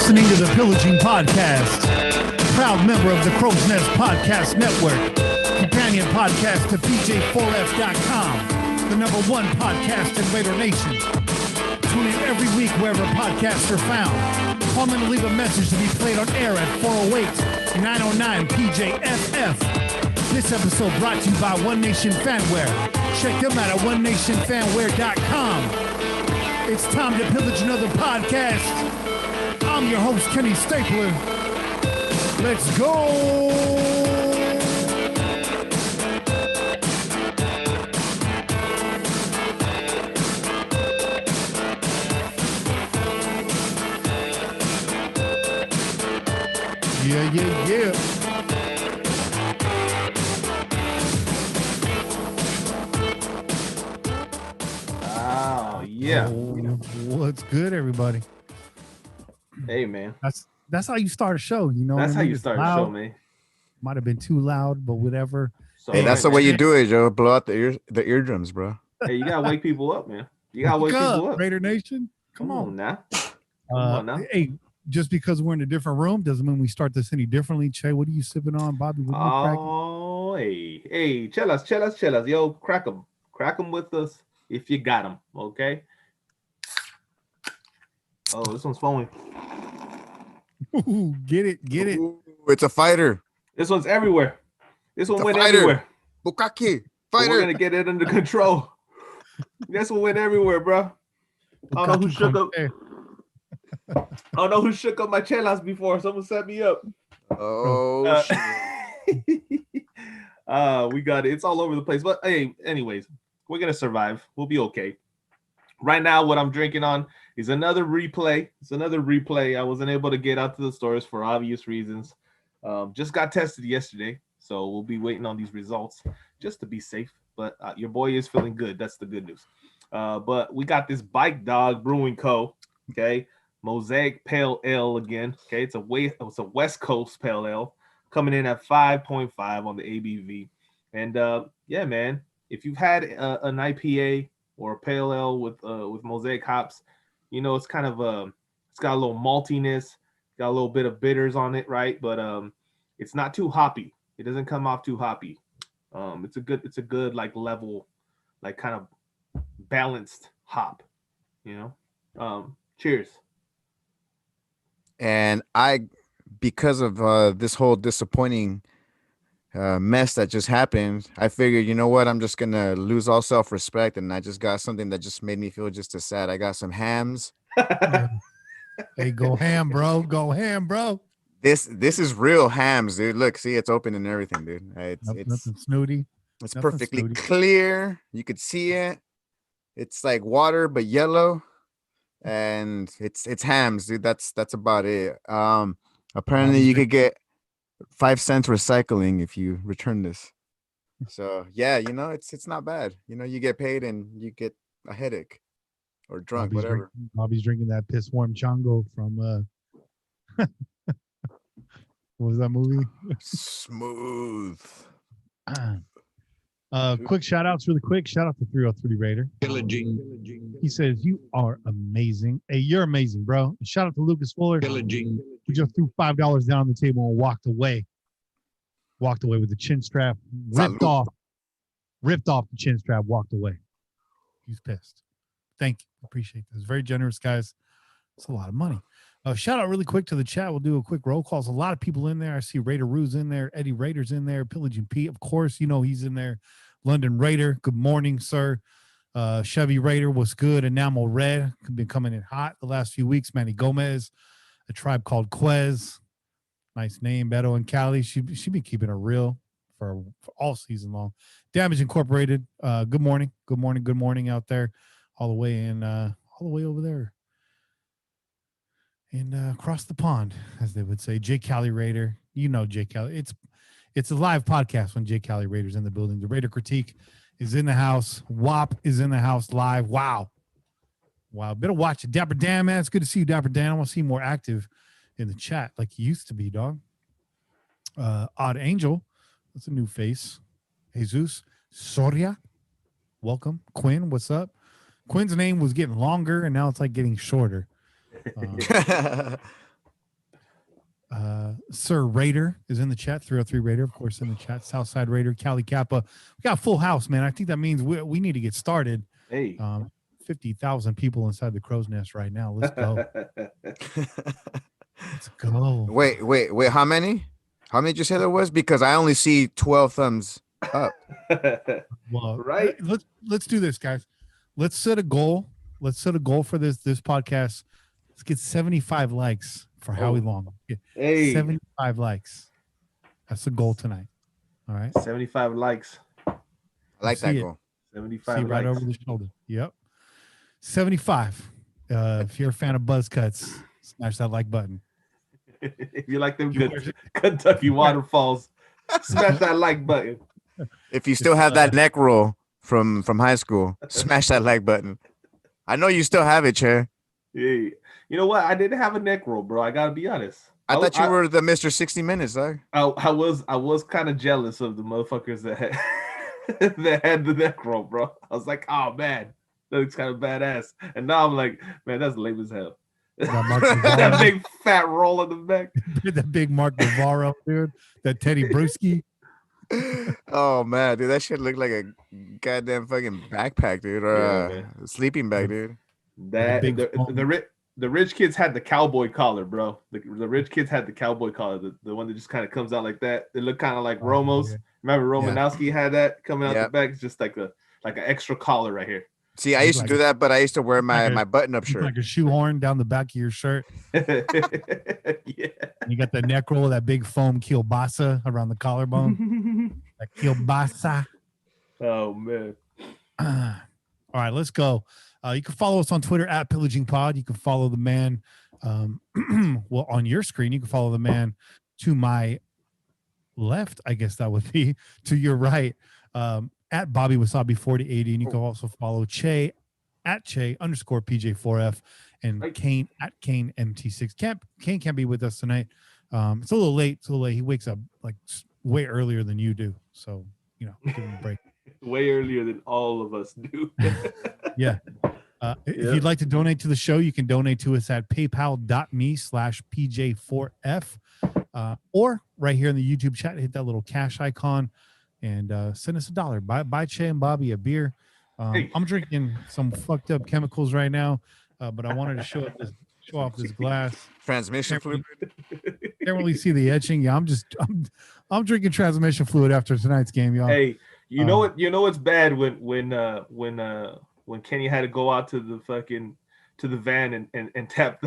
listening to the Pillaging Podcast, proud member of the Crow's Nest Podcast Network, companion podcast to PJ4F.com, the #1 podcast in Raider Nation. Tune in every week wherever podcasts are found. Call them and leave a message to be played on air at 408-909-PJFF. This episode brought to you by OneNation Fanwear. Check them out at onenationfanwear.com. It's time to pillage another podcast. I'm your host, Kenny Stapler. Let's go! Yeah. Oh, yeah. What's good, everybody? Hey, man. That's how you start a show, you know. That's how you start a show, man. Might have been too loud, but whatever. So, hey, that's the way you do it, Joe. Blow out the eardrums, bro. Hey, you gotta wake people up, man. You gotta wake people up. Raider Nation, come on now. Come on now. Hey, just because we're in a different room doesn't mean we start this any differently. Che, what are you sipping on, Bobby? What are you hey, chelas. Yo, crack them with us if you got them, okay? Oh, this one's foaming. Ooh, get it. Ooh, it's a fighter. This one's everywhere. This one went everywhere. Bukaki, fighter. We're gonna get it under control. This one went everywhere, bro. I don't know who shook up. I don't know who shook up my chelas before. Someone set me up. Oh, shit. We got it. It's all over the place. But hey, anyways, we're gonna survive. We'll be okay. Right now, what I'm drinking on is another replay. It's another replay. I wasn't able to get out to the stores for obvious reasons. Just got tested yesterday, so we'll be waiting on these results just to be safe. But your boy is feeling good. That's the good news. But we got this Bike Dog Brewing Co. Okay, Mosaic Pale Ale again. Okay, it's a West Coast Pale Ale coming in at 5.5 on the ABV. And yeah, man, if you've had an IPA or a pale ale with Mosaic hops, you know, it's kind of it's got a little maltiness, got a little bit of bitters on it, right? But it's not too hoppy. It doesn't come off too hoppy. It's a good like level, like kind of balanced hop, you know. Cheers. And because of this whole disappointing mess that just happened, I figured, you know what, I'm just gonna lose all self-respect, and I just got something that just made me feel just as sad. I got some hams. Hey, go ham, bro. This is real hams, dude. Look, see, it's open and everything, dude. It's nothing snooty. It's perfectly clear. You could see it. It's like water but yellow, and it's hams, dude. That's about it. Apparently you could get 5 cents recycling if you return this. So yeah, you know, it's not bad. You know, you get paid and you get a headache or drunk, whatever. Bobby's drinking that piss warm chango from what was that movie? Smooth. Quick shout outs really quick. Shout out to 303 Raider. Pillaging. He says, you are amazing. Hey, you're amazing, bro. Shout out to Lucas Fuller. Pillaging. He just threw $5 down on the table and walked away with the chin strap ripped off the chin strap, walked away. He's pissed. Thank you. Appreciate this. Very generous, guys. It's a lot of money. Shout out really quick to the chat. We'll do a quick roll call. There's a lot of people in there. I see Raider Roo's in there. Eddie Raider's in there. Pillaging Pete, of course. You know he's in there. London Raider. Good morning, sir. Chevy Raider, what's good? Enamel Red. Been coming in hot the last few weeks. Manny Gomez. A Tribe Called Quez. Nice name. Beto and Cali. She been keeping it real for all season long. Damage Incorporated. Good morning. Good morning out there. All the way over there. And across the pond, as they would say. Jay Cali Raider. You know Jay Cali. It's a live podcast when Jay Cali Raider's in the building. The Raider Critique is in the house. WAP is in the house live. Wow. Better watch it. Dapper Dan, man. It's good to see you, Dapper Dan. I want to see you more active in the chat like you used to be, dog. Odd Angel. That's a new face. Jesus Soria. Welcome. Quinn, what's up? Quinn's name was getting longer, and now it's like getting shorter. Sir Raider is in the chat. 303 Raider, of course, in the chat. Southside Raider, Cali Kappa. We got a full house, man. I think that means we need to get started. Hey. 50,000 people inside the crow's nest right now. Let's go. Let's go. Wait. How many? How many did you say there was? Because I only see 12 thumbs up. Well, right. Let's do this, guys. Let's set a goal. Let's set a goal for this podcast. Let's get 75 likes for Howie Long. Hey. 75 likes. That's the goal tonight. All right. 75 likes. I like that goal. 75 See likes. right over the shoulder. Yep. 75. If you're a fan of buzz cuts, smash that like button. If you like them good Kentucky waterfalls, smash that like button. If you still have that neck roll from high school, smash that like button. I know you still have it, Chair. Yeah. You know what? I didn't have a neck roll, bro. I gotta be honest. I thought you were the Mr. 60 Minutes, dog. I was kind of jealous of the motherfuckers that had the neck roll, bro. I was like, oh man, that looks kind of badass. And now I'm like, man, that's lame as hell. That big fat roll in the back. That big Mark Navarro, dude. That Teddy Bruschi. Oh man, dude, that shit looked like a goddamn fucking backpack, dude, or a sleeping bag, dude. That the rich kids had the cowboy collar, bro. The rich kids had the cowboy collar, the one that just kind of comes out like that. It looked kind of like Romo's. Yeah. Remember Romanowski had that coming out the back? It's just like an extra collar right here. See, I used to do that, but I used to wear my button-up shirt. Like a shoehorn down the back of your shirt. Yeah. You got the neck roll, that big foam kielbasa around the collarbone. That kielbasa. Oh, man. All right, let's go. You can follow us on Twitter at Pillaging Pod. You can follow the man. Well, on your screen, you can follow the man to my left. I guess that would be to your right. At Bobby Wasabi 4080, and you can also follow Che at Che_PJ4F and Kane at Kane MT6. Kane can't be with us tonight. It's a little late. He wakes up like way earlier than you do, so give him a break. Way earlier than all of us do. Yeah. If you'd like to donate to the show, you can donate to us at paypal.me/PJ4F, or right here in the YouTube chat, hit that little cash icon and send us $1. Buy Che and Bobby a beer. I'm drinking some fucked up chemicals right now, but I wanted to show off this glass. Transmission fluid. Can't really see the etching. Yeah, I'm drinking transmission fluid after tonight's game, y'all. Hey, you know what? You know what's bad when Kenny had to go out to the van and tap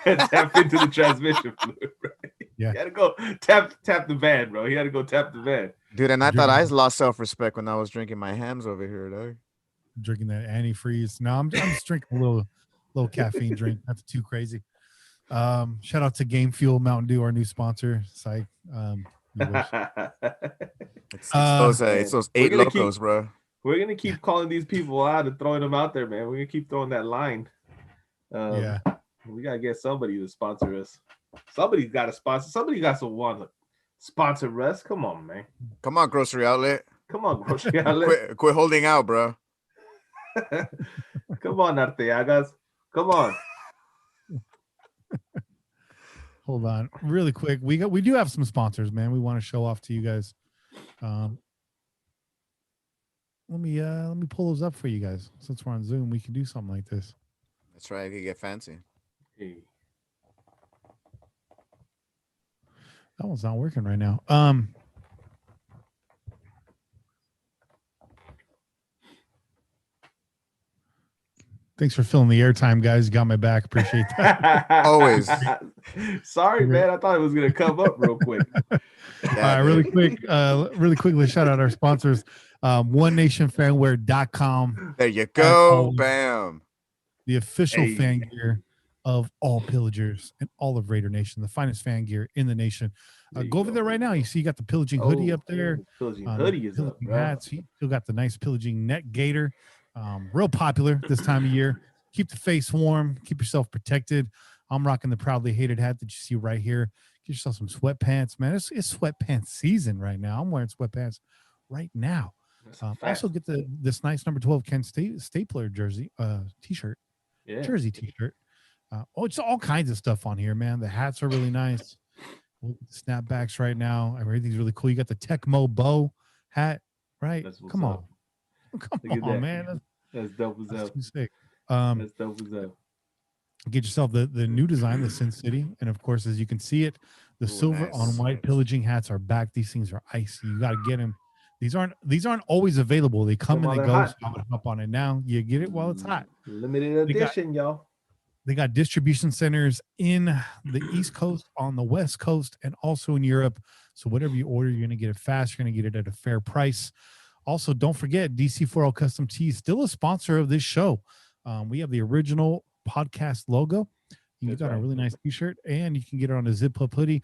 tap into the transmission fluid. Right? Yeah, he had to go tap the van, bro. He had to go tap the van. Dude, and I thought I lost self-respect when I was drinking my hams over here, dog. Drinking that antifreeze. No, I'm just drinking a little caffeine drink. That's too crazy. Shout out to Game Fuel Mountain Dew, our new sponsor. Psych. It's those 8 locos, bro. We're gonna keep calling these people out and throwing them out there, man. We're gonna keep throwing that line. We gotta get somebody to sponsor us. Somebody's got to sponsor. Somebody got to want to sponsor us. Come on, man. Come on, grocery outlet. Come on, grocery outlet. quit holding out, bro. Come on, Arteagas. Come on. Hold on, really quick. We do have some sponsors, man. We want to show off to you guys. Let me pull those up for you guys. Since we're on Zoom, we can do something like this. That's right. I could get fancy. Hey. That one's not working right now. Thanks for filling the airtime, guys. You got my back. Appreciate that. Always. Sorry, man. I thought it was gonna come up real quick. Really quickly, shout out our sponsors. OneNationFanwear.com. There you go. Bam. The official fan gear of all pillagers and all of Raider Nation, the finest fan gear in the nation. Go over there right now. You see, you got the pillaging hoodie up there. Pillaging hoodie is up, bro. Hats. You still got the nice pillaging neck gaiter. Real popular this time of year. Keep the face warm. Keep yourself protected. I'm rocking the proudly hated hat that you see right here. Get yourself some sweatpants, man. It's sweatpants season right now. I'm wearing sweatpants right now. Also get this nice number 12 Ken Stapler jersey t-shirt. Yeah. Jersey t-shirt. It's all kinds of stuff on here, man. The hats are really nice. Snapbacks right now. Everything's really cool. You got the Tecmo bow hat, right? That's what's Come up. on. Come Look at on, that. man. That's dope as That's hell. too sick. That's dope as hell. Get yourself the new design, the Sin City. And of course, as you can see it, the Ooh, silver nice. on white pillaging hats are back. These things are icy. You got to get them. These aren't always available. They come and they go. So I would hop on it now. You get it while it's hot. Limited edition, y'all. They got distribution centers in the East Coast, on the West Coast, and also in Europe. So whatever you order, you're going to get it fast. You're going to get it at a fair price. Also, don't forget, DC4L Custom Tees, still a sponsor of this show. We have the original podcast logo. You can get that on a really nice t-shirt, and you can get it on a zip-up hoodie.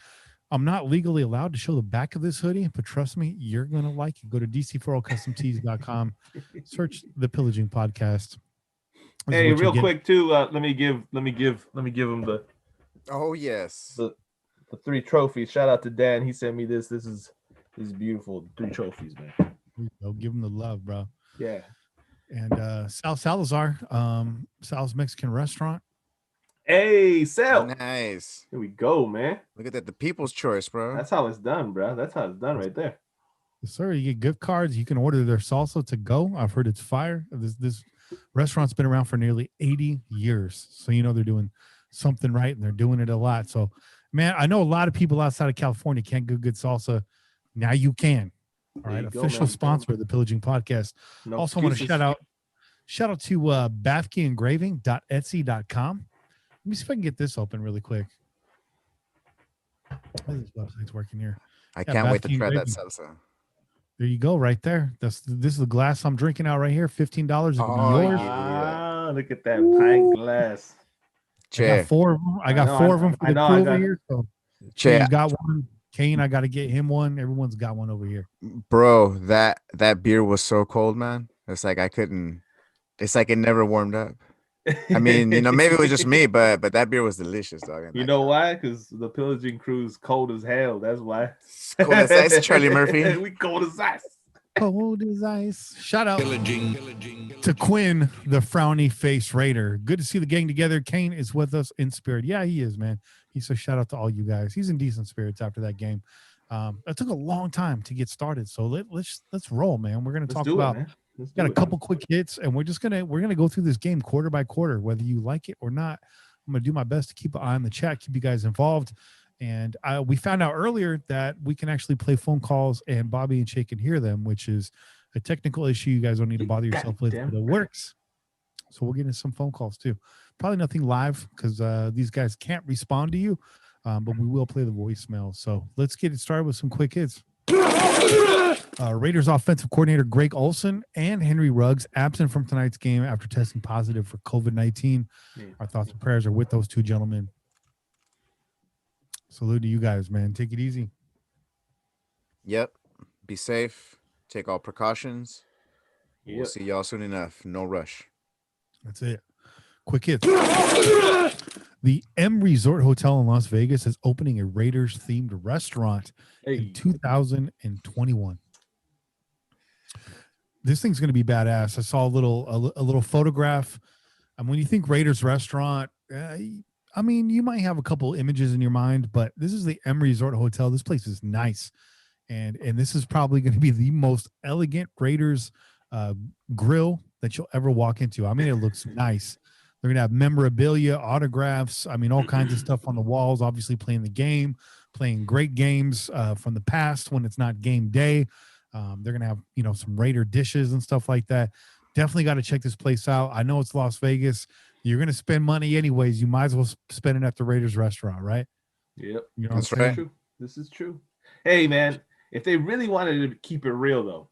I'm not legally allowed to show the back of this hoodie, but trust me, you're going to like it. Go to dc4lcustomtees.com, search the Pillaging Podcast. Hey, real quick too. Let me give him the. Oh yes. The 3 trophies. Shout out to Dan. He sent me this. This is beautiful. 3 trophies, man. Go give him the love, bro. Yeah. And Sal Salazar, Sal's Mexican Restaurant. Hey, Sal. Nice. Here we go, man. Look at that. The people's choice, bro. That's how it's done, bro. That's how it's done right there. Yes, sir. You get gift cards. You can order their salsa to go. I've heard it's fire. This restaurant's been around for nearly 80 years. So, you know, they're doing something right and they're doing it a lot. So, man, I know a lot of people outside of California can't get good salsa. Now you can. All right. Official sponsor of the Pillaging Podcast. No also excuses. want to shout out to BathkeEngraving.etsy.com. Let me see if I can get this open really quick. This website's working here. I can't wait to try that salsa. There you go, right there. This is the glass I'm drinking out right here. $15. It can be yours. Ah, look at that pint glass. I got 4 of them. I got 4 of them for the crew over here. So you got one. Kane, I got to get him one. Everyone's got one over here. Bro, that beer was so cold, man. It's like I couldn't. It's like it never warmed up. I mean, you know, maybe it was just me, but that beer was delicious, dog. You know why? Because the pillaging crew is cold as hell. That's why. Cold as ice, Charlie Murphy. We cold as ice. Cold as ice. Shout out to Quinn, the frowny face raider. Good to see the gang together. Kane is with us in spirit. Yeah, he is, man. He says shout out to all you guys. He's in decent spirits after that game. It took a long time to get started, so let's roll, man. We're gonna talk about. Got a couple quick hits, and we're gonna go through this game quarter by quarter, whether you like it or not. I'm gonna do my best to keep an eye on the chat, keep you guys involved. And we found out earlier that we can actually play phone calls, and Bobby and Shay can hear them, which is a technical issue you guys don't need to bother yourself with, but it works. So we'll get into some phone calls too. Probably nothing live because these guys can't respond to you, but we will play the voicemail. So let's get it started with some quick hits. Raiders offensive coordinator Greg Olson and Henry Ruggs absent from tonight's game after testing positive for COVID-19. Our thoughts and prayers are with those 2 gentlemen. Salute to you guys, man. Take it easy. Yep. Be safe. Take all precautions. We'll see y'all soon enough. No rush. That's it. Quick hits. The M Resort Hotel in Las Vegas is opening a Raiders themed restaurant in 2021. This thing's going to be badass. I saw a little photograph. And when you think Raiders restaurant, I mean, you might have a couple images in your mind, but this is the M Resort Hotel. This place is nice. And this is probably going to be the most elegant Raiders grill that you'll ever walk into. I mean, it looks nice. They're going to have memorabilia, autographs. I mean, all kinds of stuff on the walls, obviously playing the game, playing great games from the past when it's not game day. They're going to have, you know, some Raider dishes and stuff like that. Definitely got to check this place out. I know it's Las Vegas. You're going to spend money anyways. You might as well spend it at the Raiders restaurant, right? Yep. You know That's right. True. This is true. Hey, man, if they really wanted to keep it real, though,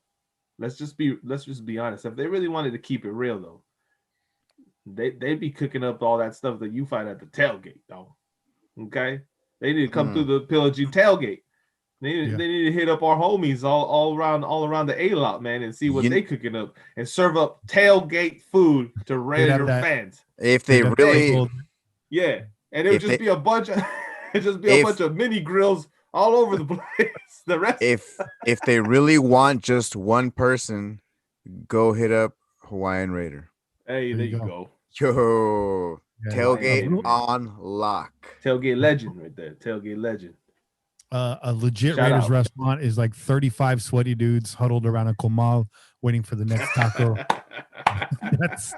let's just be honest. If they really wanted to keep it real, though, they'd be cooking up all that stuff that you find at the tailgate, though. Okay? They need to come through the Pillaging tailgate. They need to hit up our homies all around the A-lot, man, and see what they cooking up and serve up tailgate food to Raider fans. If they really, yeah, and it would just be a bunch of a bunch of mini grills all over the place. The rest, if they really want just one person, go hit up Hawaiian Raider. Hey, there you go. Yo, tailgate on lock. Tailgate legend right there. Tailgate legend. a legit Shout Raiders out. restaurant is like 35 sweaty dudes huddled around a comal waiting for the next taco. That's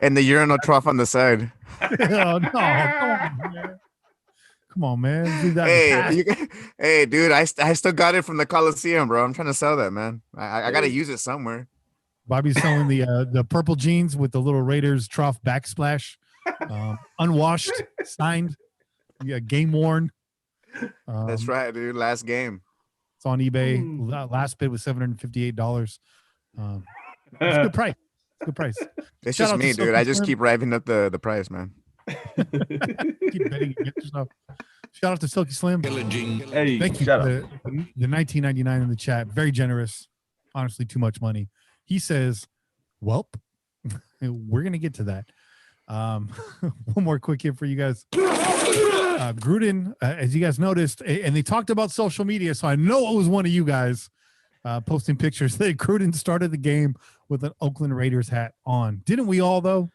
And the urinal trough on the side. oh, no, come on, man. Come on, man. Let's leave that in the Hey, past. hey, dude, I still got it from the Coliseum, bro. I'm trying to sell that, man. I got to Hey. use it somewhere. Bobby's selling the purple jeans with the little Raiders trough backsplash, unwashed, signed, game worn. That's right, dude. Last game. It's on eBay. Last bid was $758. It's a good price. It's a good price. It's Shout just out to me, dude. Silky I just Slim. keep revving up the price, man. Keep betting against yourself. Shout out to Silky Slim. Hey, Thank you shut for up. the $19.99 in the chat. Very generous. Honestly, too much money. He says, "Welp, we're gonna get to that." One more quick hit for you guys. Gruden, as you guys noticed, and they talked about social media, so I know it was one of you guys posting pictures that Gruden started the game with an Oakland Raiders hat on. Didn't we all, though?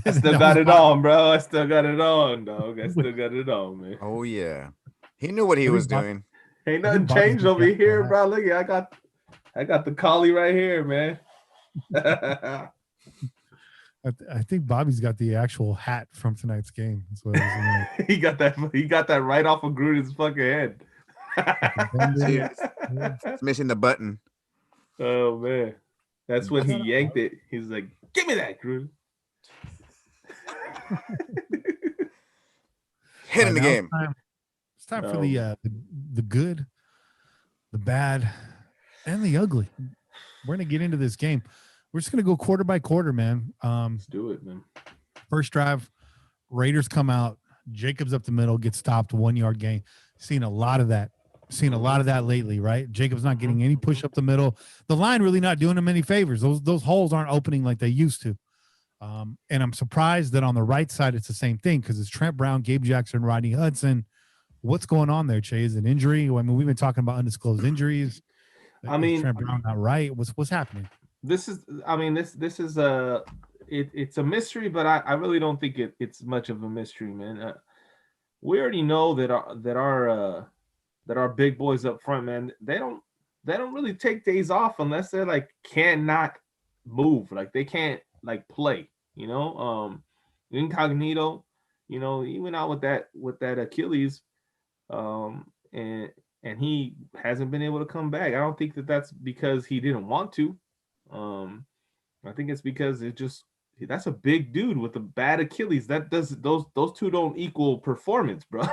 I still got it on, bro. I still got it on, dog. I still got it on, man. Oh yeah, he knew what he was doing. Ain't nothing Bobby's changed got over the here, hat. bro. Look, I got the collie right here, man. I think Bobby's got the actual hat from tonight's game. That's what I was He got that right off of Gruden's fucking head. It's missing the button. Oh man, that's when he yanked it. He's like, "Give me that, Gruden." Hit in the now game. It's time for the good, the bad, and the ugly. We're gonna get into this game. We're just gonna go quarter by quarter, man. Let's do it, man. First drive, Raiders come out. Jacobs up the middle, gets stopped, 1 yard gain. Seen a lot of that. Seen a lot of that lately, right? Jacobs not getting any push up the middle. The line really not doing him any favors. Those holes aren't opening like they used to. And I'm surprised that on the right side it's the same thing because it's Trent Brown, Gabe Jackson, Rodney Hudson. What's going on there, Che? Is it injury? I mean, we've been talking about undisclosed injuries. I mean, is Trent Brown not right? What's happening? This is a it's a mystery, but I really don't think it's much of a mystery, man. We already know that our big boys up front, man, they don't really take days off unless they're like cannot move, like they can't like play, Incognito, he went out with that Achilles, and he hasn't been able to come back. I don't think that's because he didn't want to. I think it's because that's a big dude with a bad Achilles. That does those two don't equal performance, bro.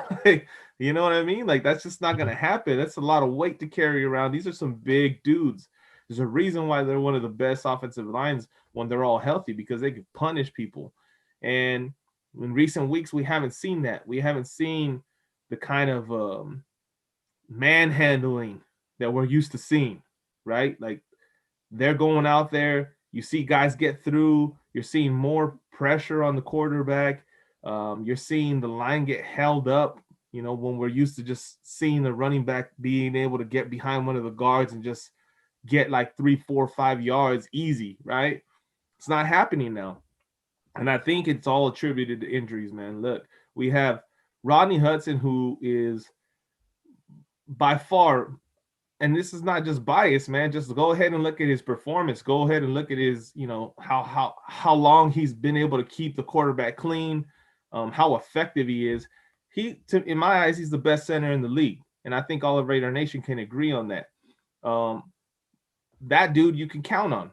You know what I mean? Like that's just not gonna happen. That's a lot of weight to carry around. These are some big dudes. There's a reason why they're one of the best offensive lines when they're all healthy, because they can punish people. And in recent weeks, we haven't seen that. We haven't seen the kind of manhandling that we're used to seeing, right? Like they're going out there. You see guys get through. You're seeing more pressure on the quarterback. You're seeing the line get held up, when we're used to just seeing the running back being able to get behind one of the guards and just get like 3, 4, 5 yards easy, right? It's not happening now. And I think it's all attributed to injuries, man. Look, we have Rodney Hudson, who is by far, and this is not just bias, man. Just go ahead and look at his performance. Go ahead and look at his, how long he's been able to keep the quarterback clean, how effective he is. In my eyes, he's the best center in the league, and I think all of Raider Nation can agree on that. That dude you can count on,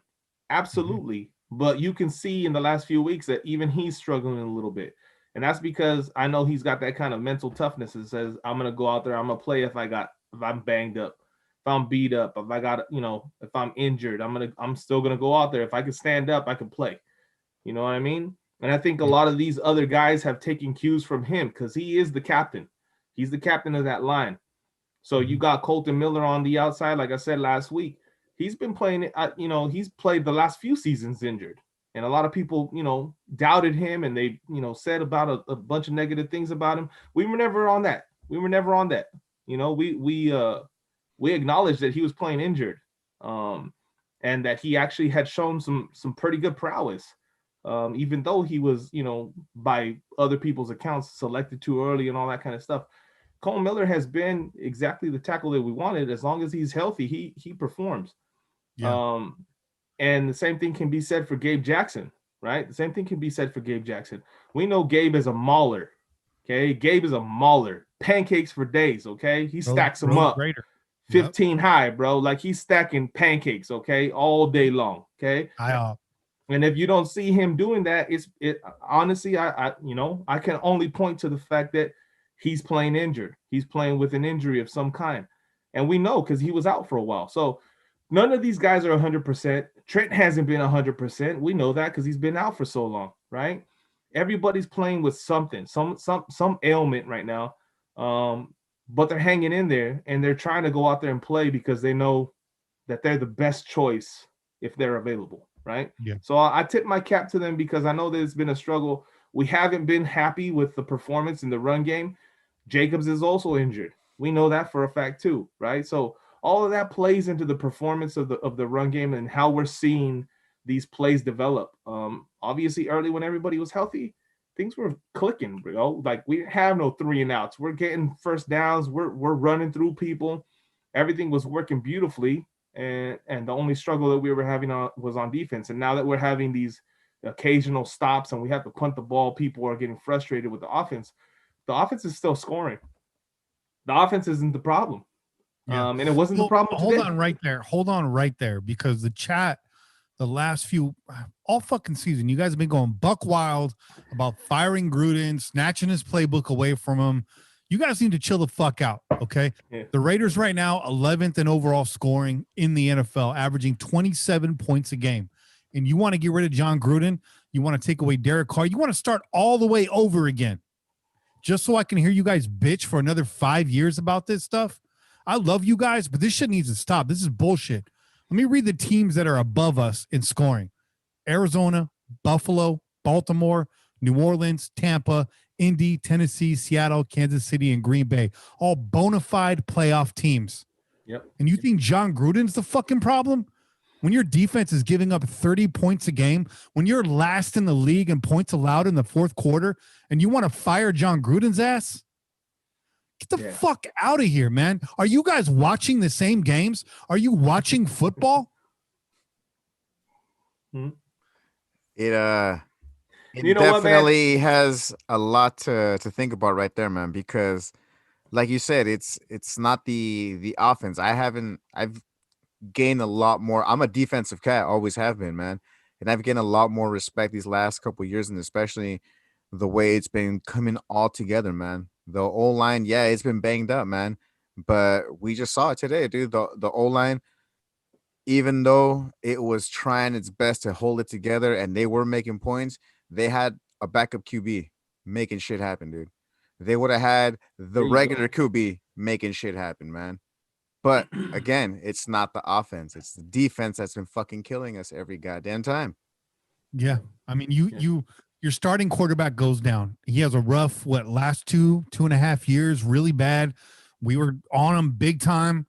absolutely. Mm-hmm. But you can see in the last few weeks that even he's struggling a little bit, and that's because I know he's got that kind of mental toughness that says, "I'm gonna go out there, I'm gonna play if I'm banged up." If I'm beat up, if I got, if I'm injured, I'm still gonna go out there. If I can stand up, I can play. You know what I mean? And I think a lot of these other guys have taken cues from him because he is the captain. He's the captain of that line. So you got Colton Miller on the outside, like I said last week. He's been playing, he's played the last few seasons injured. And a lot of people, doubted him and they, said about a bunch of negative things about him. We were never on that. We acknowledged that he was playing injured, and that he actually had shown some pretty good prowess, even though he was, by other people's accounts, selected too early and all that kind of stuff. Cole Miller has been exactly the tackle that we wanted. As long as he's healthy, he performs. Yeah. And the same thing can be said for Gabe Jackson, right? The same thing can be said for Gabe Jackson. We know Gabe is a mauler. Okay, Gabe is a mauler. Pancakes for days. Okay, he stacks them up. Greater. 15 high, bro. Like he's stacking pancakes. Okay, all day long. Okay. And if you don't see him doing that, honestly, I can only point to the fact that he's playing injured. He's playing with an injury of some kind. And we know because he was out for a while. So none of these guys are 100%. Trent hasn't been 100%. We know that because he's been out for so long, right? Everybody's playing with something, some ailment right now. But they're hanging in there and they're trying to go out there and play because they know that they're the best choice if they're available, right? Yeah. So I tip my cap to them because I know there's been a struggle. We haven't been happy with the performance in the run game. Jacobs is also injured. We know that for a fact too, right? So all of that plays into the performance of the run game and how we're seeing these plays develop. Obviously, early when everybody was healthy, things were clicking, bro. Like we didn't have no 3 and outs. We're getting first downs. We're running through people. Everything was working beautifully, and the only struggle that we were having was on defense. And now that we're having these occasional stops and we have to punt the ball, people are getting frustrated with the offense. The offense is still scoring. The offense isn't the problem. Yeah. And it wasn't the problem today. Hold on right there, because the chat, the last few, all fucking season, you guys have been going buck wild about firing Gruden, snatching his playbook away from him. You guys need to chill the fuck out, okay? Yeah. The Raiders right now, 11th in overall scoring in the NFL, averaging 27 points a game. And you want to get rid of John Gruden? You want to take away Derek Carr? You want to start all the way over again? Just so I can hear you guys bitch for another 5 years about this stuff? I love you guys, but this shit needs to stop. This is bullshit. Let me read the teams that are above us in scoring. Arizona, Buffalo, Baltimore, New Orleans, Tampa, Indy, Tennessee, Seattle, Kansas City, and Green Bay. All bona fide playoff teams. Yep. And you think John Gruden's the fucking problem? When your defense is giving up 30 points a game, when you're last in the league in points allowed in the fourth quarter, and you want to fire John Gruden's ass? Get the fuck out of here, man. Are you guys watching the same games? Are you watching football? It definitely has a lot to think about right there, man, because like you said, it's not the offense. I've gained a lot more. I'm a defensive cat, always have been, man. And I've gained a lot more respect these last couple of years, and especially the way it's been coming all together, man. The O-line, yeah, it's been banged up, man. But we just saw it today, dude. The O-line, even though it was trying its best to hold it together and they were making points, they had a backup QB making shit happen, dude. They would have had the regular QB making shit happen, man. But again, it's not the offense. It's the defense that's been fucking killing us every goddamn time. Yeah. I mean, your starting quarterback goes down. He has a rough, last 2.5 years, really bad. We were on him big time.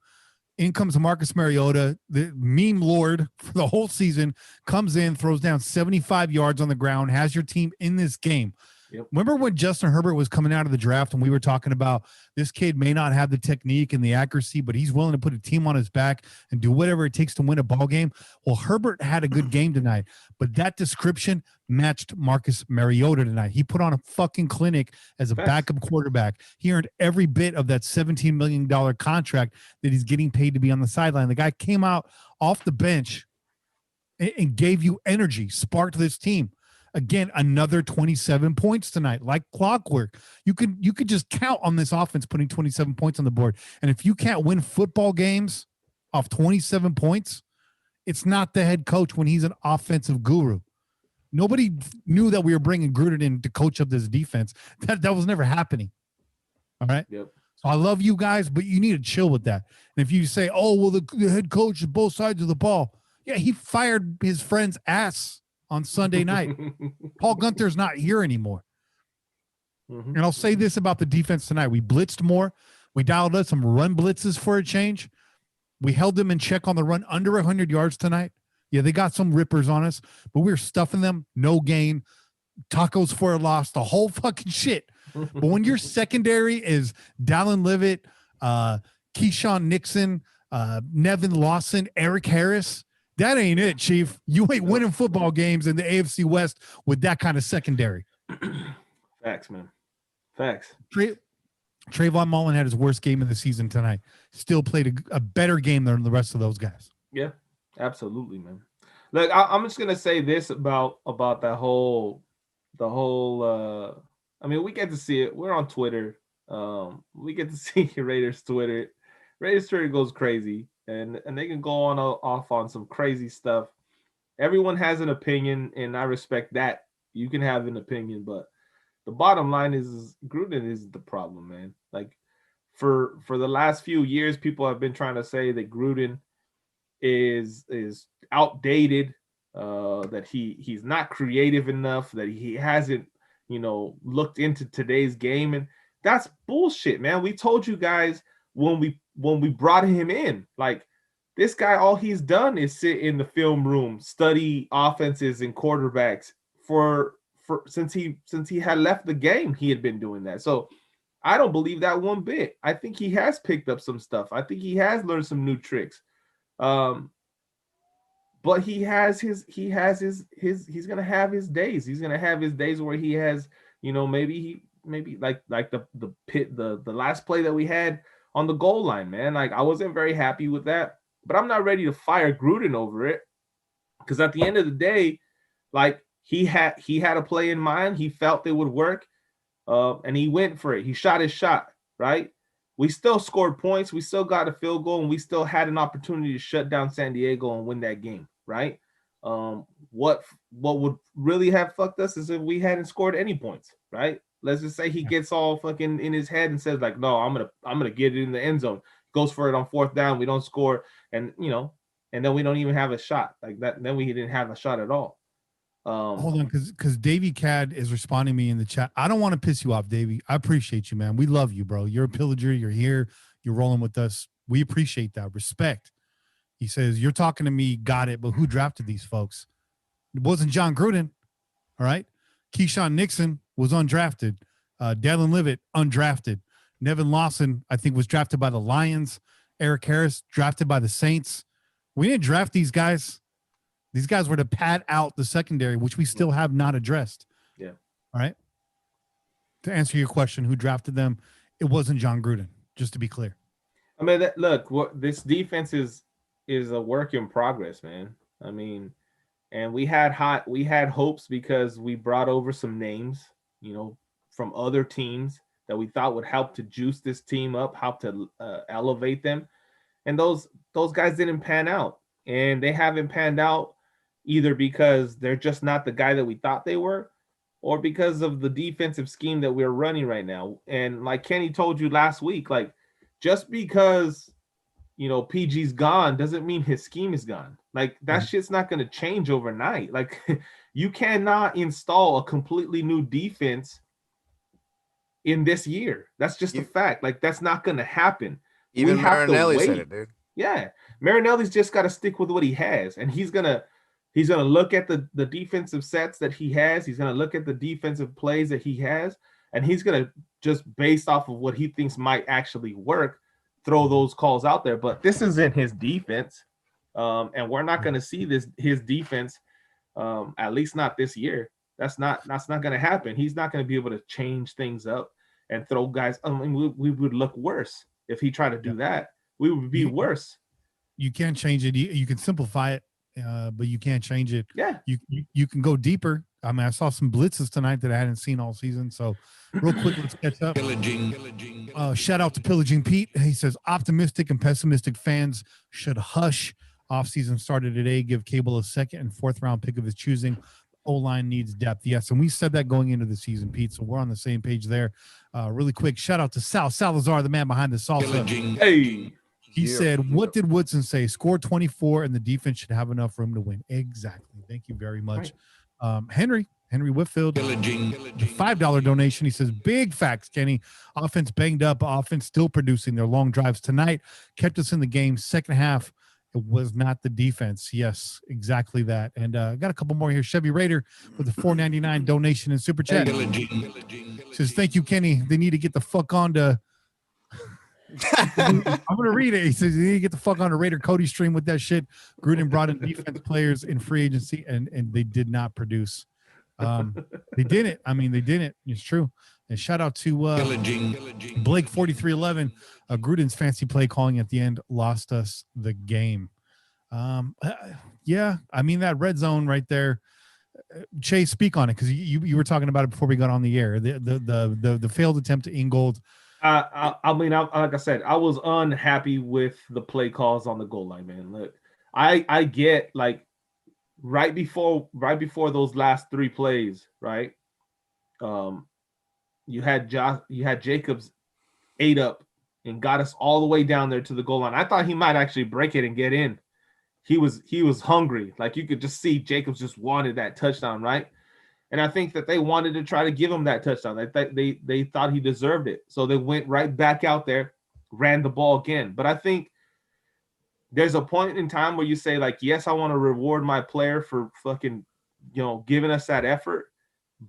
In comes Marcus Mariota, the meme lord for the whole season, comes in, throws down 75 yards on the ground, has your team in this game. Yep. Remember when Justin Herbert was coming out of the draft and we were talking about this kid may not have the technique and the accuracy, but he's willing to put a team on his back and do whatever it takes to win a ball game? Well, Herbert had a good game tonight, but that description matched Marcus Mariota tonight. He put on a fucking clinic as a backup quarterback. He earned every bit of that $17 million contract that he's getting paid to be on the sideline. The guy came out off the bench and gave you energy, sparked this team. Again, another 27 points tonight, like clockwork. You could just count on this offense putting 27 points on the board. And if you can't win football games off 27 points, it's not the head coach when he's an offensive guru. Nobody knew that we were bringing Gruden in to coach up this defense. That was never happening. All right? Yep. So I love you guys, but you need to chill with that. And if you say, oh, well, the head coach is both sides of the ball. Yeah, he fired his friend's ass on Sunday night. Paul Gunther's not here anymore. Mm-hmm. And I'll say this about the defense tonight. We blitzed more. We dialed up some run blitzes for a change. We held them in check on the run under 100 yards tonight. Yeah, they got some rippers on us, but we were stuffing them. No gain. Tacos for a loss. The whole fucking shit. But when your secondary is Dallin Levitt, Keyshawn Nixon, Nevin Lawson, Eric Harris, that ain't it, Chief. You ain't winning football games in the AFC West with that kind of secondary. Facts, man. Facts. Trayvon Mullen had his worst game of the season tonight. Still played a better game than the rest of those guys. Yeah, absolutely, man. Look, I'm just gonna say this about the whole. I mean, we get to see it. We're on Twitter. We get to see Raiders Twitter. Raiders Twitter goes crazy, and they can go off on some crazy stuff. Everyone has an opinion, and I respect that. You can have an opinion, but the bottom line is Gruden is the problem, man. Like for the last few years, people have been trying to say that Gruden is outdated, that he's not creative enough, that he hasn't, looked into today's game, and that's bullshit, man. We told you guys when we brought him in, like, this guy, all he's done is sit in the film room, study offenses and quarterbacks for since he had left the game. He had been doing that. So I don't believe that one bit. I think he has picked up some stuff. I think he has learned some new tricks. But he has his he's gonna have his days. He's gonna have his days where he has, maybe like the last play that we had on the goal line, man. Like, I wasn't very happy with that, but I'm not ready to fire Gruden over it, because at the end of the day, like, he had a play in mind. He felt it would work, and he went for it. He shot his shot, right? We still scored points. We still got a field goal, and we still had an opportunity to shut down San Diego and win that game, right? What would really have fucked us is if we hadn't scored any points, right? Let's just say he gets all fucking in his head and says, like, no, I'm gonna get it in the end zone. Goes for it on fourth down. We don't score, and then we don't even have a shot like that. Then we didn't have a shot at all. Hold on, because Davey Cad is responding to me in the chat. I don't want to piss you off, Davey. I appreciate you, man. We love you, bro. You're a pillager. You're here. You're rolling with us. We appreciate that. Respect. He says, you're talking to me. Got it. But who drafted these folks? It wasn't John Gruden. All right. Keyshawn Nixon was undrafted. Dallin Levitt, undrafted. Nevin Lawson, I think, was drafted by the Lions. Eric Harris, drafted by the Saints. We didn't draft these guys. These guys were to pad out the secondary, which we still have not addressed. Yeah. All right. To answer your question, who drafted them? It wasn't John Gruden, just to be clear. I mean, this defense is a work in progress, man. I mean, and we had hopes because we brought over some names, from other teams that we thought would help to juice this team up, help to elevate them. And those guys didn't pan out, and they haven't panned out either because they're just not the guy that we thought they were, or because of the defensive scheme that we're running right now. And like Kenny told you last week, like, just because, PG's gone doesn't mean his scheme is gone. Like, that shit's not going to change overnight. Like, you cannot install a completely new defense in this year. That's just a fact. Like, that's not going to happen. Even Marinelli said it, dude. Yeah. Marinelli's just got to stick with what he has, and he's going to look at the defensive sets that he has. He's going to look at the defensive plays that he has, and he's going to, just based off of what he thinks might actually work, throw those calls out there. But this isn't his defense, and we're not going to see his defense, at least not this year. That's not going to happen. He's not going to be able to change things up and throw guys. I mean, we would look worse if he tried to do that. We would be worse. You can't change it. You can simplify it, but you can't change it. Yeah. You can go deeper. I mean, I saw some blitzes tonight that I hadn't seen all season. So real quick, let's catch up. Pillaging. Shout out to Pillaging Pete. He says, optimistic and pessimistic fans should hush. Offseason started today. Give Cable a second and fourth round pick of his choosing. O-line needs depth. Yes, and we said that going into the season, Pete, so we're on the same page there. Really quick, shout out to Sal Salazar, the man behind the SALSA. Hey. He said, what did Woodson say? Score 24 and the defense should have enough room to win. Exactly. Thank you very much. Right. Henry Whitfield, the $5 donation. He says, big facts, Kenny. Offense banged up. Offense still producing their long drives tonight. Kept us in the game. Second half, It was not the defense. Yes, exactly that. And got a couple more here. Chevy Raider with a $4.99 donation and super chat. Says, thank you, Kenny. They need to get the fuck on to. I'm gonna read it. He says you need to get the fuck on to Raider Cody stream with that shit. Gruden brought in defense players in free agency, and they did not produce. They didn't. I mean, they didn't. It's true. And shout out to Blake 4311. Gruden's fancy play calling at the end lost us the game. Yeah, I mean that red zone right there. Chase, speak on it because you were talking about it before we got on the air. The failed attempt to Ingold. I mean, like I said, I was unhappy with the play calls on the goal line, man. Look, I get like right before those last three plays, right? You had Jacobs 8 up and got us all the way down there to the goal line. I thought he might actually break it and get in. He was hungry. Like you could just see Jacobs just wanted that touchdown, right? And I think that they wanted to try to give him that touchdown. They thought he deserved it. So they went right back out there, ran the ball again. But I think there's a point in time where you say, like, yes, I want to reward my player for fucking, giving us that effort,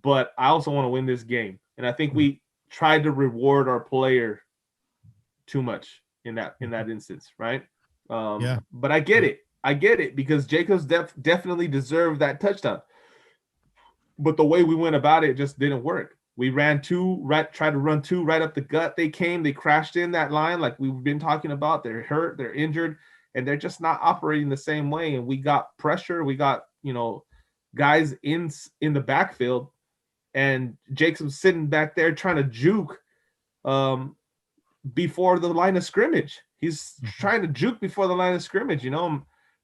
but I also want to win this game. And I think we tried to reward our player too much in that instance, right? Yeah. But I get it because Jacobs definitely deserved that touchdown. But the way we went about it just didn't work. We tried to run two right up the gut. They crashed in that line like we've been talking about. They're hurt, they're injured, and they're just not operating the same way. And we got pressure. We got, guys in the backfield, and Jacobs sitting back there trying to juke before the line of scrimmage. He's trying to juke before the line of scrimmage.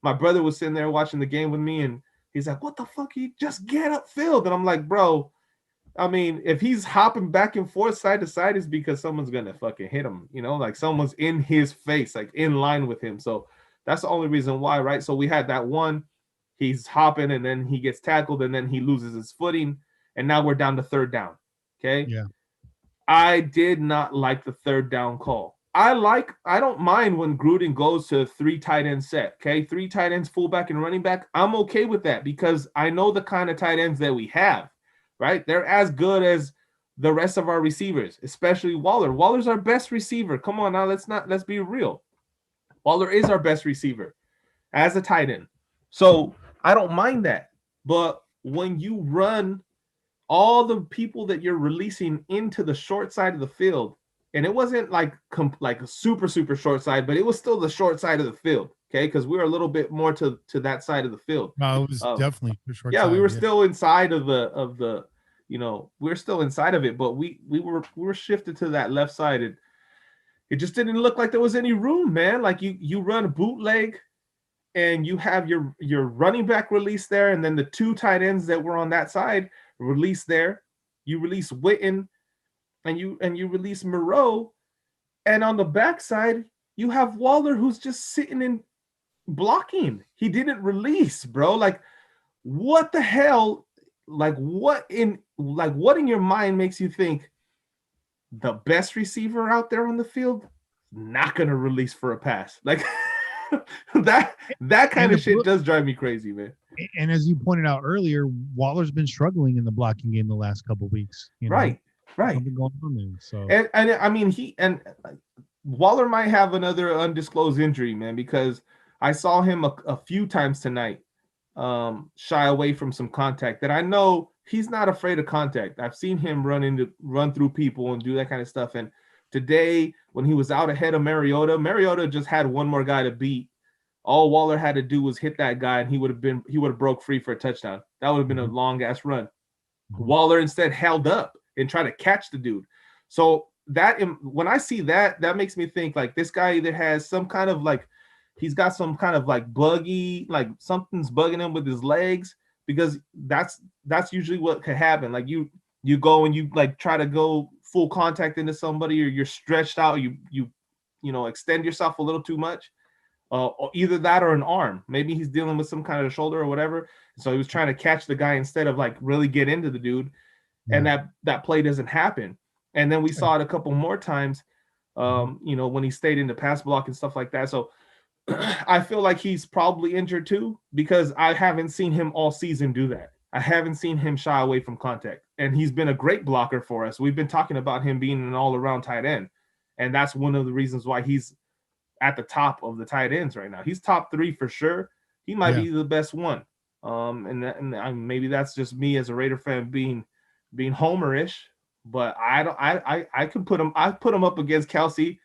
My brother was sitting there watching the game with me, and he's like, what the fuck? He just get upfield. And I'm like, bro, I mean, if he's hopping back and forth side to side, it's because someone's going to fucking hit him, like someone's in his face, like in line with him. So that's the only reason why, right? So we had that one, he's hopping and then he gets tackled and then he loses his footing. And now we're down to third down. Okay. Yeah. I did not like the third down call. I don't mind when Gruden goes to 3 tight end set. Okay. 3 tight ends, fullback and running back. I'm okay with that because I know the kind of tight ends that we have, right? They're as good as the rest of our receivers, especially Waller. Waller's our best receiver. Come on now. Let's be real. Waller is our best receiver as a tight end. So I don't mind that. But when you run all the people that you're releasing into the short side of the field, and it wasn't like a super, super short side, but it was still the short side of the field, okay? Because we were a little bit more to that side of the field. No, it was definitely the short side. Yeah, we were still inside of the we're still inside of it, but we were shifted to that left side. And it just didn't look like there was any room, man. Like you run a bootleg and you have your running back release there, and then the 2 tight ends that were on that side release there. You release Witten and you release Moreau, and on the backside you have Waller who's just sitting in blocking. He didn't release, bro. Like, what the hell? Like, what in your mind makes you think the best receiver out there on the field not gonna release for a pass? Like that kind of shit does drive me crazy, man. And as you pointed out earlier, Waller's been struggling in the blocking game the last couple of weeks. Right. Something going on there. So and I mean Waller might have another undisclosed injury, man, because I saw him a few times tonight shy away from some contact that I know he's not afraid of contact. I've seen him run through people and do that kind of stuff. And today, when he was out ahead of Mariota just had one more guy to beat. All Waller had to do was hit that guy, and he would have broke free for a touchdown. That would have been a long ass run. Waller instead held up and tried to catch the dude. So when I see that makes me think like this guy either has some kind of like, he's got some kind of like buggy, like something's bugging him with his legs, because that's usually what could happen. Like you go and you like try to go full contact into somebody, or you're stretched out, you extend yourself a little too much. Or either that or an arm. Maybe he's dealing with some kind of shoulder or whatever. So he was trying to catch the guy instead of like really get into the dude. And that play doesn't happen. And then we saw it a couple more times, when he stayed in the pass block and stuff like that. So I feel like he's probably injured too, because I haven't seen him all season do that. I haven't seen him shy away from contact, and he's been a great blocker for us. We've been talking about him being an all-around tight end, and that's one of the reasons why he's at the top of the tight ends right now. He's top 3 for sure. He might be the best one. Maybe that's just me as a Raider fan being homerish, but I can put him. I put him up against Kelsey.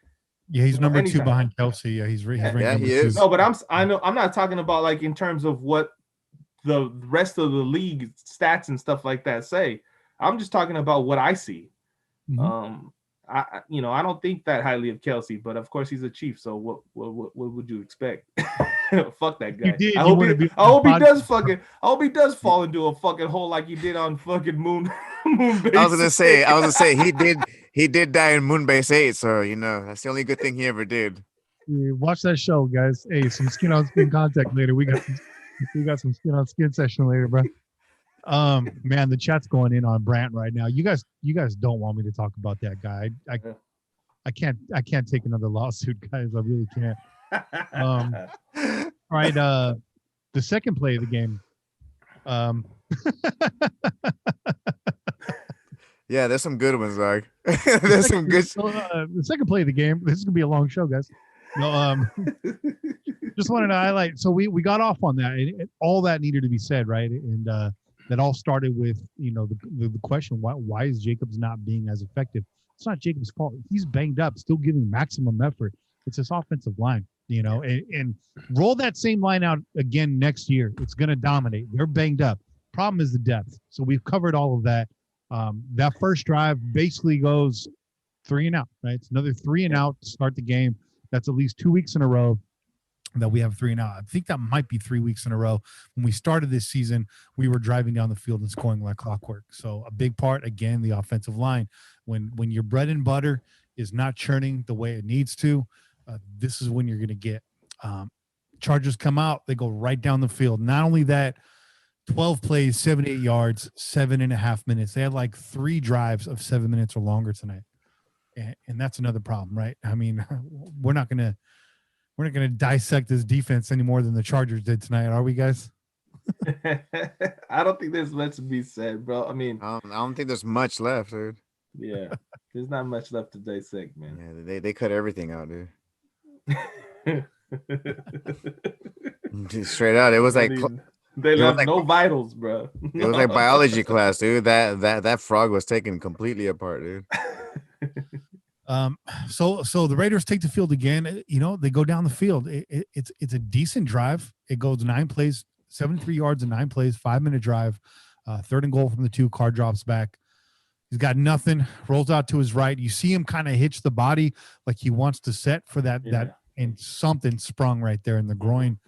Yeah, he's number 2 behind Kelsey. Yeah, he's ranked number 2. Is. No, but I'm not talking about like in terms of what the rest of the league stats and stuff like that say. I'm just talking about what I see. Mm-hmm. I don't think that highly of Kelsey, but of course he's a Chief. So what would you expect? Fuck that guy. I hope he does fall into a fucking hole like he did on fucking Moonbase. I was gonna say he did die in Moonbase 8, so that's the only good thing he ever did. Yeah, watch that show, guys. Hey, some skin on skin contact later. We got some skin on skin session later, bro. Man, the chat's going in on Brant right now. You guys don't want me to talk about that guy. I can't take another lawsuit, guys. I really can't. All right, the second play of the game. Yeah, there's some good ones, dog. There's some good. The second play of the game. This is gonna be a long show, guys. No, just wanted to highlight. So we got off on that, and all that needed to be said, right? And that all started with the question: why is Jacobs not being as effective? It's not Jacobs' fault. He's banged up, still giving maximum effort. It's his offensive line, and roll that same line out again next year. It's going to dominate. They're banged up. Problem is the depth. So we've covered all of that. That first drive basically goes 3 and out, right? It's another 3 and out to start the game. That's at least 2 weeks in a row that we have 3 and out. I think that might be 3 weeks in a row. When we started this season, we were driving down the field and scoring like clockwork. So a big part, again, the offensive line. When your bread and butter is not churning the way it needs to, this is when you're going to get Chargers come out. They go right down the field. Not only that, 12 plays, 78 yards, 7.5 minutes. They had like 3 drives of 7 minutes or longer tonight. And that's another problem, right? I mean, we're not going to dissect this defense any more than the Chargers did tonight, are we, guys? I don't think there's much to be said, bro. I mean, I don't think there's much left, dude. Yeah, there's not much left to dissect, man. Yeah, they cut everything out, dude. Dude, straight out, it was like they left no vitals, bro. It was like biology class, dude. That frog was taken completely apart, dude. So the Raiders take the field again. They go down the field. It's a decent drive. It goes 9 plays, 73 yards in 9 plays, 5-minute drive, 3rd and goal from the 2. Carr drops back. He's got nothing. Rolls out to his right. You see him kind of hitch the body like he wants to set for that. And something sprung right there in the groin.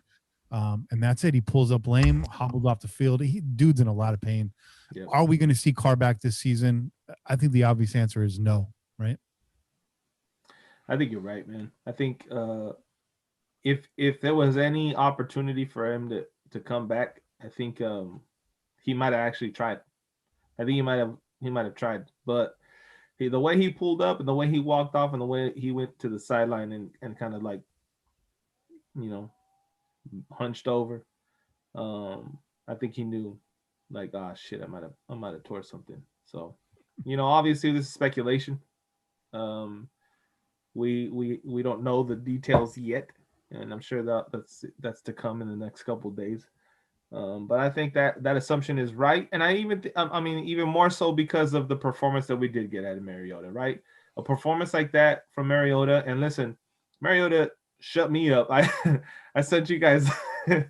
And that's it. He pulls up lame, hobbled off the field. Dude's in a lot of pain. Yep. Are we going to see Carr back this season? I think the obvious answer is no, right? I think you're right, man. I think if there was any opportunity for him to come back, I think he might have actually tried. I think he might have tried, but the way he pulled up and the way he walked off and the way he went to the sideline and kind of like, hunched over, I think he knew, like, shit, I might have tore something. So, obviously this is speculation. We don't know the details yet, and I'm sure that's to come in the next couple of days. But I think that assumption is right, and even more so because of the performance that we did get out of Mariota, right? A performance like that from Mariota, and listen, Mariota shut me up. I sent you guys that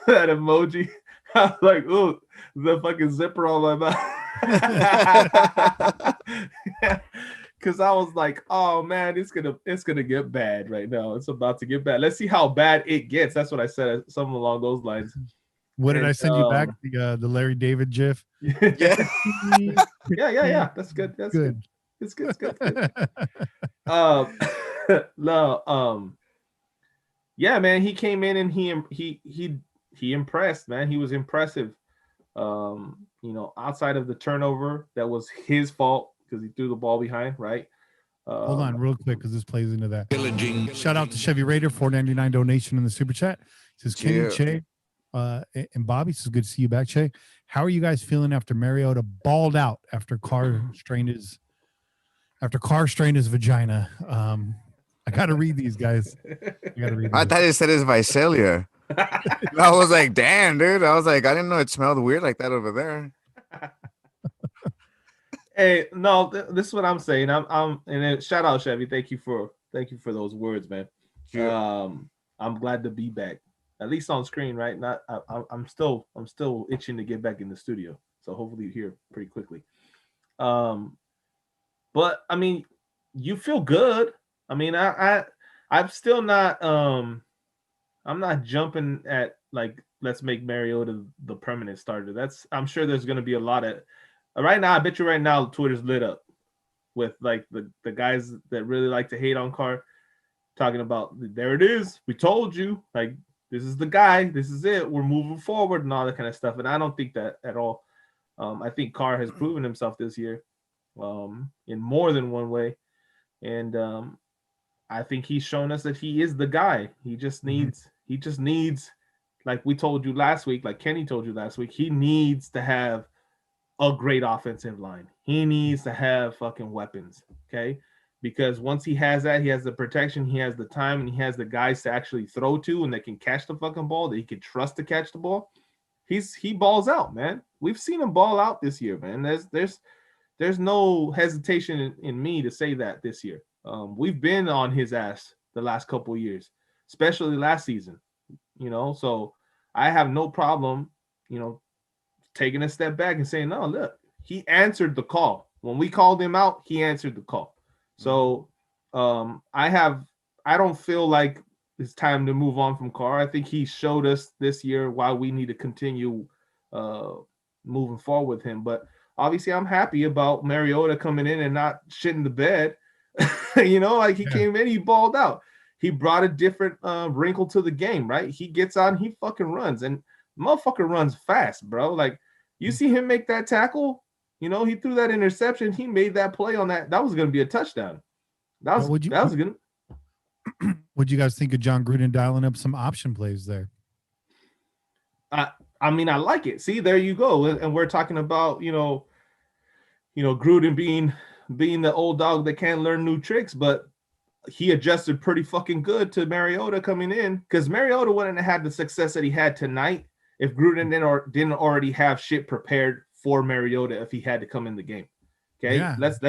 emoji. I was like, ooh, the fucking zipper on my mouth. Because I was like, oh man, it's gonna get bad right now. It's about to get bad. Let's see how bad it gets. That's what I said, something along those lines. What did I send you back? The Larry David gif? Yeah. Yeah. That's good. That's good. It's good. Yeah, man, he came in and he impressed, man. He was impressive. Outside of the turnover that was his fault because he threw the ball behind, right? Hold on real quick because this plays into that. Pillaging. Shout out to Chevy Raider, $4.99 donation in the super chat. It says Kenny, Yeah. Che, and Bobby. This is good to see you back, Che. How are you guys feeling after Mariota balled out after Carr strained his vagina? I got to read these, guys. I thought it said it's Visalia. I was like, damn, dude. I was like, I didn't know it smelled weird like that over there. Hey, no, this is what I'm saying. And then shout out Chevy. Thank you for those words, man. Sure. I'm glad to be back, at least on screen, right? I'm still itching to get back in the studio, so hopefully here pretty quickly. But I mean, you feel good. I mean, I'm still not. I'm not jumping at like let's make Mariota the permanent starter. I'm sure there's going to be a lot of. Right now, I bet you right now Twitter's lit up with like the guys that really like to hate on Carr talking about there it is. We told you, like this is the guy, this is it. We're moving forward and all that kind of stuff. And I don't think that at all. I think Carr has proven himself this year in more than one way. And I think he's shown us that he is the guy. He just needs, like we told you last week, like Kenny told you last week, he needs to have a great offensive line. He needs to have fucking weapons, okay? Because once he has that, he has the protection, he has the time, and he has the guys to actually throw to and that can catch the fucking ball, that he can trust to catch the ball. He balls out, man. We've seen him ball out this year, man. There's no hesitation in me to say that this year. We've been on his ass the last couple of years, especially last season, so I have no problem, taking a step back and saying, no, look, he answered the call. When we called him out, he answered the call. So I don't feel like it's time to move on from Carr. I think he showed us this year why we need to continue moving forward with him. But obviously I'm happy about Mariota coming in and not shitting the bed. Like he came in, he balled out. He brought a different wrinkle to the game, right? He gets on, he fucking runs. And motherfucker runs fast, bro. Like you see him make that tackle, he threw that interception. He made that play on that. That was going to be a touchdown. That was good. What'd you guys think of John Gruden dialing up some option plays there? I mean, I like it. See, there you go. And we're talking about, Gruden being the old dog that can't learn new tricks, but he adjusted pretty fucking good to Mariota coming in, because Mariota wouldn't have had the success that he had tonight if Gruden didn't already have shit prepared for Mariota if he had to come in the game. Okay, yeah. Let's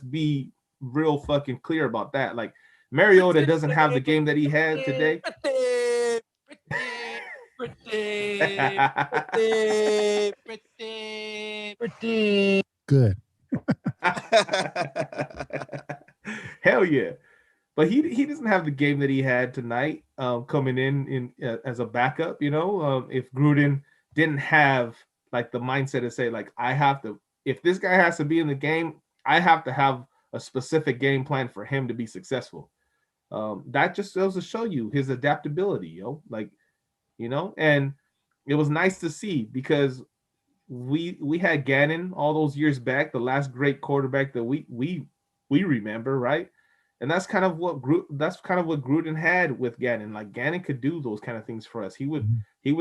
be real fucking clear about that. Like Mariota doesn't have the game that he had today. Pretty. Good. Hell yeah. But he doesn't have the game that he had tonight coming in as a backup, if Gruden didn't have like the mindset to say like, if this guy has to be in the game, I have to have a specific game plan for him to be successful. That just goes to show you his adaptability, and it was nice to see, because we had Gannon all those years back, the last great quarterback that we remember, right? And that's kind of what Gruden had with Gannon. Like Gannon could do those kind of things for us. He would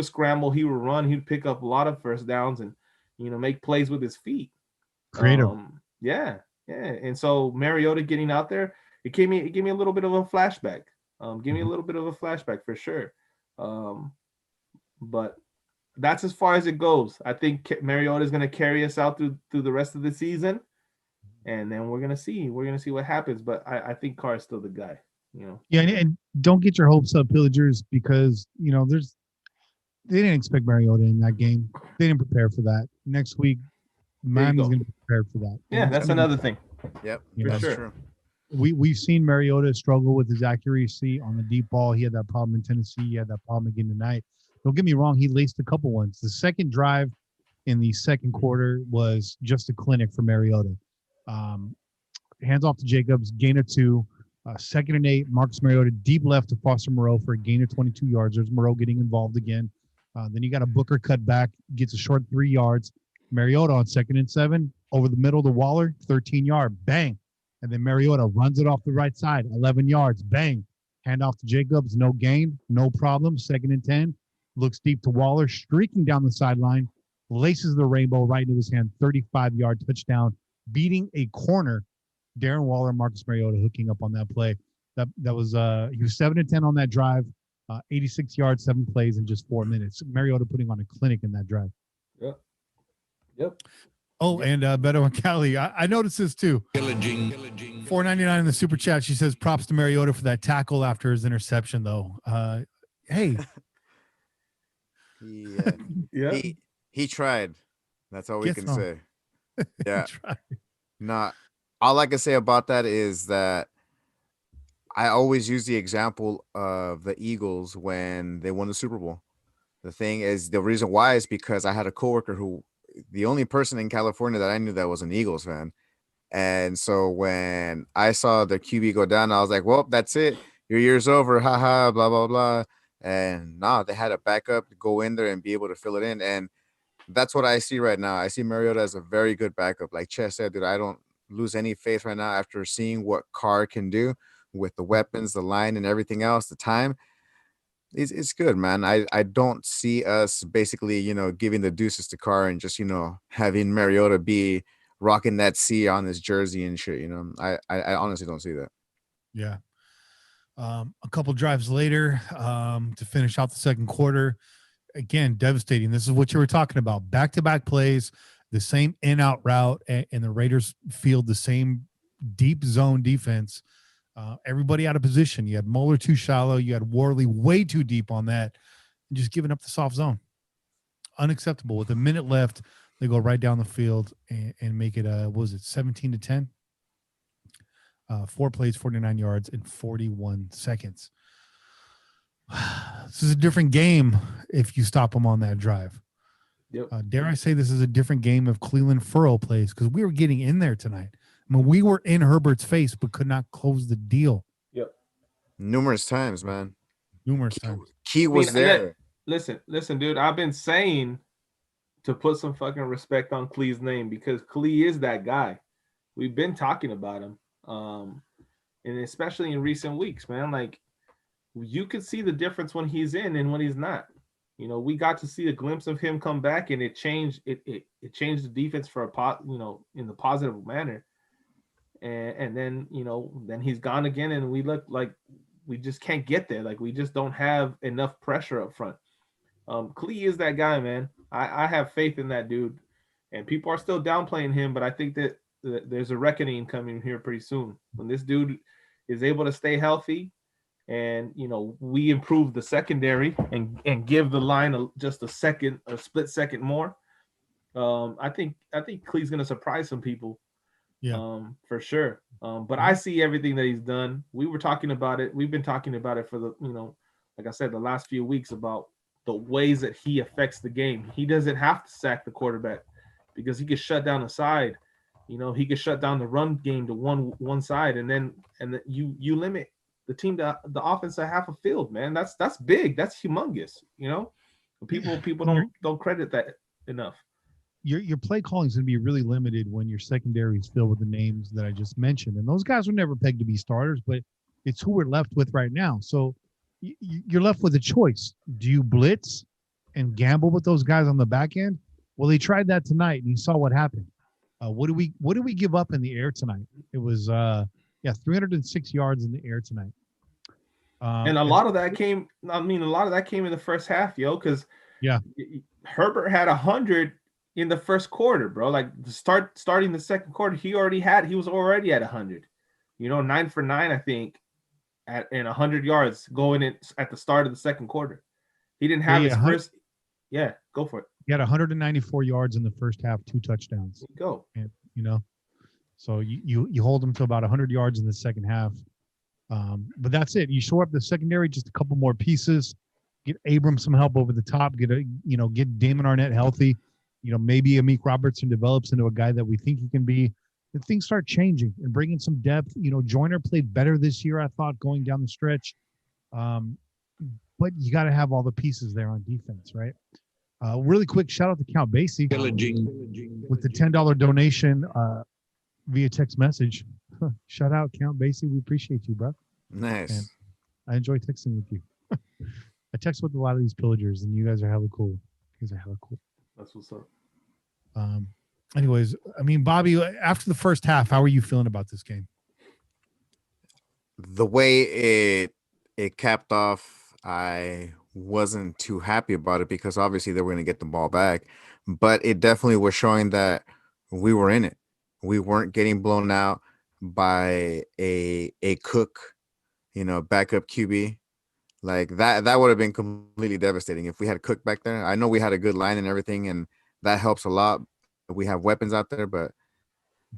scramble, he would run, he'd pick up a lot of first downs and make plays with his feet. Creative. Yeah. And so Mariota getting out there, it gave me a little bit of a flashback. Give me a little bit of a flashback for sure. But that's as far as it goes. I think Mariota is going to carry us out through the rest of the season. And then we're gonna see what happens. But I think Carr is still the guy, Yeah, and don't get your hopes up, Pillagers, because they didn't expect Mariota in that game. They didn't prepare for that. Next week, Miami's gonna be prepared for that. Yeah, that's another thing. Yep, that's sure. true. We've seen Mariota struggle with his accuracy on the deep ball. He had that problem in Tennessee. He had that problem again tonight. Don't get me wrong, he laced a couple ones. The second drive in the second quarter was just a clinic for Mariota. Hands off to Jacobs, gain of 2, 2nd and 8, Marcus Mariota deep left to Foster Moreau for a gain of 22 yards. There's Moreau getting involved again. Then you got a Booker cut back, gets a short 3 yards. Mariota on 2nd and 7, over the middle to Waller, 13-yard, bang. And then Mariota runs it off the right side, 11 yards, bang. Hand off to Jacobs, no gain, no problem. 2nd and 10. Looks deep to Waller, streaking down the sideline, laces the rainbow right into his hand, 35-yard touchdown, beating a corner. Darren Waller, Marcus Mariota hooking up on that play. That was he was 7 and 10 on that drive, 86 yards, 7 plays in just 4 minutes. Mariota putting on a clinic in that drive. Yep. Oh, and Beto and Callie, I noticed this too. Pillaging. $4.99 in the super chat. She says props to Mariota for that tackle after his interception, though. Hey. Yeah. He tried. That's all we can say. Yeah. Nah. All I can say about that is that I always use the example of the Eagles when they won the Super Bowl. The thing is, the reason why is because I had a coworker who, the only person in California that I knew that was an Eagles fan. And so when I saw the QB go down, I was like, well, that's it. Your year's over. Haha, blah, blah, blah. And they had a backup to go in there and be able to fill it in. And that's what I see right now. I see Mariota as a very good backup. Like Chess said, dude, I don't lose any faith right now after seeing what Karl can do with the weapons, the line, and everything else, the time. It's good, man. I don't see us basically, giving the deuces to Karl and just, having Mariota be rocking that C on his jersey and shit. I honestly don't see that. Yeah. A couple drives later to finish out the second quarter. Again, devastating. This is what you were talking about. Back-to-back plays, the same in-out route, and the Raiders field the same deep zone defense. Everybody out of position. You had Moeller too shallow. You had Worley way too deep on that. And just giving up the soft zone. Unacceptable. With a minute left, they go right down the field and make it, 17-10? 4 plays, 49 yards, in 41 seconds. This is a different game if you stop them on that drive. Yep. Dare I say this is a different game if Cleveland Furrow plays, because we were getting in there tonight. I mean, we were in Herbert's face, but could not close the deal. Yep. Numerous times, man. Times. Key was there. Listen, dude. I've been saying to put some fucking respect on Clee's name because Clee is that guy. We've been talking about him, and especially in recent weeks, man. Like, you could see the difference when he's in and when he's not. We got to see a glimpse of him come back, and it changed. It changed the defense for in the positive manner. And then, then he's gone again, and we look like we just can't get there. Like, we just don't have enough pressure up front. Clee is that guy, man. I have faith in that dude, and people are still downplaying him, but I think that there's a reckoning coming here pretty soon when this dude is able to stay healthy, and we improve the secondary and give the line just a split second more. I think Clee's gonna surprise some people. Yeah, for sure. But I see everything that he's done. We were talking about it. We've been talking about it for the, like I said, the last few weeks about the ways that he affects the game. He doesn't have to sack the quarterback because he can shut down the side. He can shut down the run game to one side, and then you limit the team to the offense to half a field, man. That's big. That's humongous. People don't credit that enough. Your play calling is going to be really limited when your secondary is filled with the names that I just mentioned. And those guys were never pegged to be starters, but it's who we're left with right now. So you're left with a choice. Do you blitz and gamble with those guys on the back end? Well, they tried that tonight, and you saw what happened. What do we give up in the air tonight? It was 306 yards in the air tonight. And a lot of that came in the first half, because Herbert had 100 in the first quarter, bro. Like, starting the second quarter, he was already at 100. 9 for 9, I think, and 100 yards going in at the start of the second quarter. He didn't have his first. Yeah, go for it. He had 194 yards in the first half, 2 touchdowns. Go. And so you hold him to about 100 yards in the second half. But that's it. You shore up the secondary, just a couple more pieces. Get Abrams some help over the top. Get Damon Arnett healthy. Maybe Amik Robertson develops into a guy that we think he can be. And things start changing and bringing some depth. Joyner played better this year, I thought, going down the stretch. But you got to have all the pieces there on defense, right? Really quick shout out to Count Basie with the $10 donation via text message. Shout out Count Basie. We appreciate you, bro. Nice. And I enjoy texting with you. I text with a lot of these pillagers, and you guys are hella cool. That's what's up. Anyways, I mean, Bobby, after the first half, how are you feeling about this game? The way it capped off, I wasn't too happy about it because obviously they were going to get the ball back, but it definitely was showing that we were in it. We weren't getting blown out by a cook, backup QB. Like that would have been completely devastating if we had Cook back there. I know we had a good line and everything, and that helps a lot. We have weapons out there, but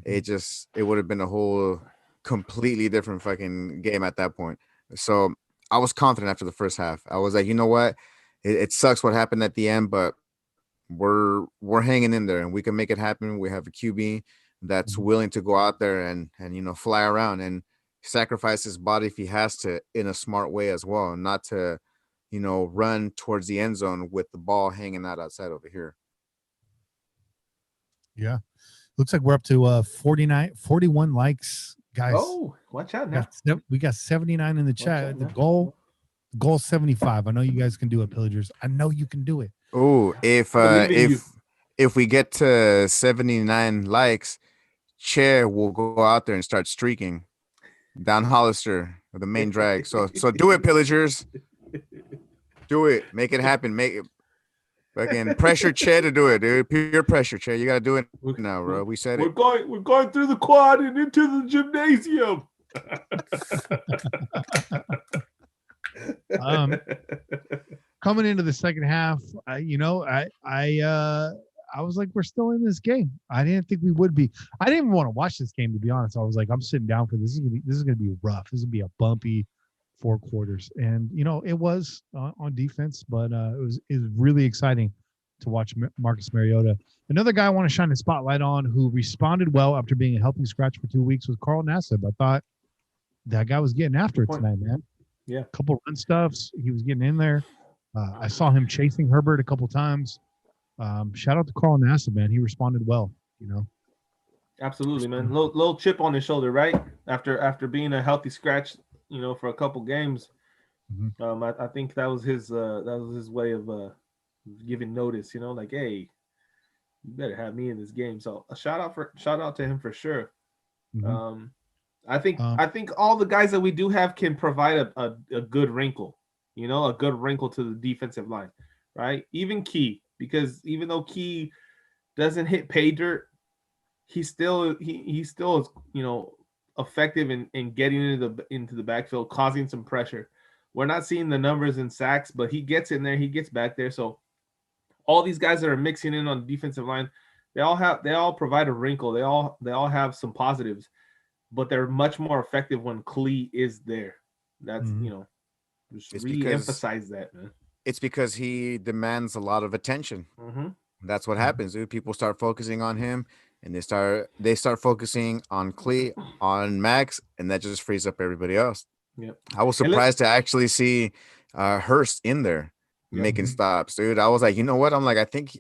it would have been a whole completely different fucking game at that point. So I was confident after the first half. I was like, you know what? It sucks what happened at the end, but we're hanging in there and we can make it happen. We have a QB that's willing to go out there and fly around and sacrifice his body if he has to in a smart way as well, not to run towards the end zone with the ball hanging out outside over here. Yeah, looks like we're up to 41 likes, guys. Oh, watch out now. We got 79 in the chat. The goal 75. I know you guys can do it, pillagers. I know you can do it. Oh, if we get to 79 likes, Chair will go out there and start streaking down Hollister with the main drag. So do it, pillagers. Do it. Make it happen. Make it. Fucking pressure Chair to do it, dude. Peer pressure, Chair. You gotta do it now, bro. We said it. We're going through the quad and into the gymnasium. Coming into the second half, I was like, we're still in this game. I didn't think we would be. I didn't even want to watch this game, to be honest. I was like, I'm sitting down for this. This is gonna be rough. This is gonna be a bumpy 4 quarters, and it was on defense, but it was really exciting to watch Marcus Mariota. Another guy I want to shine a spotlight on who responded well after being a healthy scratch for 2 weeks was Karl Nassib. I thought that guy was getting after it tonight, man. Yeah, a couple run stuffs, he was getting in there. I saw him chasing Herbert a couple times. Shout out to Karl Nassib, man. He responded well. Absolutely, man. Little chip on his shoulder, right? After being a healthy scratch, for a couple games. I think that was his way of giving notice, like, hey, you better have me in this game. So a shout out to him for sure. I think all the guys that we do have can provide a good wrinkle, a good wrinkle to the defensive line, right? Even Key, because even though Key doesn't hit pay dirt, he still is, effective in getting into the backfield, causing some pressure. We're not seeing the numbers in sacks, but he gets in there, he gets back there. So all these guys that are mixing in on the defensive line, they all provide a wrinkle. They all have some positives, but they're much more effective when Klee is there. That's just re-emphasize that, man. It's because he demands a lot of attention. That's what happens, dude. People start focusing on him, and they start focusing on Klee, on Max, and that just frees up everybody else. Yep. I was surprised to actually see Hurst in there making stops, dude. I was like, you know what? I'm like, I think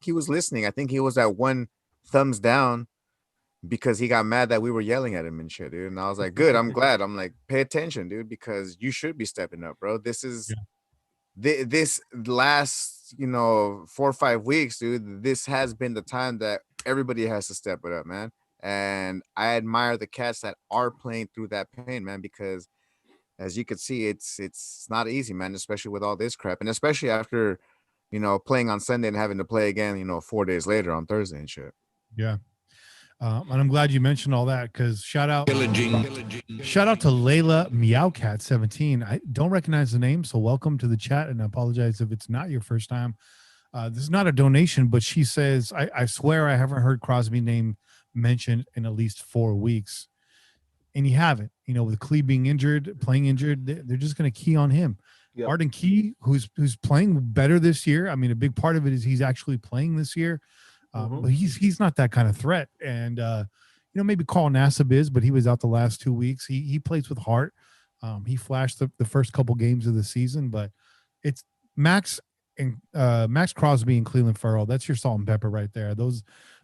he was listening. I think he was at one thumbs down because he got mad that we were yelling at him and shit, dude. And I was like, good. I'm glad. I'm like, pay attention, dude, because you should be stepping up, bro. This is this last 4 or 5 weeks, dude. This has been the time that everybody has to step it up, man. And I admire the cats that are playing through that pain, man, because as you can see, it's not easy, man, especially with all this crap. And especially after, playing on Sunday and having to play again, 4 days later on Thursday and shit. Yeah. And I'm glad you mentioned all that because shout out to Layla Meowcat 17. I don't recognize the name, so welcome to the chat, and I apologize if it's not your first time. This is not a donation, but she says, I swear I haven't heard Crosby name mentioned in at least 4 weeks. And you haven't, with Klee being playing injured, they're just going to key on him. Yep. Arden Key, who's playing better this year. I mean, a big part of it is he's actually playing this year. But he's not that kind of threat. And, maybe Karl Nassib is, but he was out the last 2 weeks. He plays with heart. He flashed the first couple games of the season, but it's Max Crosby and Cleveland Farrell. That's your salt and pepper right there. Those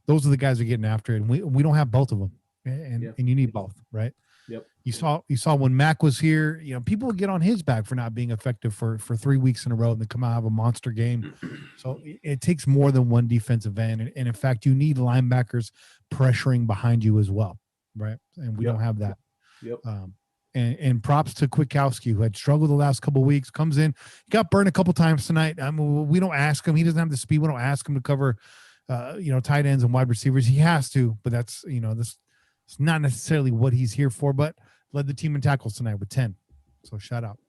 are the guys who are getting after it. And we don't have both of them. and you need both, right? Yep. You saw when Mac was here, people would get on his back for not being effective for 3 weeks in a row and then come out and have a monster game. So it takes more than one defensive end. And in fact, you need linebackers pressuring behind you as well, right? And we don't have that. Yep. And props to Kwiatkowski, who had struggled the last couple of weeks, comes in, got burned a couple times tonight. I mean, we don't ask him. He doesn't have the speed. We don't ask him to cover, tight ends and wide receivers. He has to, but that's, this it's not necessarily what he's here for, but led the team in tackles tonight with 10. So shout out.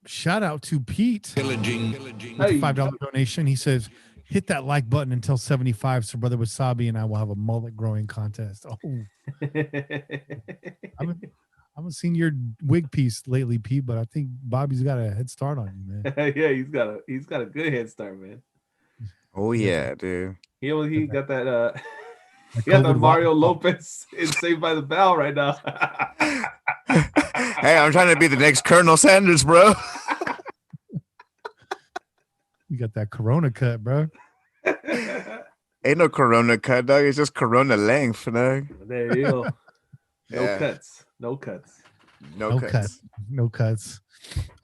Shout out to Pete. Pillaging. With a $5 donation. He says, hit that like button until 75 so Brother Wasabi and I will have a mullet growing contest. Oh. I haven't seen your wig piece lately, Pete, but I think Bobby's got a head start on you, man. Yeah, he's got a good head start, man. Oh yeah, dude. He got that he got the Mario Lopez in Saved by the Bell right now. Hey, I'm trying to be the next Colonel Sanders, bro. You got that Corona cut, bro. Ain't no Corona cut, dog. It's just Corona length, dog. There you go. No cuts. No cuts.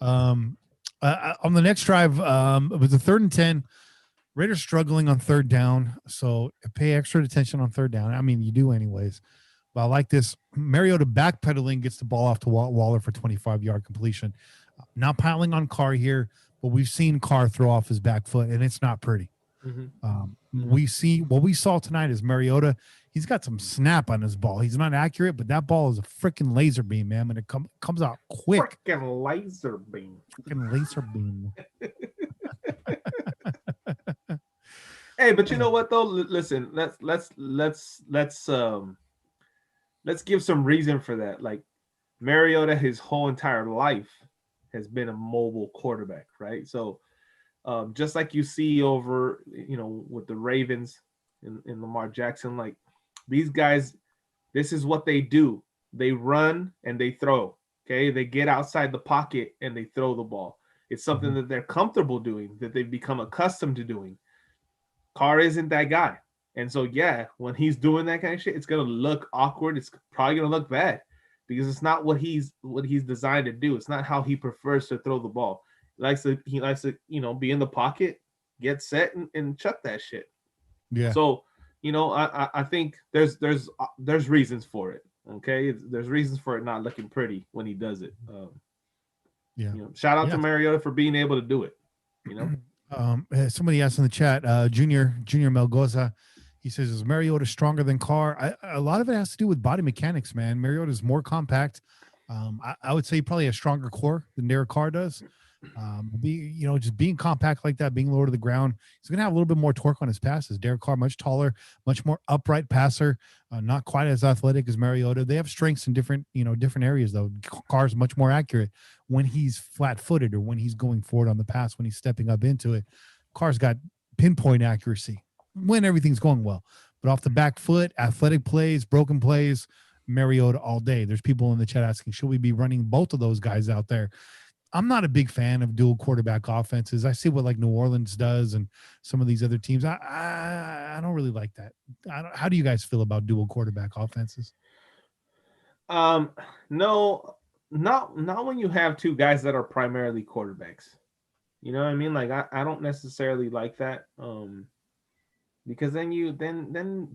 On the next drive, it was a 3rd and 10. Raiders struggling on 3rd down, so pay extra attention on 3rd down. I mean, you do anyways. But I like this. Mariota backpedaling gets the ball off to Waller for 25-yard completion. Not piling on Carr here, but we've seen Carr throw off his back foot, and it's not pretty. We see what we saw tonight is Mariota. He's got some snap on his ball. He's not accurate, but that ball is a freaking laser beam, man. And it comes out quick. Freaking laser beam. Hey, but you know what though? Listen, let's give some reason for that. Like Mariota, his whole entire life has been a mobile quarterback, right? So just like you see over, with the Ravens in Lamar Jackson, like these guys, this is what they do. They run and they throw. Okay, they get outside the pocket and they throw the ball. It's something that they're comfortable doing, that they've become accustomed to doing. Carr isn't that guy. And so, when he's doing that kind of shit, it's going to look awkward. It's probably going to look bad because it's not what he's designed to do. It's not how he prefers to throw the ball. He likes to, be in the pocket, get set and chuck that shit. Yeah. So, I think there's reasons for it. Okay. There's reasons for it not looking pretty when he does it. Shout out to Mariota for being able to do it, Somebody asked in the chat, Junior Melgoza, he says, is Mariota stronger than Carr? A lot of it has to do with body mechanics, man. Mariota is more compact. I would say probably a stronger core than Derek Carr does. Just being compact like that, being lower to the ground, he's going to have a little bit more torque on his passes. Derek Carr, much taller, much more upright passer, not quite as athletic as Mariota. They have strengths in different areas, though. Carr's much more accurate when he's flat-footed or when he's going forward on the pass, when he's stepping up into it. Carr's got pinpoint accuracy when everything's going well. But off the back foot, athletic plays, broken plays, Mariota all day. There's people in the chat asking, should we be running both of those guys out there? I'm not a big fan of dual quarterback offenses. I see what like New Orleans does and some of these other teams. I don't really like that. How do you guys feel about dual quarterback offenses? No, not when you have two guys that are primarily quarterbacks. You know what I mean? Like I don't necessarily like that. Because then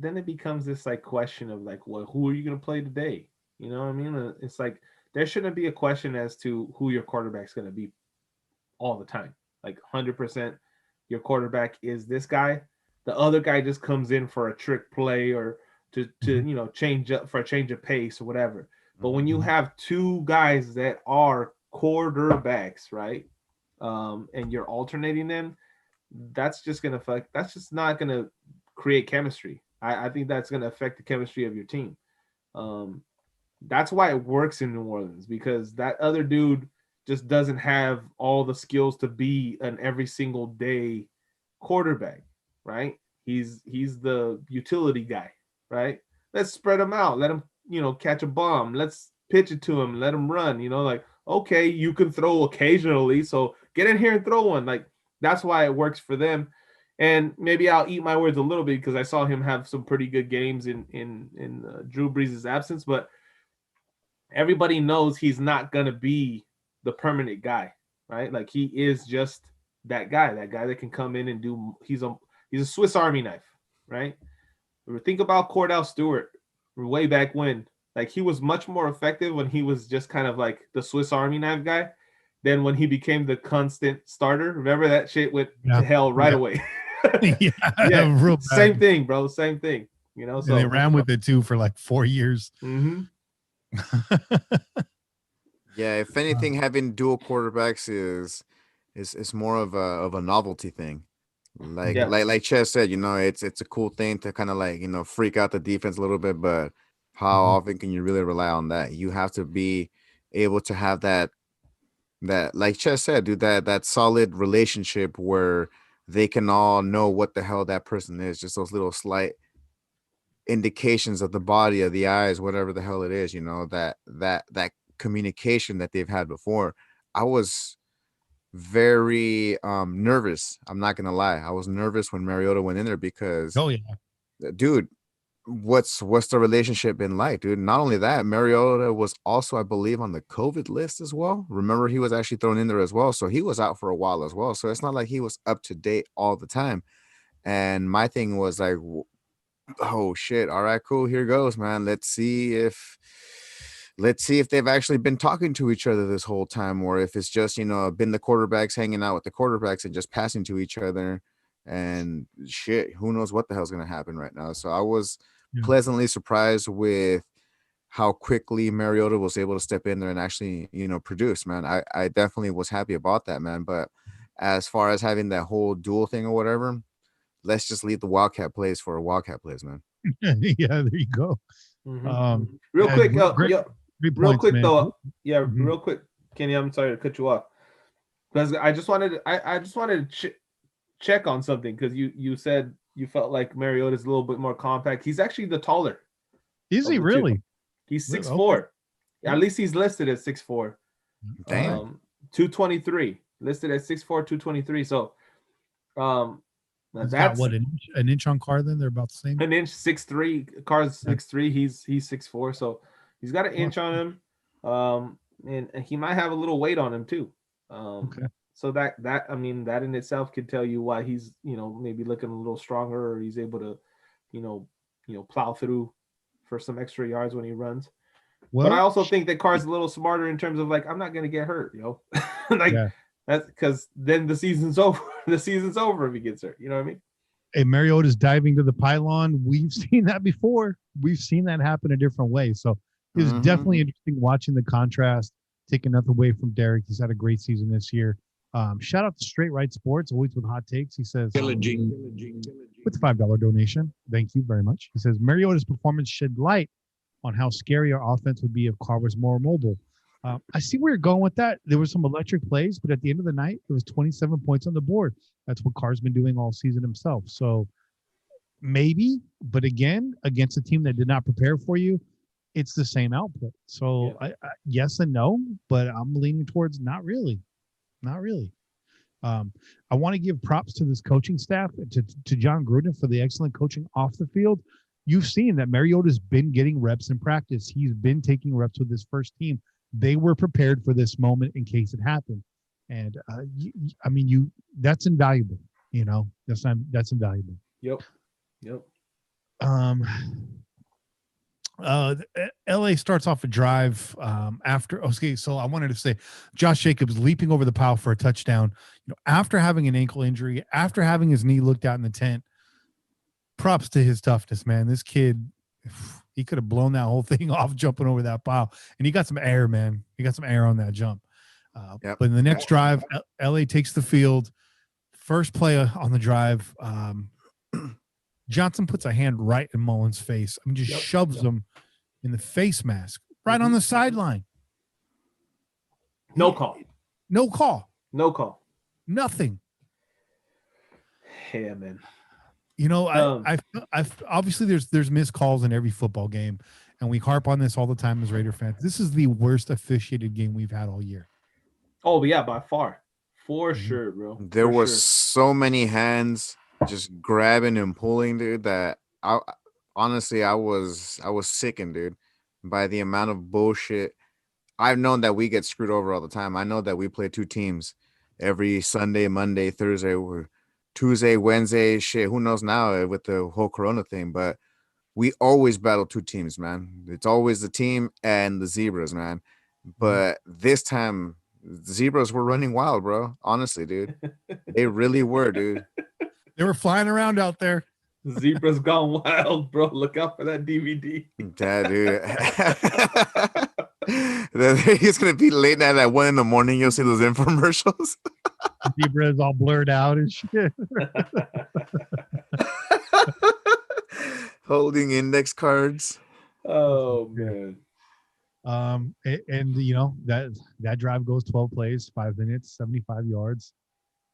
it becomes this like question of like, well, who are you gonna play today? You know what I mean? It's like there shouldn't be a question as to who your quarterback's going to be all the time. Like 100% your quarterback is this guy. The other guy just comes in for a trick play or to change up for a change of pace or whatever. But when you have two guys that are quarterbacks, right? And you're alternating them, that's just not going to create chemistry. I think that's going to affect the chemistry of your team. That's why it works in New Orleans, because that other dude just doesn't have all the skills to be an every single day quarterback, right? He's the utility guy, right? Let's spread him out. Let him, catch a bomb. Let's pitch it to him. Let him run, like, okay, you can throw occasionally. So get in here and throw one. Like, that's why it works for them. And maybe I'll eat my words a little bit because I saw him have some pretty good games in Drew Brees' absence, but everybody knows he's not going to be the permanent guy, right? Like he is just that guy that can come in and do. He's a Swiss Army knife, right? Think about Cordell Stewart way back when. Like he was much more effective when he was just kind of like the Swiss Army knife guy than when he became the constant starter. Remember that shit went to hell right away. Yeah, real bad. Same thing, bro. Same thing. You know, so and they ran with it too for like 4 years. Mm-hmm. Yeah, if anything, having dual quarterbacks is more of a novelty thing. Like Chess said, you know, it's a cool thing to kind of like, you know, freak out the defense a little bit, but how often can you really rely on that? You have to be able to have that like Chess said, dude, that solid relationship where they can all know what the hell that person is, just those little slight indications of the body, of the eyes, whatever the hell it is, you know, that communication that they've had before. I was very nervous. I'm not gonna lie. I was nervous when Mariota went in there because dude, what's the relationship been like, dude? Not only that, Mariota was also, I believe, on the COVID list as well. Remember, he was actually thrown in there as well. So he was out for a while as well. So it's not like he was up to date all the time. And my thing was like, oh shit, all right, cool, here goes, man. Let's see if they've actually been talking to each other this whole time, or if it's just, you know, been the quarterbacks hanging out with the quarterbacks and just passing to each other and shit, who knows what the hell's going to happen right now. So I was pleasantly surprised with how quickly Mariota was able to step in there and actually, you know, produce, man. I definitely was happy about that, man. But as far as having that whole dual thing or whatever, let's just leave the Wildcat plays for Wildcat plays, man. Yeah, there you go. Real quick, real quick, real quick, Kenny, I'm sorry to cut you off because I just wanted to check on something because you said you felt like Mariota's a little bit more compact. He's actually the taller. Is he really? He's 6'4". Okay. At least he's listed at 6'4". Damn. 223 listed at 6'4", 223. So that's got what, an inch on Karl, then they're about the same. An inch, 6'3". Karl's 6'3". He's 6'4". So he's got an inch on him. And he might have a little weight on him too. Okay. So that I mean, that in itself could tell you why he's, you know, maybe looking a little stronger, or he's able to, you know, plow through for some extra yards when he runs. Well, but I also think that Karl's a little smarter in terms of like, I'm not going to get hurt, yo. That's because then the season's over. The season's over if he gets hurt. You know what I mean? Hey, Mariota's diving to the pylon. We've seen that before. We've seen that happen a different way. So it was definitely interesting watching the contrast. Taking nothing away from Derek. He's had a great season this year. Shout out to Straight Right Sports, always with hot takes. He says, Pillaging. With the $5 donation. Thank you very much. He says, Mariota's performance shed light on how scary our offense would be if Karl was more mobile. I see where you're going with that. There were some electric plays, but at the end of the night, it was 27 points on the board. That's what Karl's been doing all season himself. So maybe, but again, against a team that did not prepare for you, it's the same output. So I yes and no, but I'm leaning towards not really. I want to give props to this coaching staff, to John Gruden for the excellent coaching off the field. You've seen that Mariota's been getting reps in practice. He's been taking reps with his first team. They were prepared for this moment in case it happened. And that's invaluable. You know, that's invaluable. Yep. LA starts off a drive after. Okay, so I wanted to say Josh Jacobs leaping over the pile for a touchdown. You know, after having an ankle injury, after having his knee looked out in the tent. Props to his toughness, man. This kid, he could have blown that whole thing off jumping over that pile, and he got some air, man. He got some air on that jump. But in the next drive, LA takes the field. First play on the drive. Johnson puts a hand right in Mullins' face. I mean, just shoves him in the face mask right on the sideline. No call. Nothing. Yeah, man. You know, I've obviously there's missed calls in every football game, and we harp on this all the time as Raider fans. This is the worst officiated game we've had all year. Oh, yeah, by far. For sure, bro. There were so many hands just grabbing and pulling, dude. That I honestly I was sickened, dude, by the amount of bullshit. I've known that we get screwed over all the time. I know that we play two teams every Sunday, Monday, Thursday, or Tuesday, Wednesday. Shit, who knows now with the whole Corona thing? But we always battle two teams, man. It's always the team and the Zebras, man. But this time, the Zebras were running wild, bro. Honestly, dude, they really were, dude. They were flying around out there. Zebras gone wild, bro. Look out for that DVD. Yeah, dude. It's gonna be late night at 1 a.m. You'll see those infomercials. Zebras all blurred out and shit. Holding index cards. Oh man. And you know that drive goes 12 plays, 5 minutes, 75 yards,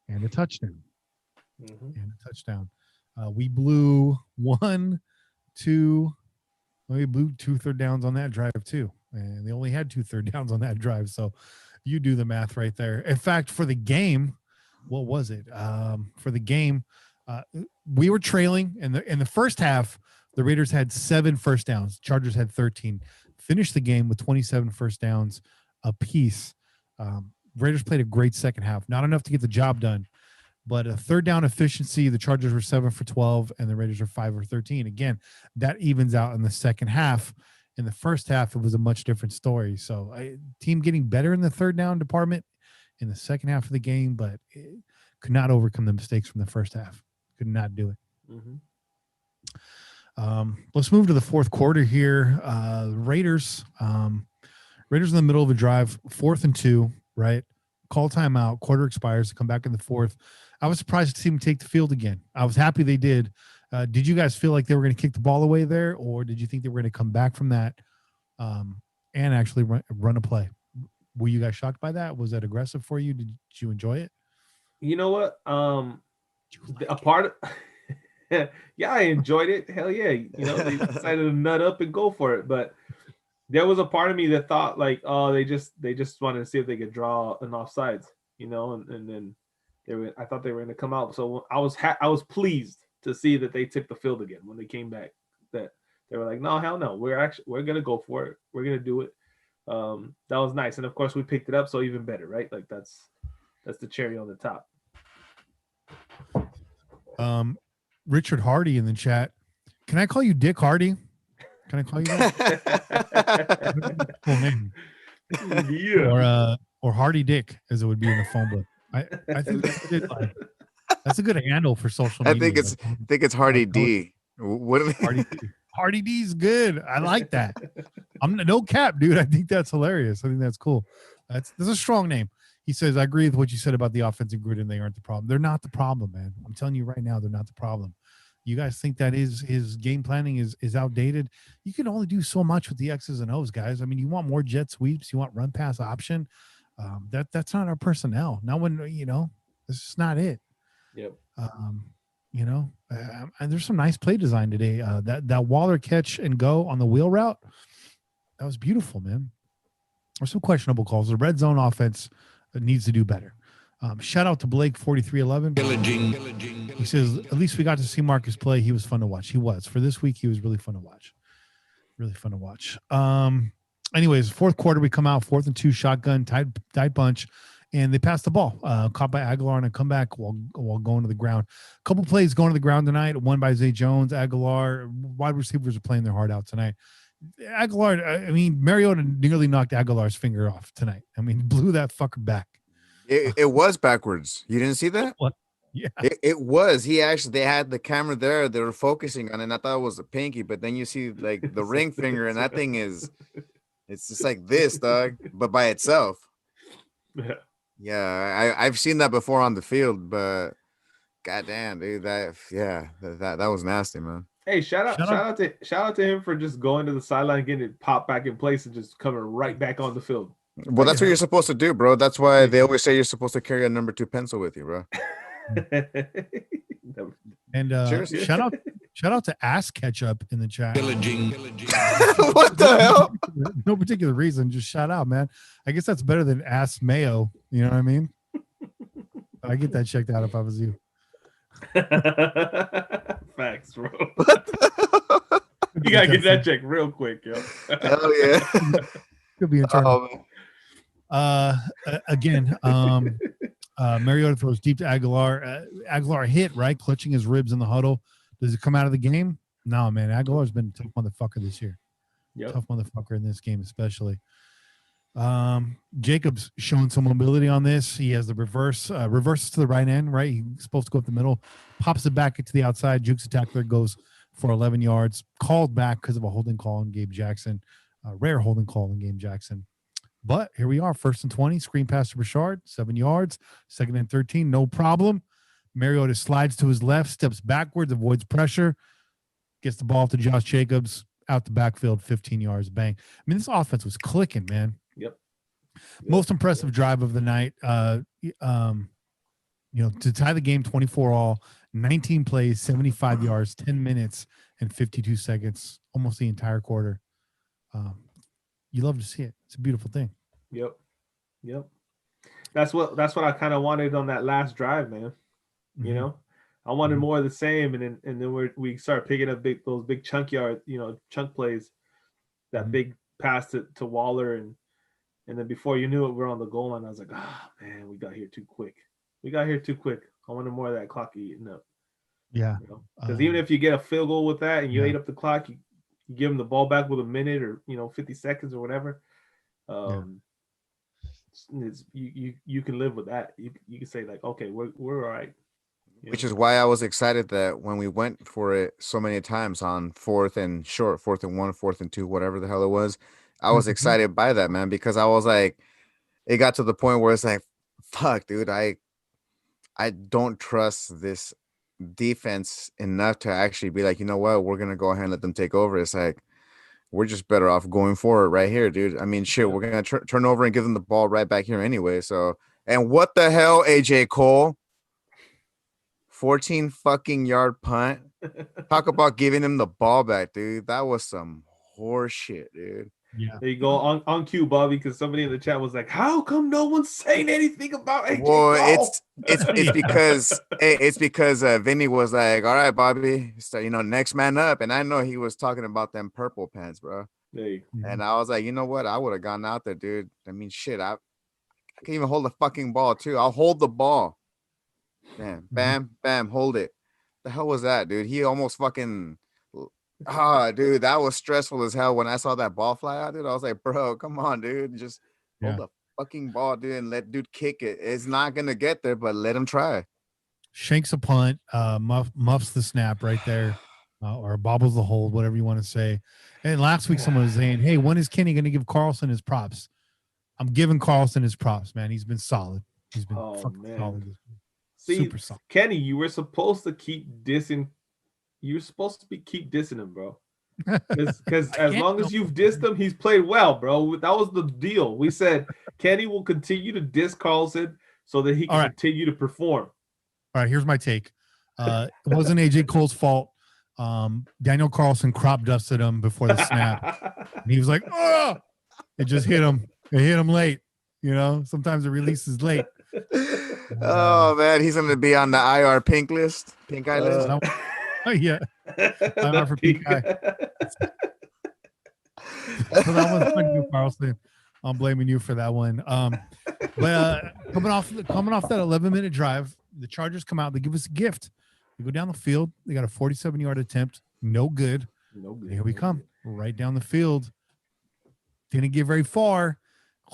and a touchdown. We blew two third downs on that drive too, and they only had 2 third downs on that drive. So you do the math right there. In fact, for the game, what was it? For the game, we were trailing in the first half. The Raiders had 7 first downs. Chargers had 13. Finished the game with 27 first downs apiece. Raiders played a great second half. Not enough to get the job done, but a third down efficiency. The Chargers were 7 for 12, and the Raiders are 5 for 13. Again, that evens out in the second half. In the first half, it was a much different story. So, team getting better in the third down department in the second half of the game, but it could not overcome the mistakes from the first half. Could not do it. Let's move to the fourth quarter here. Raiders in the middle of a drive, 4th and 2, right? Call timeout, quarter expires to come back in the fourth. I was surprised to see them take the field again. I was happy they did. Did you guys feel like they were going to kick the ball away there, or did you think they were going to come back from that and actually run a play? Were you guys shocked by that? Was that aggressive for you? Did you enjoy it? You know what? A part of yeah, I enjoyed it. Hell yeah. You know, they decided to nut up and go for it. But there was a part of me that thought like, oh, they just wanted to see if they could draw an offsides, you know, and then I thought they were going to come out. So I was pleased to see that they took the field again when they came back, that they were like, no, hell no. We're going to go for it. We're going to do it. That was nice. And of course we picked it up. So even better, right? Like that's the cherry on the top. Richard Hardy in the chat. Can I call you Dick Hardy? Can I call you that? Cool name. Yeah. Or Hardy Dick, as it would be in the phone book. I think that's a good handle for social media. I think it's Hardy D. Hardy D is good. I like that. I'm no cap, dude. I think that's hilarious. I think that's cool. That's a strong name. He says, I agree with what you said about the offense and Gruden. They aren't the problem. They're not the problem, man. I'm telling you right now, they're not the problem. You guys think that his game planning is outdated? You can only do so much with the X's and O's, guys. I mean, you want more jet sweeps, you want run pass option. That's not our personnel. Now, when this is not it. Yep. And there's some nice play design today. That Waller catch and go on the wheel route, that was beautiful, man. There's some questionable calls. The red zone offense needs to do better. Shout out to Blake 4311. He says, at least we got to see Marcus play. He was fun to watch. He was. For this week, he was really fun to watch. Really fun to watch. Anyways, fourth quarter, we come out 4th and 2, shotgun, tight bunch, and they passed the ball. Caught by Aguilar on a comeback while going to the ground. A couple plays going to the ground tonight. One by Zay Jones. Aguilar, wide receivers are playing their heart out tonight. Aguilar, Mariota nearly knocked Aguilar's finger off tonight. Blew that fucker back. It was backwards. You didn't see that? What? Yeah. It was. They had the camera there. They were focusing on it. And I thought it was a pinky, but then you see like the ring finger, and that thing it's just like this, dog, but by itself. Yeah, I've seen that before on the field, but goddamn, dude, that was nasty, man. Hey, shout out to him for just going to the sideline, getting it popped back in place, and just coming right back on the field. Well, that's what you're supposed to do, bro. That's why they always say you're supposed to carry a number 2 pencil with you, bro. And shout out to Ass Ketchup in the chat. What the hell? No particular reason, just shout out, man. I guess that's better than Ass Mayo. You know what I mean? I get that checked out if I was you. Facts, bro. What the You gotta get that check real quick, yo. hell yeah. Could be internal. Man. Again, Mariota throws deep to Aguilar. Aguilar hit, right? Clutching his ribs in the huddle. Does it come out of the game? No, man. Aguilar's been a tough motherfucker this year. Yep. Tough motherfucker in this game, especially. Jacobs showing some mobility on this. He has the reverses to the right end, right? He's supposed to go up the middle, pops it back into the outside. Jukes the tackler, goes for 11 yards. Called back because of a holding call on Gabe Jackson. Rare holding call on Gabe Jackson. But here we are, 1st and 20. Screen pass to Richard, 7 yards. 2nd and 13, no problem. Mariota slides to his left, steps backwards, avoids pressure, gets the ball to Josh Jacobs, out the backfield, 15 yards, bang. I mean, this offense was clicking, man. Yep. Most impressive drive of the night. To tie the game 24-all, 19 plays, 75 yards, 10 minutes, and 52 seconds, almost the entire quarter. You love to see it. It's a beautiful thing. Yep. That's what I kind of wanted on that last drive, man. Mm-hmm. You know, I wanted more of the same, and then we start picking up those big chunk plays, that big pass to Waller, and then before you knew it, we're on the goal line. I was like, man, we got here too quick. I wanted more of that clock eating up. Yeah, because even if you get a field goal with that and you ate up the clock, you give them the ball back with a minute or 50 seconds or whatever. You can live with that. You can say like, okay, we're all right. Which is why I was excited that when we went for it so many times on 4th and short, 4th and 1, 4th and 2, whatever the hell it was, I was excited by that, man, because I was like, it got to the point where it's like, fuck, dude, I don't trust this defense enough to actually be like, you know what, we're gonna go ahead and let them take over. It's like, we're just better off going for it right here, dude. I mean, shit, we're gonna turn over and give them the ball right back here anyway. So, and what the hell, AJ Cole, 14 fucking yard punt. Talk about giving him the ball back, dude. That was some horse shit, dude. Yeah. There you go, on cue, Bobby, because somebody in the chat was like, "How come no one's saying anything about AJ Cole?" It's because Vinny was like, "All right, Bobby, so next man up," and I know he was talking about them purple pants, bro. Hey. And I was like, you know what? I would have gone out there, dude. I mean, shit, I can even hold the fucking ball too. I'll hold the ball. Bam, bam, bam, hold it. The hell was that, dude? He almost fucking. Dude, that was stressful as hell when I saw that ball fly out, dude. I was like, bro, come on, dude. Just hold the fucking ball, dude, and let dude kick it. It's not going to get there, but let him try. Shanks a punt, muffs the snap right there, or bobbles the hold, whatever you want to say. And last week someone was saying, hey, when is Kenny going to give Carlson his props? I'm giving Carlson his props, man. He's been solid. He's been fucking solid. See, super solid. Kenny, you were supposed to keep dissing. You're supposed to keep dissing him, bro. Because as long as you've dissed him, he's played well, bro. That was the deal. We said Kenny will continue to diss Carlson so that he can continue to perform. All right, here's my take. It wasn't AJ Cole's fault. Daniel Carlson crop dusted him before the snap. And he was like, oh, it just hit him. It hit him late. Sometimes the release is late. Oh, man, he's going to be on the IR pink eye list. Yeah. IR for pink eye. So that one's on you, Carlson. I'm blaming you for that one. But coming off that 11-minute drive, the Chargers come out. They give us a gift. They go down the field. They got a 47-yard attempt. No good. Here we come. Right down the field. Didn't get very far.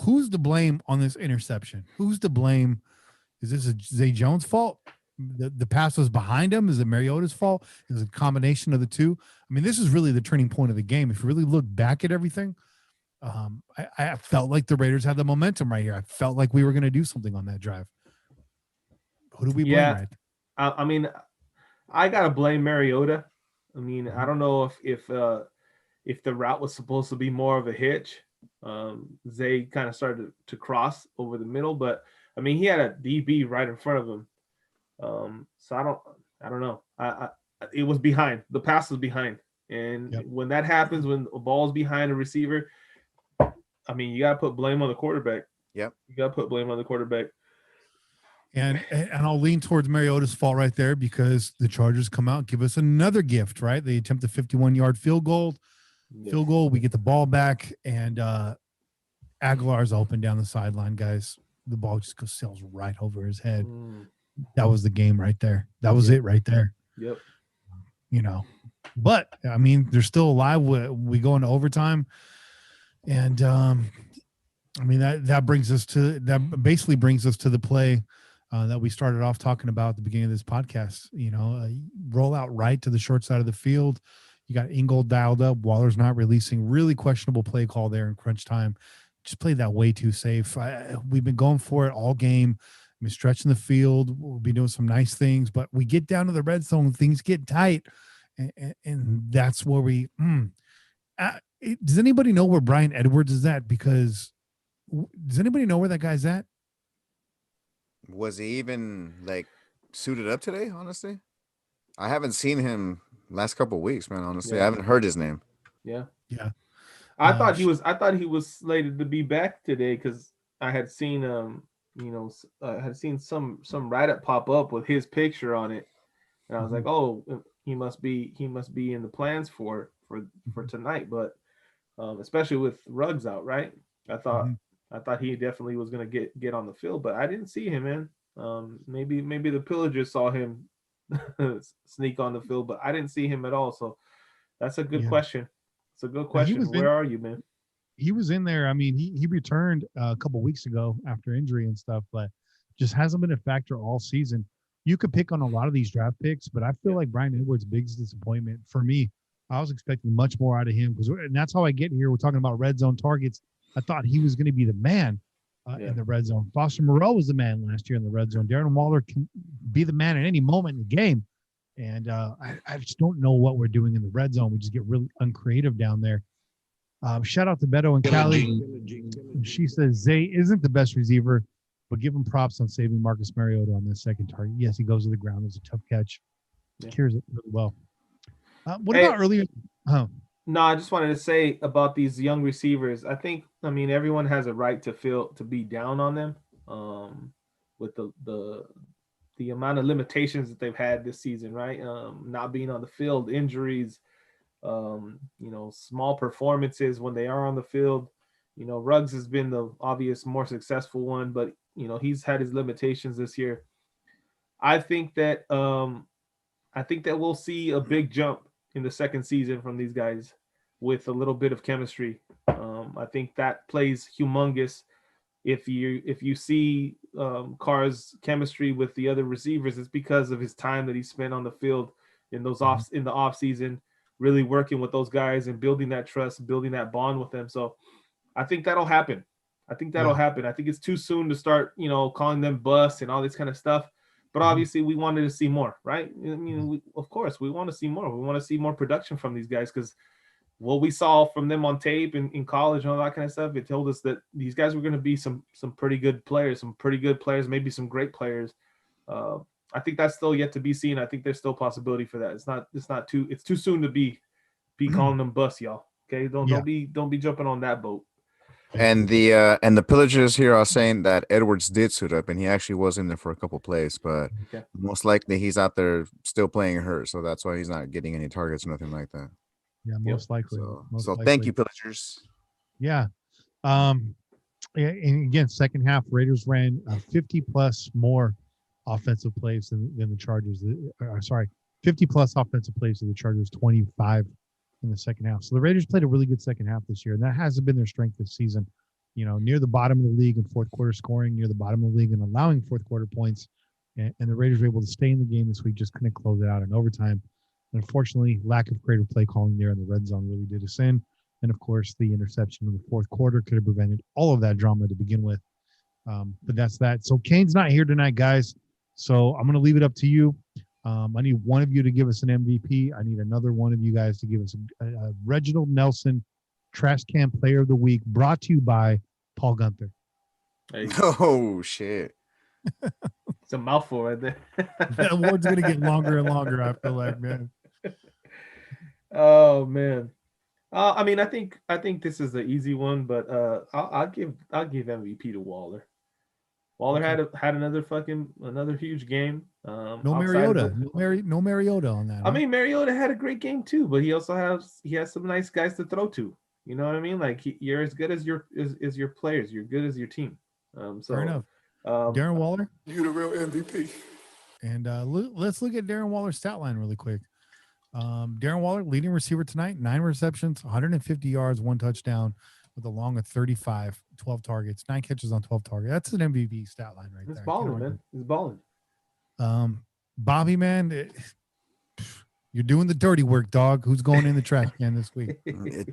Who's to blame on this interception? Who's to blame? Is this a Zay Jones fault? The pass was behind him. Is it Mariota's fault? Is it a combination of the two? I mean, this is really the turning point of the game. If you really look back at everything, I felt like the Raiders had the momentum right here. I felt like we were going to do something on that drive. Who do we blame? Yeah, I mean, I gotta blame Mariota. I mean, I don't know if the route was supposed to be more of a hitch. Zay kind of started to cross over the middle, but I mean, he had a DB right in front of him. So I don't know. It was behind. The pass was behind, and when that happens, when a ball is behind a receiver, I mean, you gotta put blame on the quarterback. Yep, you gotta put blame on the quarterback. And I'll lean towards Mariota's fault right there because the Chargers come out and give us another gift, right? They attempt a 51-yard field goal. We get the ball back, and Aguilar's open down the sideline, guys. The ball just sails right over his head. That was the game right there. That was it right there. Yep. You know, but I mean, they're still alive. We go into overtime, and I mean that basically brings us to the play that we started off talking about at the beginning of this podcast. You know, roll out right to the short side of the field. You got Ingold dialed up. Waller's not releasing. Really questionable play call there in crunch time. Just played that way too safe. We've been going for it all game. I mean, stretching the field. We'll be doing some nice things, but we get down to the red zone. Things get tight, and that's where we. Does anybody know where Brian Edwards is at? Because does anybody know where that guy's at? Was he even like suited up today? Honestly, I haven't seen him last couple of weeks, man. Honestly, I haven't heard his name. Yeah. I thought he was slated to be back today because I had seen had seen some write-up pop up with his picture on it, and I was like, oh, he must be in the plans for tonight, but especially with Ruggs out, right? I thought he definitely was going to get on the field, but I didn't see him, man. Maybe the Pillagers saw him sneak on the field, but I didn't see him at all. So that's a good question. It's a good question. Where are you, man? He was in there. I mean, he returned a couple weeks ago after injury and stuff, but just hasn't been a factor all season. You could pick on a lot of these draft picks, but I feel like Brian Edwards' biggest disappointment for me. I was expecting much more out of him and that's how I get here. We're talking about red zone targets. I thought he was going to be the man in the red zone. Foster Moreau was the man last year in the red zone. Darren Waller can be the man at any moment in the game. And I just don't know what we're doing in the red zone. We just get really uncreative down there. Shout out to Beto and Callie. She says Zay isn't the best receiver, but give him props on saving Marcus Mariota on this second target. Yes, he goes to the ground. It's a tough catch. Cures it really well. What about earlier? No, I just wanted to say about these young receivers. I mean, everyone has a right to be down on them with the amount of limitations that they've had this season, right? Not being on the field, injuries, small performances when they are on the field. Ruggs has been the obvious more successful one, but he's had his limitations this year. I think that we'll see a big jump in the second season from these guys with a little bit of chemistry. I think that plays humongous. If you see Carr's chemistry with the other receivers, it's because of his time that he spent on the field in the off season, really working with those guys and building that trust, building that bond with them. So I think that'll happen. I think it's too soon to start, calling them busts and all this kind of stuff. But obviously we wanted to see more, right? I mean, of course we want to see more. We want to see more production from these guys because what we saw from them on tape in college and all that kind of stuff, it told us that these guys were going to be some pretty good players, maybe some great players. I think that's still yet to be seen. I think there's still possibility for that. It's too soon to be calling them busts, y'all. Okay. Don't be jumping on that boat. And the Pillagers here are saying that Edwards did suit up and he actually was in there for a couple plays, but most likely he's out there still playing hurt. So that's why he's not getting any targets, nothing like that. Yeah, most likely. So thank you, Pillagers. Yeah. And again, second half, Raiders ran 50 plus more offensive plays than the Chargers. 50 plus offensive plays than the Chargers, 25 in the second half. So the Raiders played a really good second half this year, and that hasn't been their strength this season. Near the bottom of the league in fourth quarter scoring, near the bottom of the league in allowing fourth quarter points. And the Raiders were able to stay in the game this week, just couldn't close it out in overtime. And unfortunately, lack of creative play calling there in the red zone really did us in. And of course, the interception in the fourth quarter could have prevented all of that drama to begin with. But that's that. So Kane's not here tonight, guys. So I'm going to leave it up to you. I need one of you to give us an MVP. I need another one of you guys to give us a Reginald Nelson Trash Can Player of the Week, brought to you by Paul Gunther. Hey. Oh, shit. It's a mouthful right there. That award's going to get longer and longer, I feel like, man. Oh, man. I mean, I think this is the easy one, but I'll give MVP to Waller. Waller had another huge game. No Mariota. No Mariota on that. I mean, Mariota had a great game too, but he has some nice guys to throw to. You know what I mean? Like you're as good as your players. You're good as your team. Fair enough. Darren Waller, you the real MVP. And let's look at Darren Waller's stat line really quick. Darren Waller, leading receiver tonight, 9 receptions, 150 yards, 1 touchdown, with a long of 35, 12 targets, 9 catches on 12 targets. That's an MVP stat line right there. It's balling, man. It's balling. Bobby, man, you're doing the dirty work, dog. Who's going in the trash can this week?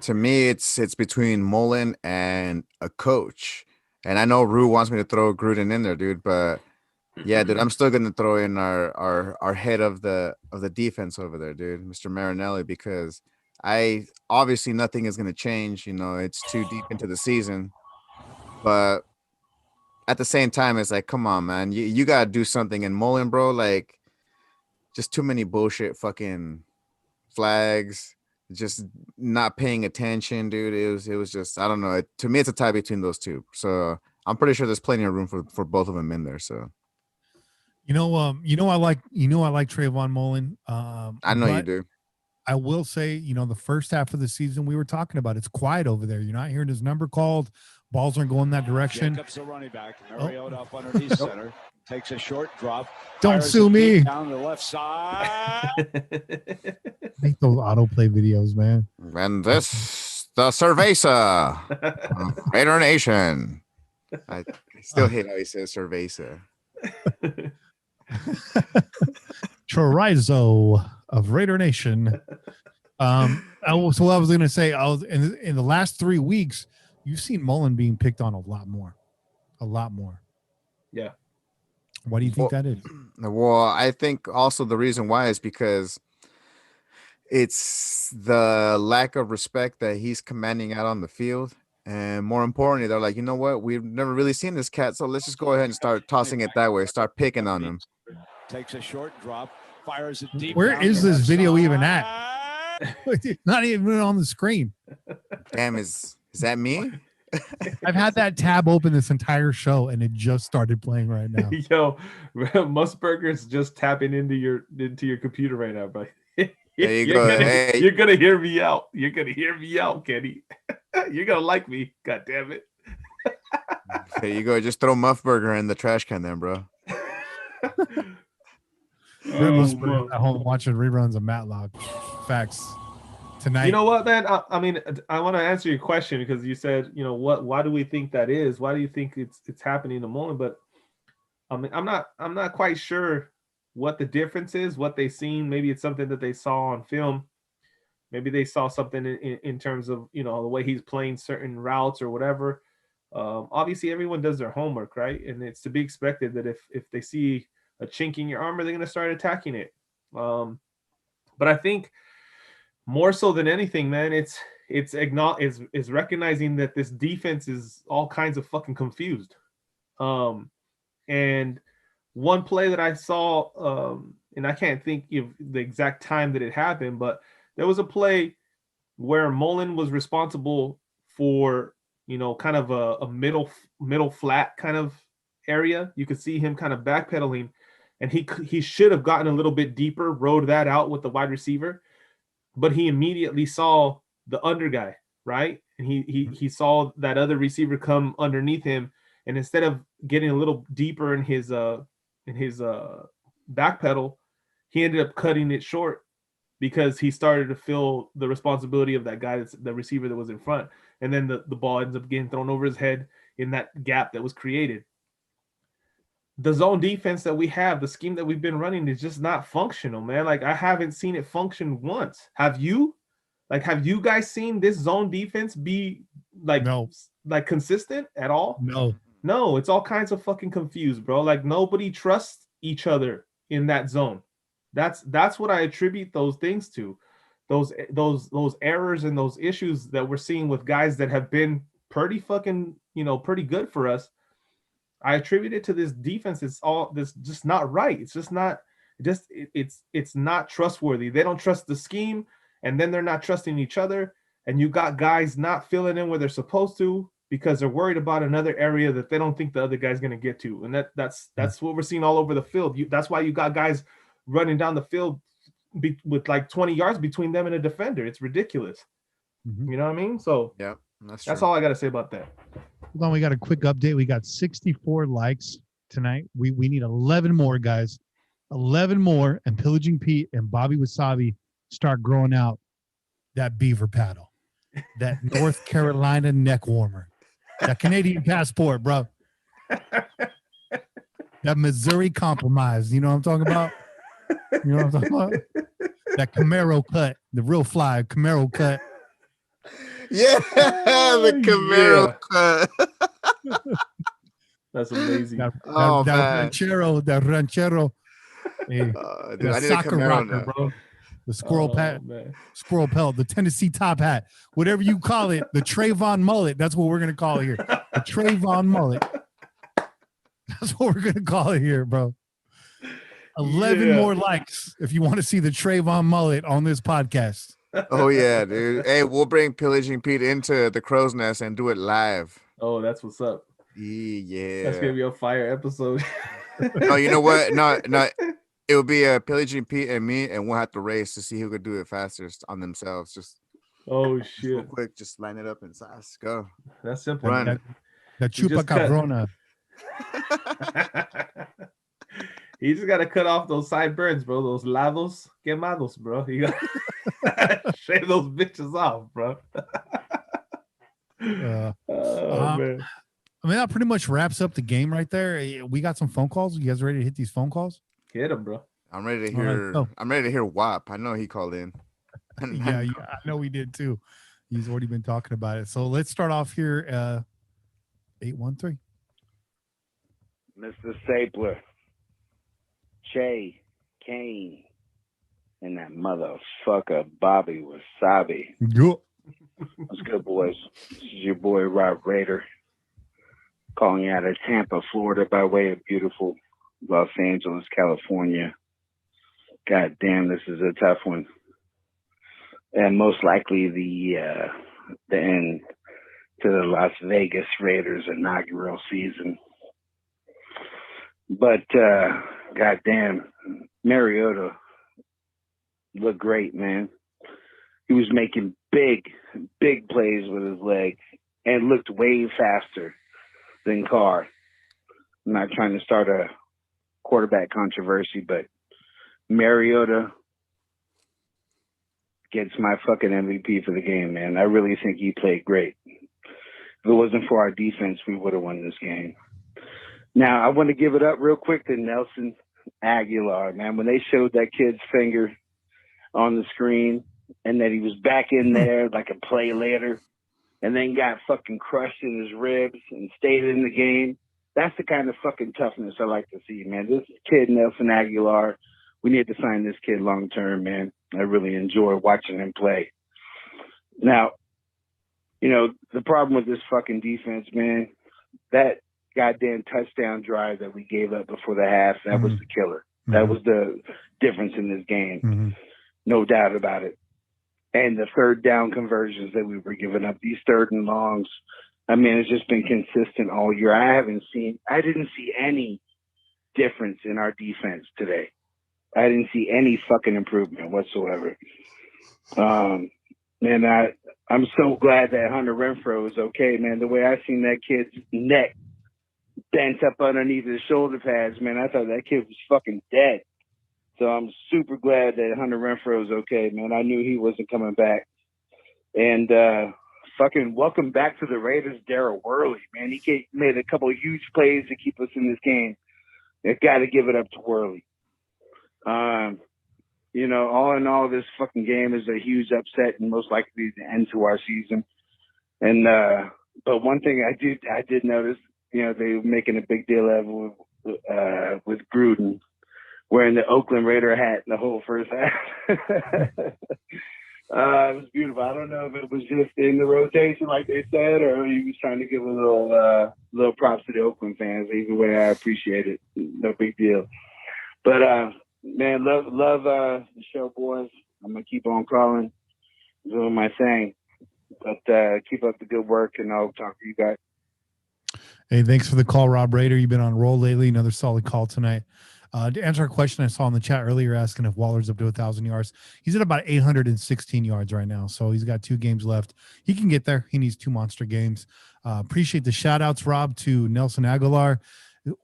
To me, it's between Mullen and a coach. And I know Rue wants me to throw Gruden in there, dude, but yeah, dude, I'm still gonna throw in our head of the defense over there, dude, Mr. Marinelli, because obviously nothing is gonna change. You know, it's too deep into the season, but at the same time, it's like, come on, man, you gotta do something. And Mullen, bro, like, just too many bullshit fucking flags, just not paying attention, dude. It was just, I don't know. To me, it's a tie between those two. So I'm pretty sure there's plenty of room for both of them in there. So. I like Trayvon Mullen. I know you do. I will say, the first half of the season we were talking about, it's quiet over there. You're not hearing his number called. Balls aren't going that direction. Jacobs the running back. Mariota up underneath center. Takes a short drop. Don't sue me. Down the left side. Make those autoplay videos, man. And this, the Cerveza, Raidernation. I still hate how he says Cerveza. Chorizo of Raider Nation. I was going to say, in the last 3 weeks, you've seen Mullen being picked on a lot more. Yeah. Why do you think that is? Well, I think also the reason why is because it's the lack of respect that he's commanding out on the field. And more importantly, they're like, you know what? We've never really seen this cat, so let's just go ahead and start tossing it that way. Start picking on him. Takes a short drop, fires it deep. Where is this video even at? It's not even on the screen. Damn, is that me? I've had that tab open this entire show, and it just started playing right now. Yo, Musburger's just tapping into your computer right now, bro. There you go. You're gonna hear me out. You're gonna hear me out, Kenny. You're gonna like me. God damn it. There you go. Just throw Muffburger in the trash can then, bro. Musburger at home watching reruns of Matlock. Facts. Tonight. You know what, man? I mean, I want to answer your question because you said, why do we think that is? Why do you think it's happening in the moment? But I mean, I'm not quite sure what the difference is, what they've seen. Maybe it's something that they saw on film. Maybe they saw something in terms of, the way he's playing certain routes or whatever. Obviously, everyone does their homework, right? And it's to be expected that if they see a chink in your armor, they're going to start attacking it. But I think more so than anything, man, it's recognizing that this defense is all kinds of fucking confused. And one play that I saw, and I can't think of the exact time that it happened, but there was a play where Mullen was responsible for, kind of a middle flat kind of area. You could see him kind of backpedaling, and he should have gotten a little bit deeper, rode that out with the wide receiver, but he immediately saw the under guy, right? And he saw that other receiver come underneath him, and instead of getting a little deeper in his back pedal, he ended up cutting it short because he started to feel the responsibility of that guy, that's the receiver that was in front. And then the ball ends up getting thrown over his head in that gap that was created. The zone defense that we have, the scheme that we've been running is just not functional, man. Like, I haven't seen it function once. Have you? Like, have you guys seen this zone defense be like consistent at all? No, it's all kinds of fucking confused, bro. Like, nobody trusts each other in that zone. That's what I attribute those things to. Those errors and those issues that we're seeing with guys that have been pretty fucking, pretty good for us. I attribute it to this defense. It's all this just not right. It's just not it's not trustworthy. They don't trust the scheme, and then they're not trusting each other. And you got guys not filling in where they're supposed to. because they're worried about another area that they don't think the other guy's going to get to. And that's what we're seeing all over the field. That's why you got guys running down the field with like 20 yards between them and a defender. It's ridiculous. Mhm. You know what I mean? So Yeah, that's that's true. all I got to say about that. Hold on, we got a quick update. We got 64 likes tonight. We need 11 more, guys. 11 more, and Pillaging Pete and Bobby Wasabi start growing out that beaver paddle, that North Carolina neck warmer, that Canadian passport, bro, that Missouri compromise. You know what I'm talking about? You know what I'm talking about? That Camaro cut, the real fly Camaro cut. Yeah, the Camaro cut. That's amazing. That Man. ranchero. Hey, Dude, the I need a soccer Camaro rocker, now. bro. The squirrel Man. squirrel pelt, the Tennessee top hat, whatever you call it, the Trayvon mullet. That's what we're gonna call it here. The Trayvon mullet. That's what we're gonna call it here, bro. 11 more likes if you want to see the Trayvon mullet on this podcast. Oh yeah, dude. Hey, we'll bring Pillaging Pete into the crow's nest and do it live. Oh, that's what's up. Yeah. That's gonna be a fire episode. No, you know what? No. It'll be a Pillaging Pete and me, and we'll have to race to see who could do it fastest on themselves. Just real shit. quick, just line it up and go. That's simple. Run. Man. The chupa cabrona. You just gotta cut off those sideburns, bro. Those lados quemados, bro. You gotta shave those bitches off, bro. Man. I mean, that pretty much wraps up the game right there. We got some phone calls. You guys ready to hit these phone calls? Hit him, bro. I'm ready to hear. Right, I'm ready to hear WAP. I know he called in. Yeah, I know we did too. He's already been talking about it. So let's start off here. 813. Mr. Stapler, Che, Kane, and that motherfucker Bobby Wasabi. Yo. What's good, boys? This is your boy Rob Raider, calling you out of Tampa, Florida, by way of beautiful Los Angeles, California. God damn, this is a tough one, and most likely the end to the Las Vegas Raiders inaugural season. But goddamn, Mariota looked great, man. He was making big plays with his legs and looked way faster than Karl. I'm not trying to start a quarterback controversy, but Mariota gets my fucking MVP for the game, man. I really think he played great. If it wasn't for our defense, we would have won this game. Now, I want to give it up real quick to Nelson Aguilar, man. When they showed that kid's finger on the screen and that he was back in there like a play later and then got fucking crushed in his ribs and stayed in the game, that's the kind of fucking toughness I like to see, man. This kid, Nelson Aguilar, we need to sign this kid long term, man. I really enjoy watching him play. Now, you know, the problem with this fucking defense, man, that goddamn touchdown drive that we gave up before the half, that was the killer. That was the difference in this game. No doubt about it. And the third down conversions that we were giving up, these third and longs, I mean, it's just been consistent all year. I didn't see any difference in our defense today. I didn't see any fucking improvement whatsoever. And I'm so glad that Hunter Renfrow is okay, man. The way I seen that kid's neck bent up underneath his shoulder pads, man, I thought that kid was fucking dead. So I'm super glad that Hunter Renfrow is okay, man. I knew he wasn't coming back. And fucking welcome back to the Raiders, Darryl Worley, man. He made a couple of huge plays to keep us in this game. I got to give it up to Worley. You know, all in all, this fucking game is a huge upset and most likely the end to our season. And but one thing I did notice, you know, they were making a big deal of with Gruden wearing the Oakland Raider hat in the whole first half. It was beautiful. I don't know if it was just in the rotation, like they said, or he was trying to give a little props to the Oakland fans. Either way, I appreciate it. No big deal. But man, love the show, boys. I'm gonna keep on calling, doing my thing. But keep up the good work, and I'll talk to you guys. Hey, thanks for the call, Rob Raider. You've been on a roll lately. Another solid call tonight. To answer a question I saw in the chat earlier asking if Waller's up to 1,000 yards. He's at about 816 yards right now. So he's got 2 games left. He can get there. He needs 2 monster games. Appreciate the shout outs, Rob, to Nelson Aguilar.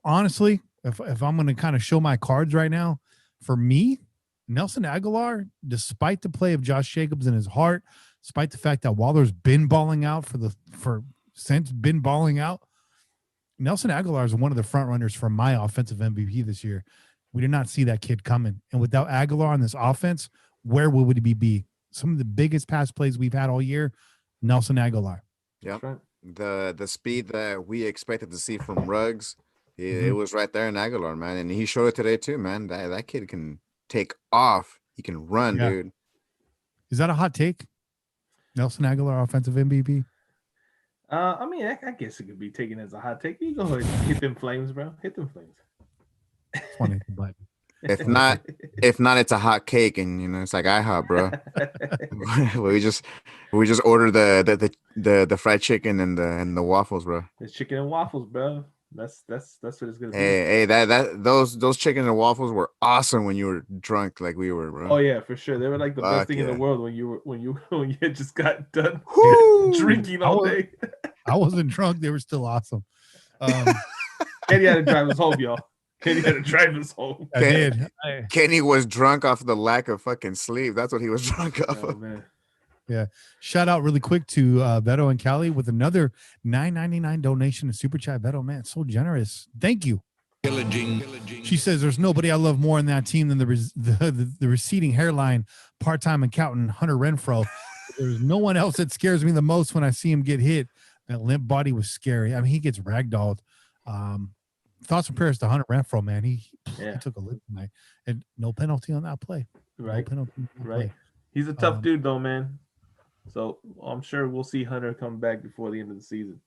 Honestly, if I'm going to kind of show my cards right now, for me, Nelson Aguilar, despite the play of Josh Jacobs in his heart, despite the fact that Waller's been balling out been balling out, Nelson Aguilar is one of the front runners for my offensive MVP this year. We did not see that kid coming. And without Aguilar on this offense, where would we be? Some of the biggest pass plays we've had all year, Nelson Aguilar. Yep. The speed that we expected to see from Ruggs, it was right there in Aguilar, man. And he showed it today too, man. That kid can take off. He can run, dude. Is that a hot take? Nelson Aguilar, offensive MVP? I mean, I guess it could be taken as a hot take. You go ahead and hit them flames, bro. Hit them flames. Funny, but if not, it's a hot cake, and it's like IHOP, bro. we just order the fried chicken and the waffles, bro. It's chicken and waffles, bro. That's what it's gonna be. Hey, those chicken and waffles were awesome when you were drunk, like we were, bro. Oh yeah, for sure. They were like the best thing in the world when you had just got done drinking all day. I wasn't drunk. They were still awesome. Kenny had to drive us home, y'all. Kenny had to drive us home. I did. Kenny was drunk off the lack of fucking sleep. That's what he was drunk off of. Man. Yeah. Shout out really quick to Beto and Callie with another $9.99 donation to Super Chat. Beto, man, so generous. Thank you. Pillaging. She says there's nobody I love more in that team than the receding hairline part-time accountant Hunter Renfro. There's no one else that scares me the most when I see him get hit. That limp body was scary. I mean, he gets ragdolled. Thoughts and prayers to Hunter Renfro, man. He took a lick tonight. And no penalty on that play. Right. No penalty on that right. play. He's a tough dude, though, man. So I'm sure we'll see Hunter come back before the end of the season.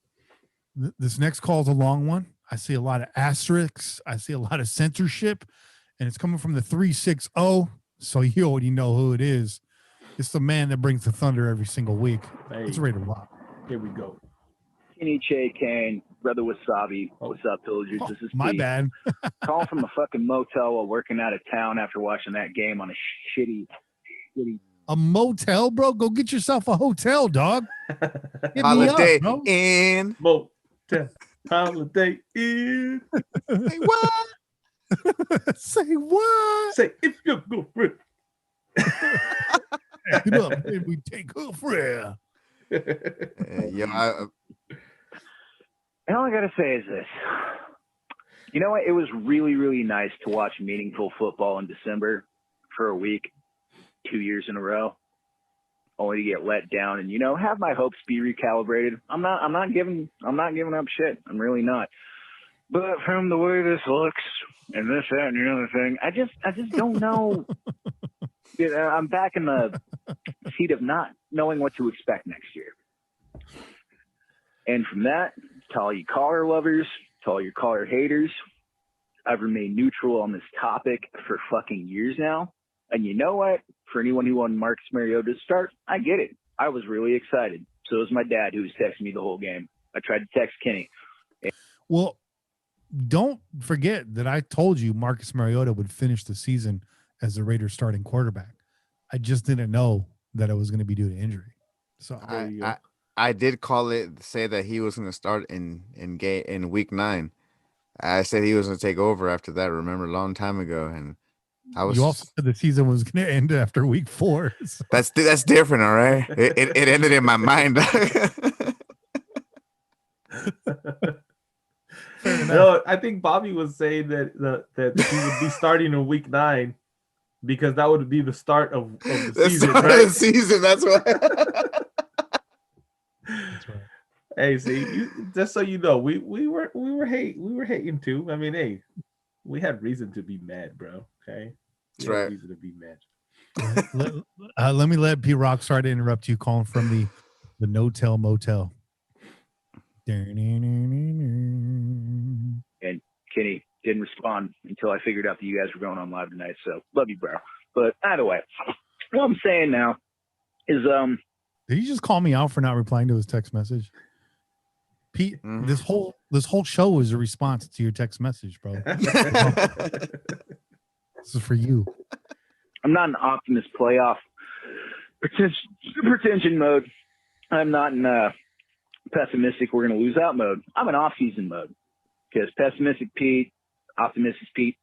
This next call is a long one. I see a lot of asterisks. I see a lot of censorship, and it's coming from the 360. So you already know who it is. It's the man that brings the thunder every single week. Hey. It's Raider Rock. Here we go. Kenny Che Kane, Brother Wasabi. What's up, Pillagers? This is my Pete. bad. Calling from a fucking motel while working out of town after watching that game on a shitty. A motel, bro? Go get yourself a hotel, dog. Hit Holiday me up, bro. Inn. Motel. Holiday Inn. Say what? Say what? Say if you're good for it. Get up, and we take her for And all I got to say is this. You know what? It was really, really nice to watch meaningful football in December for a week, 2 years in a row, only to get let down and, have my hopes be recalibrated. I'm not giving up shit. I'm really not. But from the way this looks and this, that, and the other thing, I just don't know. I'm back in the seat of not knowing what to expect next year. And from that, to all you caller lovers, to all your caller haters, I've remained neutral on this topic for fucking years now. And you know what? For anyone who wanted Marcus Mariota to start, I get it. I was really excited. So was my dad, who was texting me the whole game. I tried to text Kenny. Well, don't forget that I told you Marcus Mariota would finish the season as the Raiders starting quarterback. I just didn't know that it was going to be due to injury. So I did call it, say that he was going to start in week 9. I said he was going to take over after that. Remember, a long time ago, and you also said the season was going to end after week 4. So. That's different, all right. It ended in my mind. No, I think Bobby was saying that he would be starting in week 9 because that would be the start of the season. Start right? of the season. That's why. That's right. Hey, see, just so you know, we were hating too. I mean, hey, we had reason to be mad, bro. Okay, that's right. Reason to be mad. Let me let P Rock start to interrupt you, calling from the No-Tell Motel. And Kenny didn't respond until I figured out that you guys were going on live tonight. So love you, bro. But either way, what I'm saying now is Did he just call me out for not replying to his text message? Pete, this whole show is a response to your text message, bro. This is for you. I'm not in optimist playoff pretension mode. I'm not in pessimistic we're going to lose out mode. I'm in off-season mode because pessimistic Pete, optimistic Pete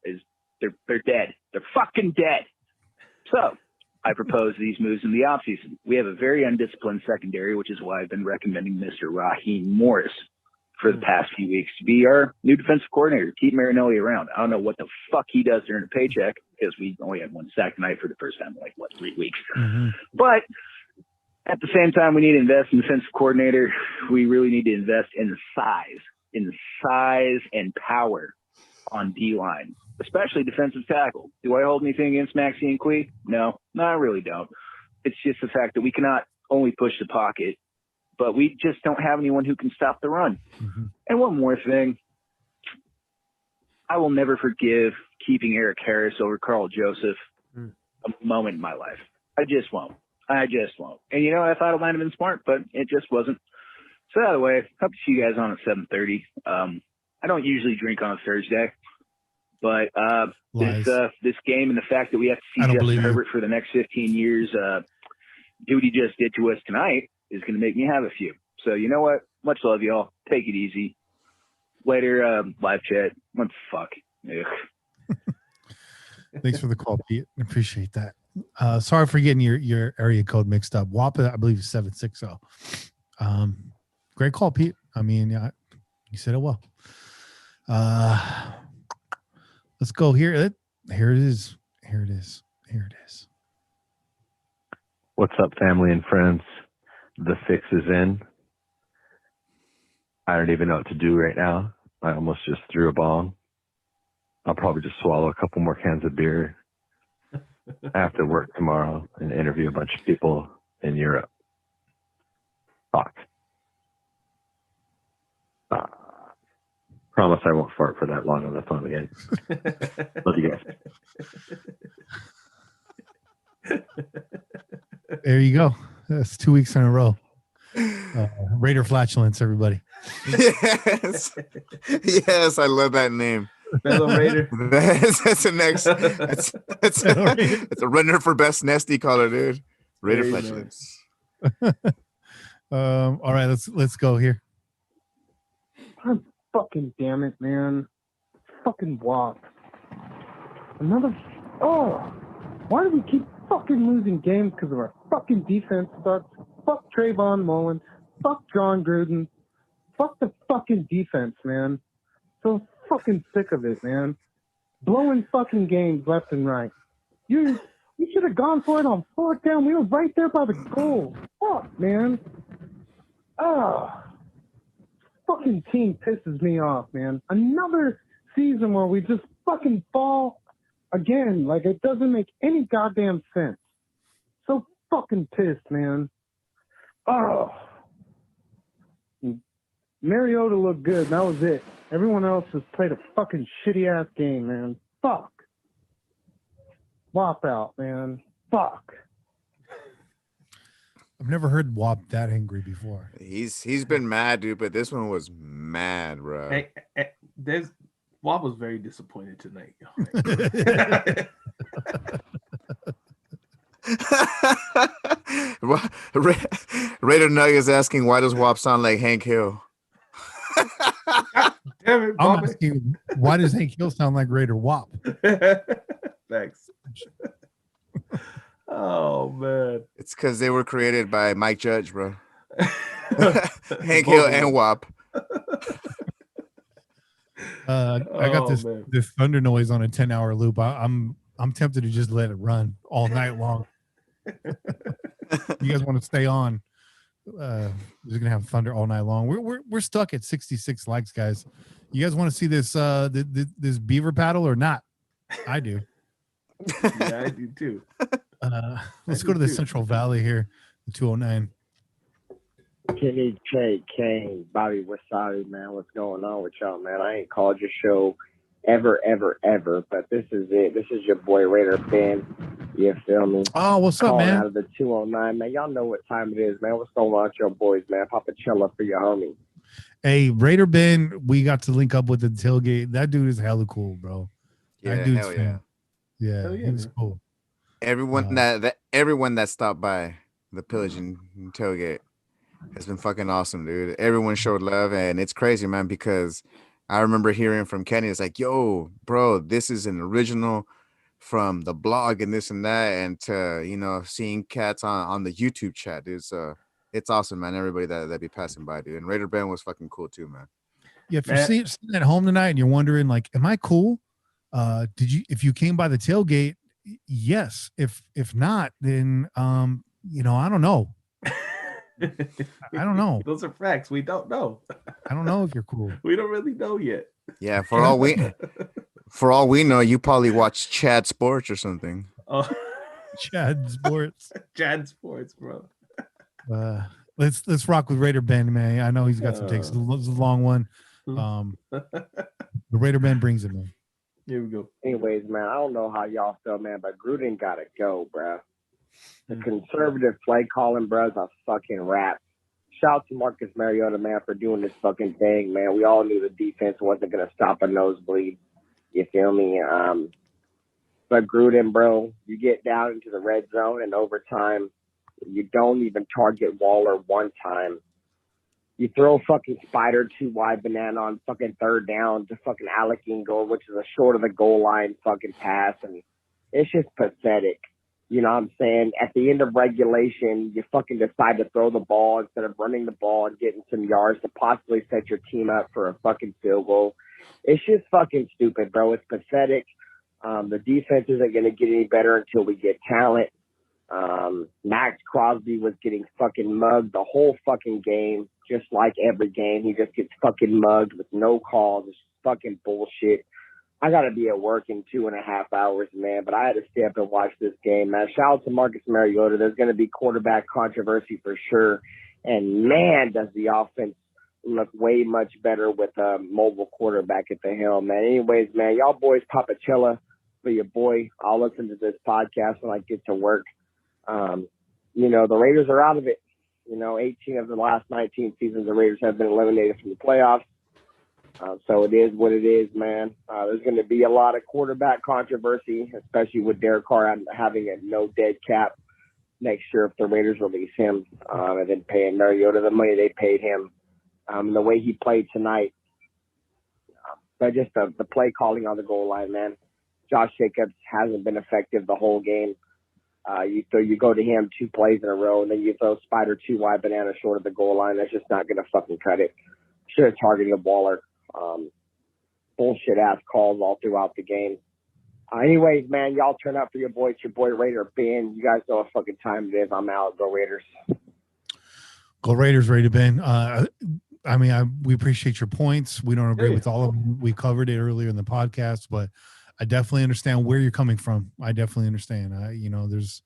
they're dead. They're fucking dead. So I propose these moves in the offseason. We have a very undisciplined secondary, which is why I've been recommending Mr. Raheem Morris for the past few weeks to be our new defensive coordinator. Keep Marinelli around. I don't know what the fuck he does during a paycheck because we only had one sack tonight for the first time in 3 weeks. Mm-hmm. But at the same time, we need to invest in defensive coordinator. We really need to invest in the size and power on D-line, especially defensive tackle. Do I hold anything against Maxie and Quee? No, I really don't. It's just the fact that we cannot only push the pocket, but we just don't have anyone who can stop the run. Mm-hmm. And one more thing. I will never forgive keeping Eric Harris over Karl Joseph a moment in my life. I just won't. And you know, I thought it might have been smart, but it just wasn't. So out of the way, hope to see you guys on at 7:30. I don't usually drink on a Thursday, but this game and the fact that we have to see Justin Herbert for the next 15 years do what he just did to us tonight is going to make me have a few. So you know what? Much love, y'all. Take it easy. Later, live chat. What the fuck? Thanks for the call, Pete. I appreciate that. Sorry for getting your area code mixed up. WAP, I believe, is 760. Great call, Pete. I mean, you said it well. Let's go here. Here it is. What's up, family and friends? The fix is in. I don't even know what to do right now. I almost just threw a bomb. I'll probably just swallow a couple more cans of beer. I have to work tomorrow and interview a bunch of people in Europe. Fuck. Promise I won't fart for that long on the phone again. Love you guys. There you go. That's 2 weeks in a row. Raider flatulence, everybody. Yes, I love that name. Fellow Raider. That's the next. That's a runner for best nesty caller, dude. Raider flatulence. All right, let's go here. God fucking damn it, man! Fucking WAP. Why do we keep fucking losing games because of our fucking defense sucks? Fuck Trayvon Mullen. Fuck John Gruden. Fuck the fucking defense, man. So fucking sick of it, man. Blowing fucking games left and right. You should have gone for it on 4th down. We were right there by the goal. Fuck, man. Fucking team pisses me off, man. Another season where we just fucking fall again. Like, it doesn't make any goddamn sense. So fucking pissed, man. Mariota looked good. That was it. Everyone else just played a fucking shitty-ass game, man. Fuck. WAP out, man. Fuck. I've never heard WAP that angry before. He's been mad, dude, but this one was mad, bro. Hey, WAP was very disappointed tonight. Raider Nug is asking, why does WAP sound like Hank Hill? Damn it, I'm asking, why does Hank Hill sound like Raider WAP? Thanks. Oh, man. It's because they were created by Mike Judge, bro. Hank Hill and WAP. I got this thunder noise on a 10-hour loop. I'm tempted to just let it run all night long. You guys want to stay on? We're gonna have thunder all night long. We're stuck at 66 likes, guys. You guys want to see this this beaver paddle or not? I do. Yeah, I do too. Let's go to the Central Valley here, the 209. Kenny, Trey, Kane, Bobby Wasabi, man, what's going on with y'all, man? I ain't called your show ever, but this is it. This is your boy Raider Fan. You feel me? Oh, what's up, Calling man? out of the 209, man. Y'all know what time it is, man. What's going on with your boys, man? Papa Chilla for your homie. Hey, Raider Ben, we got to link up with the tailgate. That dude is hella cool, bro. Yeah, That dude's hell yeah. fan. Yeah, Hell yeah, he was man. cool. Everyone that stopped by the Pillaging tailgate has been fucking awesome, dude. Everyone showed love, and it's crazy, man, because I remember hearing from Kenny, it's like, yo, bro, this is an original from the blog and this and that, and to seeing cats on the YouTube chat, dude. So it's awesome, man. Everybody that be passing by, dude. And Raider Ben was fucking cool too, man. Yeah, if you're Man. sitting at home tonight and you're wondering, like, am I cool? If you came by the tailgate, yes. If not, then I don't know. I don't know. Those are facts. We don't know. I don't know if you're cool. We don't really know yet. Yeah, for all we know, you probably watch Chad Sports or something. Oh, Chad Sports. Chad Sports, bro. Let's rock with Raider Ben, man. I know he's got some takes. It's a long one. The Raider Ben brings it, man. Here we go. Anyways, man, I don't know how y'all feel, man, but Gruden got to go, bro. The conservative play calling, bro, is a fucking rap. Shout out to Marcus Mariota, man, for doing this fucking thing, man. We all knew the defense wasn't going to stop a nosebleed. You feel me? But Gruden, bro, you get down into the red zone and overtime, you don't even target Waller one time. You throw fucking spider 2 wide banana on fucking third down to fucking Alec Ingold, which is a short of the goal line fucking pass. And it's just pathetic. You know what I'm saying? At the end of regulation, you fucking decide to throw the ball instead of running the ball and getting some yards to possibly set your team up for a fucking field goal. It's just fucking stupid, bro. It's pathetic. The defense isn't going to get any better until we get talent. Max Crosby was getting fucking mugged the whole fucking game, just like every game. He just gets fucking mugged with no calls. It's fucking bullshit. I got to be at work in 2.5 hours, man, but I had to stay up and watch this game, man. Shout out to Marcus Mariota. There's going to be quarterback controversy for sure. And, man, does the offense look way much better with a mobile quarterback at the helm, man. Anyways, man, y'all boys Papachella for your boy. I'll listen to this podcast when I get to work. The Raiders are out of it. 18 of the last 19 seasons, the Raiders have been eliminated from the playoffs. So it is what it is, man. There's going to be a lot of quarterback controversy, especially with Derek Carr having a no dead cap next year if the Raiders release him, and then paying Mariota the money they paid him. The way he played tonight, but just the play calling on the goal line, man. Josh Jacobs hasn't been effective the whole game. You go to him 2 plays in a row, and then you throw spider 2 wide banana short of the goal line. That's just not going to fucking cut it. Should have targeted a Waller. Bullshit ass calls all throughout the game. Anyways, man, y'all turn up for your boy. It's your boy Raider Ben. You guys know what fucking time it is. I'm out. Go Raiders. Go Raiders, Raider Ben. We appreciate your points. We don't agree with all of them. We covered it earlier in the podcast, but I definitely understand where you're coming from. I definitely understand. There's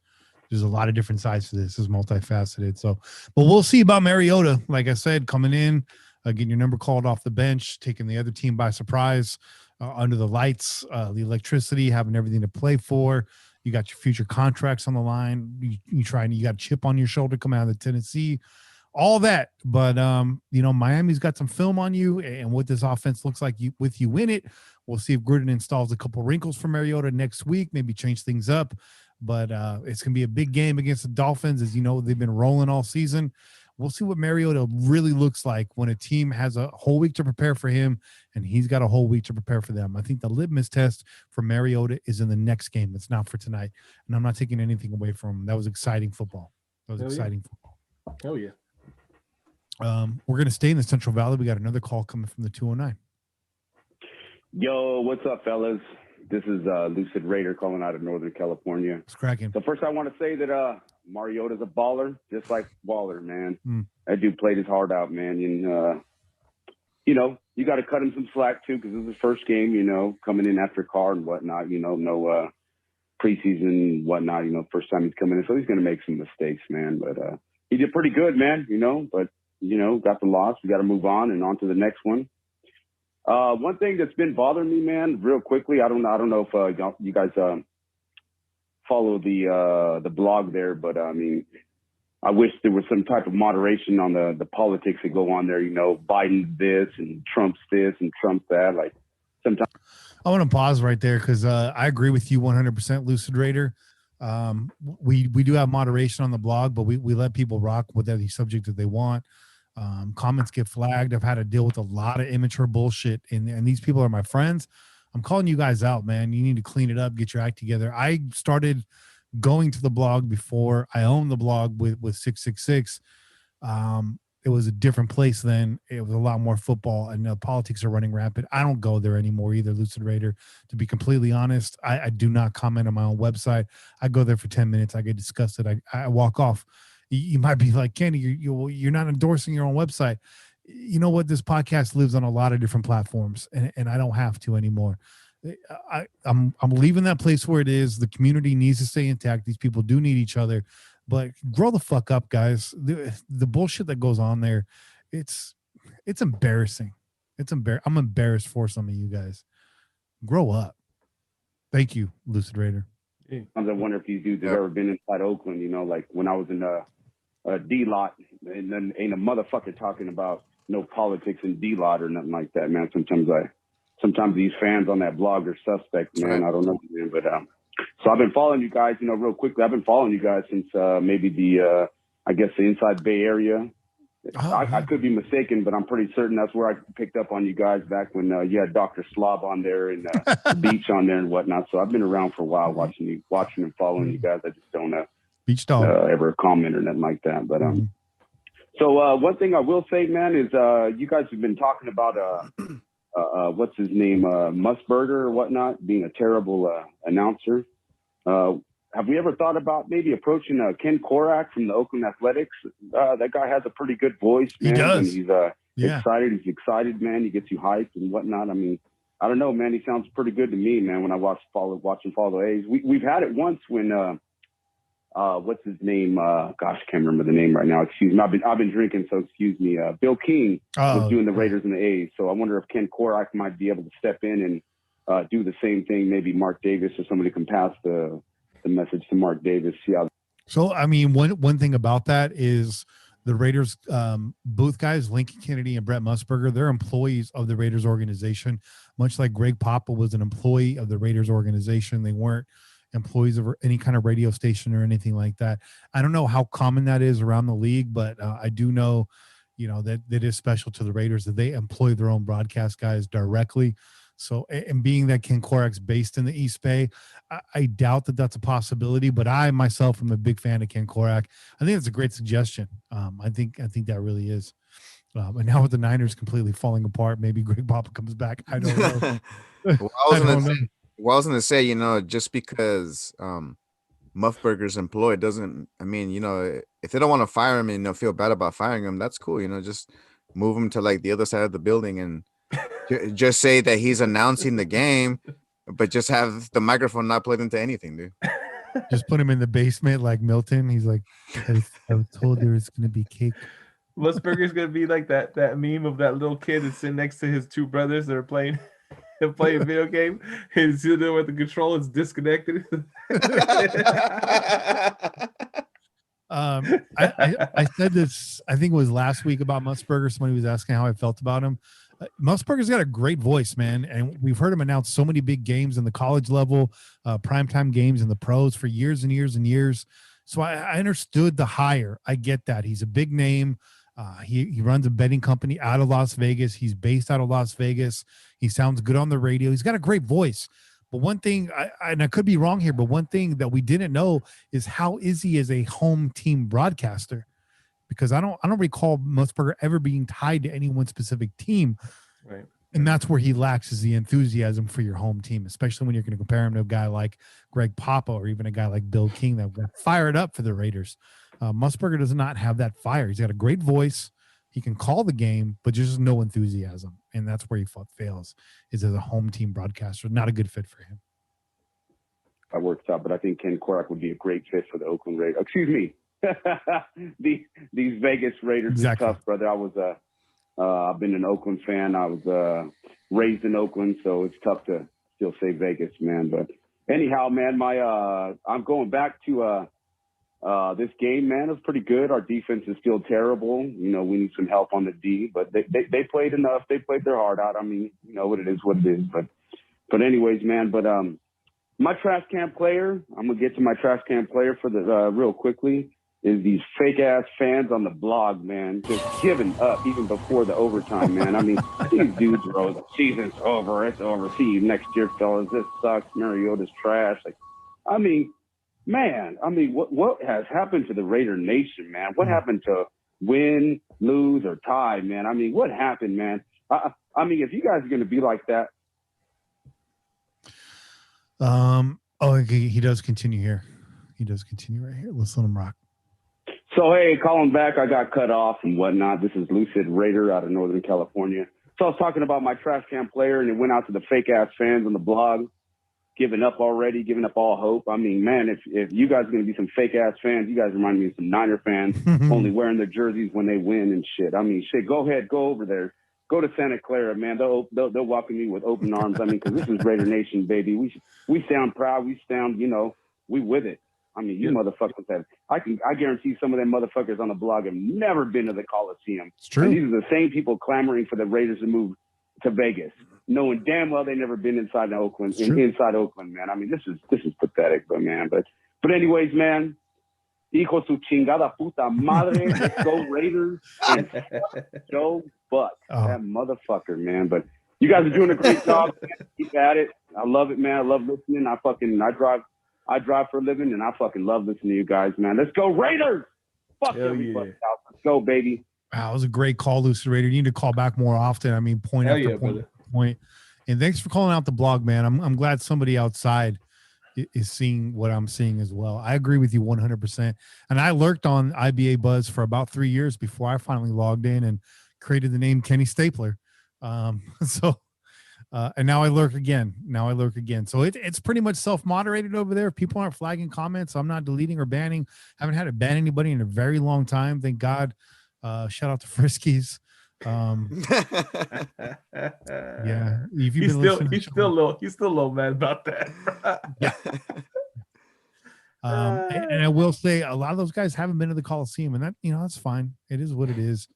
a lot of different sides to this. It's multifaceted. So, but we'll see about Mariota. Like I said, coming in, getting your number called off the bench, taking the other team by surprise, under the lights, the electricity, having everything to play for. You got your future contracts on the line. You got a chip on your shoulder coming out of Tennessee, all that. But Miami's got some film on you and what this offense looks like with you in it. We'll see if Gruden installs a couple wrinkles for Mariota next week, maybe change things up. But it's going to be a big game against the Dolphins. As you know, they've been rolling all season. We'll see what Mariota really looks like when a team has a whole week to prepare for him and he's got a whole week to prepare for them. I think the litmus test for Mariota is in the next game. It's not for tonight. And I'm not taking anything away from him. That was exciting football. Football. Oh, yeah. We're going to stay in the Central Valley. We got another call coming from the 209. Yo, what's up, fellas? This is Lucid Raider calling out of Northern California. It's cracking. So first I want to say that Mariota's a baller, just like Waller, man. That dude played his heart out, man. And, you got to cut him some slack, too, because this is his first game, coming in after Karl and whatnot, no preseason and whatnot, first time he's coming in. So he's going to make some mistakes, man. But he did pretty good, man, but, got the loss. We got to move on and on to the next one. One thing that's been bothering me, man, real quickly, I don't know if you guys follow the blog there, but I mean, I wish there was some type of moderation on the politics that go on there. You know, Biden's this and Trump's this and Trump's that. Like sometimes I want to pause right there because I agree with you 100%, Lucid Raider. We do have moderation on the blog, but we let people rock with any subject that they want. Comments get flagged. I've had to deal with a lot of immature bullshit, and these people are my friends. I'm calling you guys out, man. You need to clean it up, get your act together. I started going to the blog before I owned the blog with 666. It was a different place then. It was a lot more football, and politics are running rampant. I don't go there anymore either, Lucid Raider. To be completely honest, I do not comment on my own website. I go there for 10 minutes. I get disgusted. I walk off. You might be like, Kenny, you're not endorsing your own website. You know what? This podcast lives on a lot of different platforms, and I don't have to anymore. I'm leaving that place where it is. The community needs to stay intact. These people do need each other. But grow the fuck up, guys. The bullshit that goes on there, it's embarrassing. I'm embarrassed for some of you guys. Grow up. Thank you, Lucid Raider. Sometimes I wonder if these dudes have ever been inside Oakland. You know, like when I was in a D lot, and then ain't a motherfucker talking about no politics in D lot or nothing like that, man. Sometimes these fans on that blog are suspect, man. I don't know, man, but so I've been following you guys, you know, real quickly. I've been following you guys since maybe I guess the inside Bay Area. I could be mistaken, but I'm pretty certain that's where I picked up on you guys back when you had Dr. Slob on there and the beach on there and whatnot. So I've been around for a while watching and following you guys. I just don't beach dog ever comment or nothing like that. But so one thing I will say, man, is you guys have been talking about what's his name, Musburger or whatnot, being a terrible announcer. Have we ever thought about maybe approaching Ken Korak from the Oakland Athletics? That guy has a pretty good voice, man. He does. And he's excited. He's excited, man. He gets you hyped and whatnot. I mean, I don't know, man. He sounds pretty good to me, man, when I watch him follow the A's. We've had it once when what's his name? Gosh, I can't remember the name right now. Excuse me. I've been drinking, so excuse me. Bill King was doing the Raiders and the A's. So I wonder if Ken Korak might be able to step in and do the same thing. Maybe Mark Davis or somebody can pass the message to Mark Davis. So, I mean, one thing about that is the Raiders booth guys, Lincoln Kennedy and Brett Musburger, they're employees of the Raiders organization, much like Greg Papa was an employee of the Raiders organization. They weren't employees of any kind of radio station or anything like that. I don't know how common that is around the league, but I do know, you know, that is special to the Raiders that they employ their own broadcast guys directly. So, and being that Ken Korak's based in the East Bay, I doubt that that's a possibility, but I myself am a big fan of Ken Korak. I think it's a great suggestion. I think that really is. And now with the Niners completely falling apart, maybe Greg Papa comes back. I don't know. Well, I was going to say, you know, just because Muffburger's employed doesn't, I mean, you know, if they don't want to fire him and, you know, feel bad about firing him, that's cool. You know, just move him to like the other side of the building and just say that he's announcing the game, but just have the microphone not plugged into anything, dude. Just put him in the basement like Milton. He's like, I was told there was going to be cake. Musburger's going to be like that meme of that little kid that's sitting next to his two brothers that are playing a video game. He's sitting there with the control. It's disconnected. I said this, I think it was last week about Musburger. Somebody was asking how I felt about him. Musburger's got a great voice, man. And we've heard him announce so many big games in the college level, primetime games in the pros for years and years and years. So I understood the hire. I get that. He's a big name. He runs a betting company out of Las Vegas. He's based out of Las Vegas. He sounds good on the radio. He's got a great voice. But one thing, and I could be wrong here, but one thing that we didn't know is how is he as a home team broadcaster? Because I don't recall Musburger ever being tied to any one specific team. Right. And that's where he lacks is the enthusiasm for your home team, especially when you're going to compare him to a guy like Greg Papa or even a guy like Bill King that got fired up for the Raiders. Musburger does not have that fire. He's got a great voice. He can call the game, but just no enthusiasm. And that's where he fails, is as a home team broadcaster. Not a good fit for him. That works out, but I think Ken Korak would be a great fit for the Oakland Raiders. Excuse me. These Vegas Raiders exactly. are tough, brother. I've been an Oakland fan. I was raised in Oakland, so it's tough to still say Vegas, man. But anyhow, man, I'm going back to this game, man. It was pretty good. Our defense is still terrible. You know, we need some help on the D, but they played enough. They played their heart out. I mean, you know what it is. But anyways, man. But my trash can player. I'm gonna get to my trash can player for the real quickly. Is these fake ass fans on the blog, man, just giving up even before the overtime, man. I mean, these dudes wrote, the season's over, it's over. See you next year, fellas. This sucks. Mariota's trash. Like, I mean, man, what has happened to the Raider Nation, man? What happened to win, lose, or tie, man? I mean, what happened, man? I mean, if you guys are gonna be like that. He does continue here. He does continue right here. Let's let him rock. So, hey, calling back, I got cut off and whatnot. This is Lucid Raider out of Northern California. So I was talking about my trash can player, and it went out to the fake-ass fans on the blog, giving up already, giving up all hope. I mean, man, if you guys are going to be some fake-ass fans, you guys remind me of some Niner fans only wearing their jerseys when they win and shit. I mean, shit, go ahead, go over there. Go to Santa Clara, man. They'll welcome you with open arms. I mean, because this is Raider Nation, baby. We sound proud. We sound, you know, we with it. I mean, you motherfuckers have. I guarantee some of them motherfuckers on the blog have never been to the Coliseum. It's true. And these are the same people clamoring for the Raiders to move to Vegas, knowing damn well they never been inside Oakland. Inside Oakland, man. I mean, this is pathetic, but anyways, man. Hijo su chingada puta madre. Let's go Raiders and Joe Buck. That motherfucker, man. But you guys are doing a great job. Man. Keep at it. I love it, man. I love listening. I drive for a living, and I fucking love listening to you guys, man. Let's go Raiders! Fuck everybody else. Let's go, baby. Wow, it was a great call, Lucid Raider. You need to call back more often. I mean, point after point. And thanks for calling out the blog, man. I'm glad somebody outside is seeing what I'm seeing as well. I agree with you 100%. And I lurked on IBA Buzz for about 3 years before I finally logged in and created the name Kenny Stapler. And now I lurk again. So it's pretty much self-moderated over there. If people aren't flagging comments, I'm not deleting or banning. Haven't had to ban anybody in a very long time. Thank God. Shout out to Friskies. Yeah. If you've been listening, he's still low, man, about that. Yeah. And I will say a lot of those guys haven't been to the Coliseum, and that, you know, that's fine. It is what it is.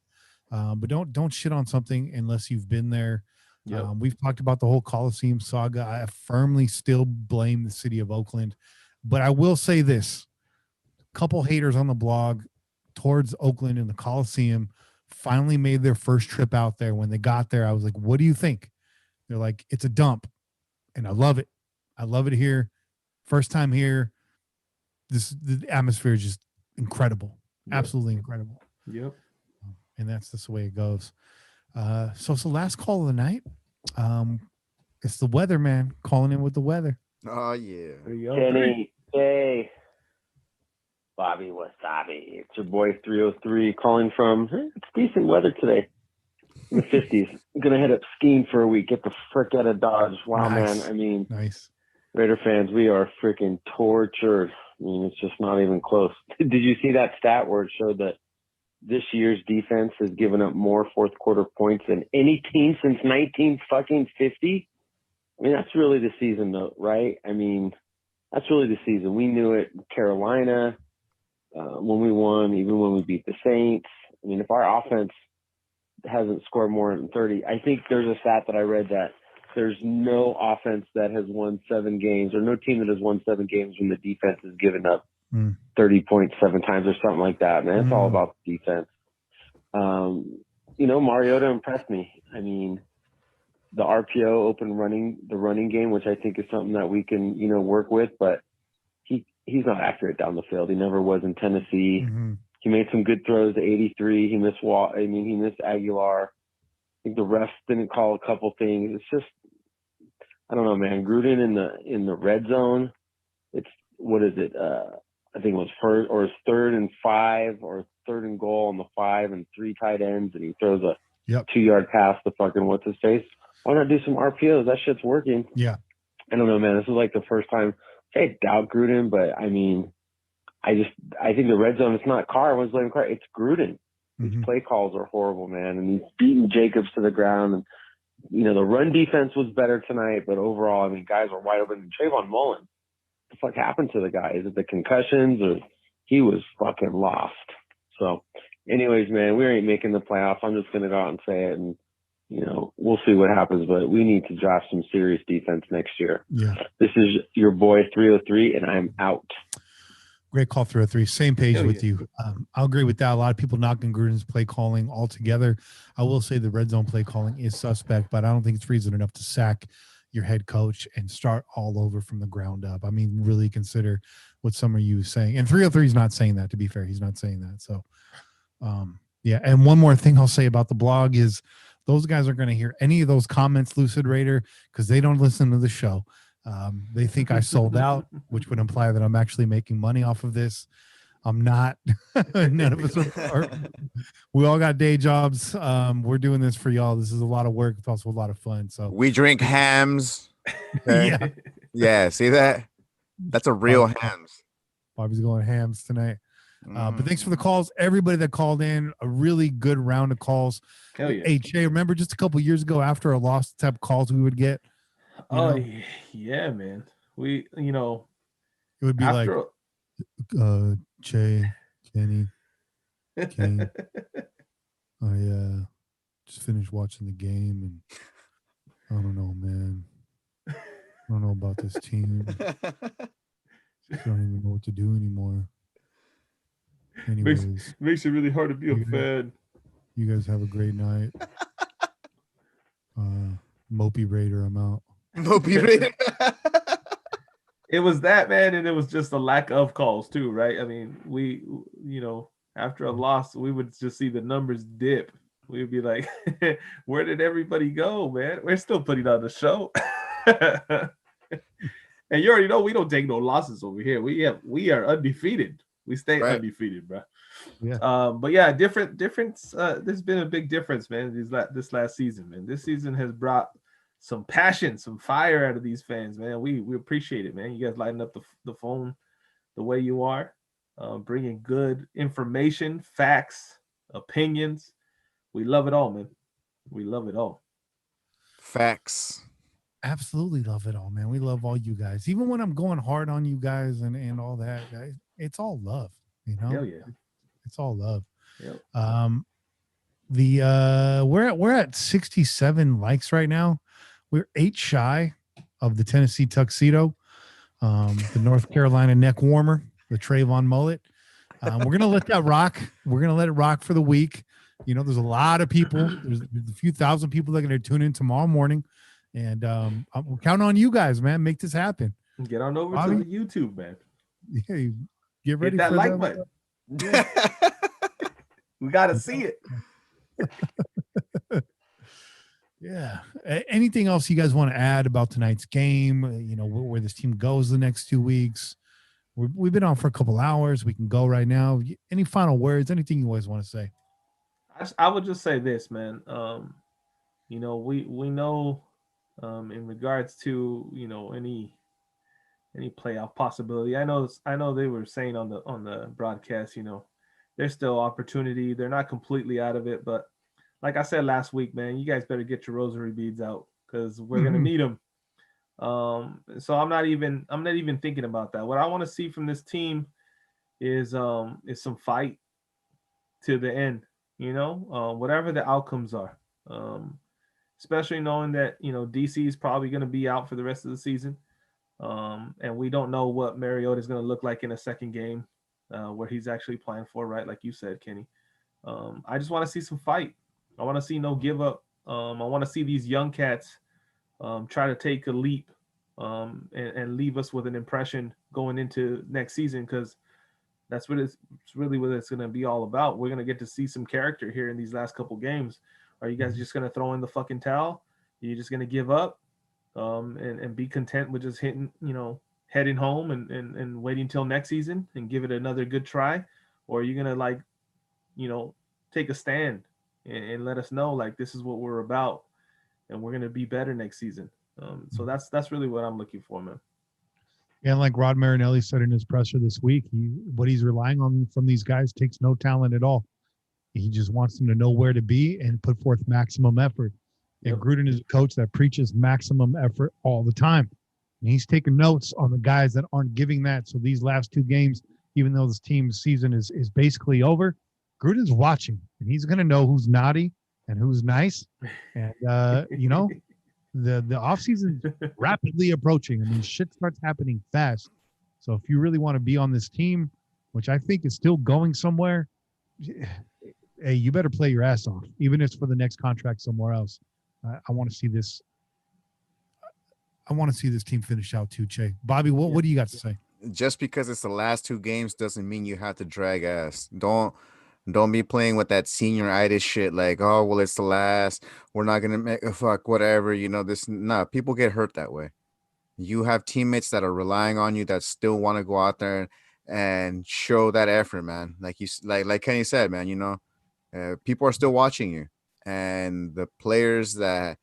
But don't shit on something unless you've been there. Yep. We've talked about the whole Coliseum saga. I firmly still blame the city of Oakland, but I will say this: a couple haters on the blog towards Oakland and the Coliseum finally made their first trip out there. When they got there, I was like, "What do you think?" They're like, "It's a dump," and I love it. I love it here. First time here. The atmosphere is just incredible, absolutely incredible. Yep. And that's just the way it goes. So it's the last call of the night. It's the weather man calling in with the weather. Oh yeah. Kenny, hey, Bobby Wasabi. It's your boy 303 calling from. It's decent weather today. In the 50s. I'm gonna head up skiing for a week. Get the frick out of Dodge. Wow, nice. Man. I mean, nice. Raider fans, we are freaking tortured. I mean, it's just not even close. Did you see that stat where it showed that this year's defense has given up more fourth quarter points than any team since 1950? I mean, that's really the season, though, right? I mean, that's really the season. We knew it. Carolina, when we won, even when we beat the Saints. I mean, if our offense hasn't scored more than 30, I think there's a stat that I read that there's no offense that has won 7 games, or no team that has won 7 games when the defense has given up 30 points 7 times or something like that, man. It's all about the defense. You know, Mariota impressed me. I mean, the RPO the running game, which I think is something that we can, you know, work with, but he's not accurate down the field. He never was in Tennessee. He made some good throws to 83. He missed he missed Aguilar. I think the refs didn't call a couple things. It's just, I don't know, man. Gruden in the red zone. It's, what is it? I think it was first, or it's 3rd and 5, or 3rd and goal on the 5 and 3 tight ends, and he throws a 2-yard pass to fucking what's his face. Why not do some RPOs? That shit's working. Yeah. I don't know, man. This is like the first time. I doubt Gruden, but I mean, I think the red zone, it's not Carr. I was blaming Carr. It's Gruden. His play calls are horrible, man. And he's beating Jacobs to the ground. And, you know, the run defense was better tonight, but overall, I mean, guys were wide open. And Trayvon Mullen, the fuck happened to the guy? Is it the concussions or he was fucking lost? So anyways, man, we ain't making the playoffs. I'm just going to go out and say it, and, we'll see what happens, but we need to draft some serious defense next year. Yeah. This is your boy 303, and I'm out. Great call, 303. Same page with you. I'll agree with that. A lot of people knocking Gruden's play calling altogether. I will say the red zone play calling is suspect, but I don't think it's reason enough to sack your head coach and start all over from the ground up. I mean, really consider what some of you saying. And 303 is not saying that, to be fair. He's not saying that. So, yeah. And one more thing I'll say about the blog is those guys are going to hear any of those comments, Lucid Raider, because they don't listen to the show. They think I sold out, which would imply that I'm actually making money off of this. I'm not. None of us are. We all got day jobs. We're doing this for y'all. This is a lot of work. It's also a lot of fun. So we drink hams. Okay? Yeah. Yeah. See that? That's a real hams. Bobby's going hams tonight. But thanks for the calls. Everybody that called in, a really good round of calls. Hell yeah. Hey, Jay, remember just a couple years ago after a loss, the type of calls we would get? Yeah, man. It would be like, Jay, Kenny, King. I just finished watching the game, and I don't know, man. I don't know about this team. I don't even know what to do anymore. Anyways, makes it really hard to be a fan. You guys have a great night. Mopey Raider, I'm out. Mopey Raider. It was that, man, and it was just a lack of calls too, right? I mean, we, after a loss, we would just see the numbers dip. We'd be like, where did everybody go, man? We're still putting on the show. And you already know we don't take no losses over here. We are undefeated. We stay undefeated, bro. Yeah. But yeah, difference. There's been a big difference, man. This last season, man. This season has brought some passion, some fire out of these fans, man. We appreciate it, man. You guys lighting up the phone the way you are, bringing good information, facts, opinions. We love it all, man. We love it all. Facts. Absolutely love it all, man. We love all you guys. Even when I'm going hard on you guys and all that, guys, it's all love, Hell yeah. It's all love. Yep. We're at 67 likes right now. We're 8 shy of the Tennessee tuxedo, the North Carolina neck warmer, the Trayvon mullet. We're gonna let that rock. We're gonna let it rock for the week. There's a lot of people. There's a few thousand people that are gonna tune in tomorrow morning, and we're counting on you guys, man. Make this happen. Get on over Bobby? to the YouTube, man. Yeah, get ready Hit that for like button. We gotta see it. Yeah. Anything else you guys want to add about tonight's game? Where this team goes the next 2 weeks. We've been on for a couple hours. We can go right now. Any final words? Anything you always want to say? I would just say this, man. We know in regards to any playoff possibility. I know they were saying on the broadcast, there's still opportunity. They're not completely out of it, but like I said last week, man, you guys better get your rosary beads out because we're gonna need them. So I'm not even thinking about that. What I want to see from this team is some fight to the end. Whatever the outcomes are. Especially knowing that DC is probably going to be out for the rest of the season, and we don't know what Mariota is going to look like in a second game where he's actually playing for, right? Like you said, Kenny. I just want to see some fight. I want to see no give up. I want to see these young cats try to take a leap and leave us with an impression going into next season, because that's what it's really what it's going to be all about. We're going to get to see some character here in these last couple games. Are you guys just going to throw in the fucking towel? Are you just going to give up and be content with just heading home and waiting till next season and give it another good try? Or are you going to take a stand and let us know like this is what we're about and we're going to be better next season? So that's really what I'm looking for, man. And like Rod Marinelli said in his presser this week, what he's relying on from these guys takes no talent at all. He just wants them to know where to be and put forth maximum effort. And Gruden is a coach that preaches maximum effort all the time. And he's taking notes on the guys that aren't giving that. So these last 2 games, even though this team's season is basically over, Gruden's watching, and he's going to know who's naughty and who's nice. And, you know, the offseason is rapidly approaching. I mean, shit starts happening fast. So if you really want to be on this team, which I think is still going somewhere, hey, you better play your ass off, even if it's for the next contract somewhere else. I want to see this. I want to see this team finish out too, Che. Bobby, what do you got to say? Just because it's the last 2 games doesn't mean you have to drag ass. Don't be playing with that senioritis shit like, oh, well, it's the last. We're not going to make a fuck, whatever. You know, people get hurt that way. You have teammates that are relying on you that still want to go out there and show that effort, man. Like Kenny said, man, you know, people are still watching you. And the players that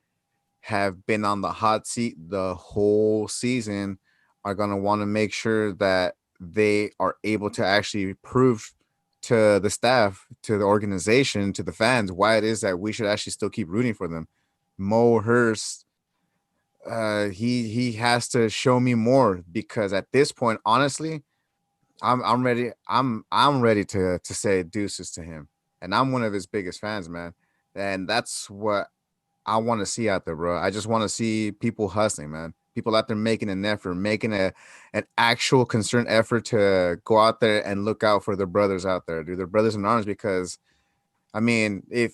have been on the hot seat the whole season are going to want to make sure that they are able to actually prove to the staff, to the organization, to the fans, why it is that we should actually still keep rooting for them. Mo Hurst, he has to show me more, because at this point, honestly, I'm ready. I'm ready to say deuces to him, and I'm one of his biggest fans, man. And that's what I want to see out there, bro. I just want to see people hustling, man. People out there making an effort, making an actual concerned effort to go out there and look out for their brothers out there, dude, their brothers in arms. Because, I mean, if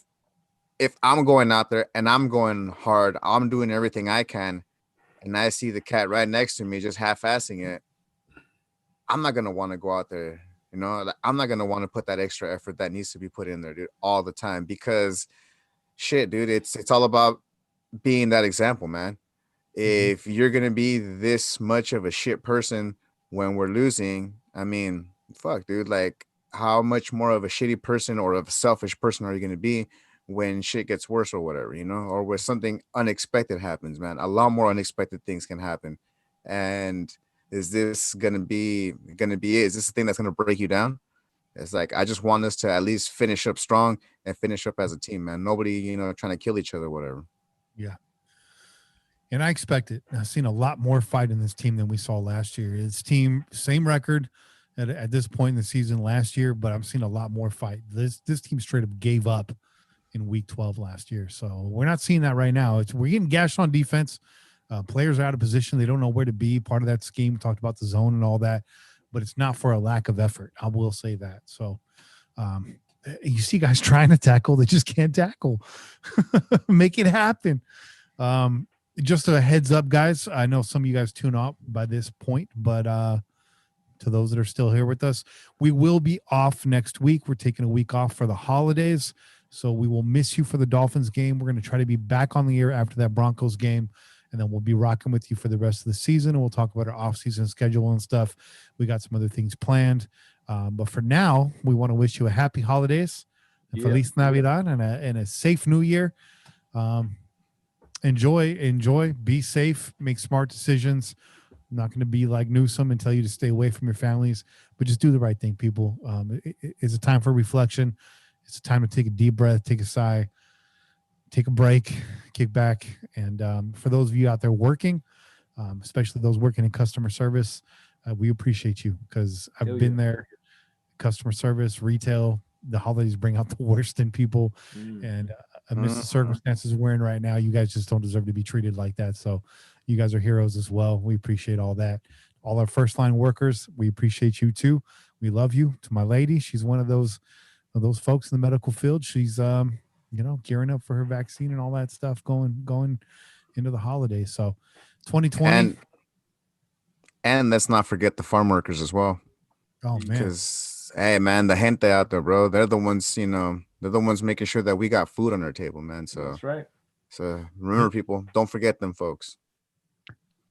I'm going out there and I'm going hard, I'm doing everything I can, and I see the cat right next to me just half-assing it, I'm not going to want to go out there, you know? Like, I'm not going to want to put that extra effort that needs to be put in there, dude, all the time. Because, shit, dude, it's all about being that example, man. If you're going to be this much of a shit person when we're losing, I mean, fuck, dude, like, how much more of a shitty person or of a selfish person are you going to be when shit gets worse or whatever, you know, or where something unexpected happens, man? A lot more unexpected things can happen. And is this going to be it? Is this the thing that's going to break you down? It's like, I just want us to at least finish up strong and finish up as a team, man. Nobody, you know, trying to kill each other or whatever. Yeah. And I expect it. I've seen a lot more fight in this team than we saw last year. This team, same record at this point in the season last year, but I'm seeing a lot more fight. This team straight up gave up in week 12 last year. So we're not seeing that right now. We're getting gashed on defense. Players are out of position. They don't know where to be. Part of that scheme, we talked about the zone and all that, but it's not for a lack of effort. I will say that. So you see guys trying to tackle. They just can't tackle. Make it happen. Just a heads up, guys. I know some of you guys tune out by this point, but to those that are still here with us, we will be off next week. We're taking a week off for the holidays, so we will miss you for the Dolphins game. We're going to try to be back on the air after that Broncos game, and then we'll be rocking with you for the rest of the season, and we'll talk about our off-season schedule and stuff. We got some other things planned, but for now, we want to wish you a happy holidays, and Feliz Navidad, and a safe New Year. Enjoy, be safe, make smart decisions. I'm not going to be like Newsom and tell you to stay away from your families, but just do the right thing, people. It's a time for reflection. It's a time to take a deep breath, take a sigh, take a break, kick back. And for those of you out there working, especially those working in customer service, we appreciate you, because I've been there. Customer service, retail, the holidays bring out the worst in people. And amidst the circumstances we're in right now, you guys just don't deserve to be treated like that. So you guys are heroes as well. We appreciate all that. All our first line workers, we appreciate you too. We love you. To my lady, she's one of those folks in the medical field. She's gearing up for her vaccine and all that stuff going into the holidays. So 2020. And let's not forget the farm workers as well. Oh man. Because hey man, the gente out there, bro, they're the ones, you know, they're the ones making sure that we got food on our table, man. So that's right. So remember, people, don't forget them folks.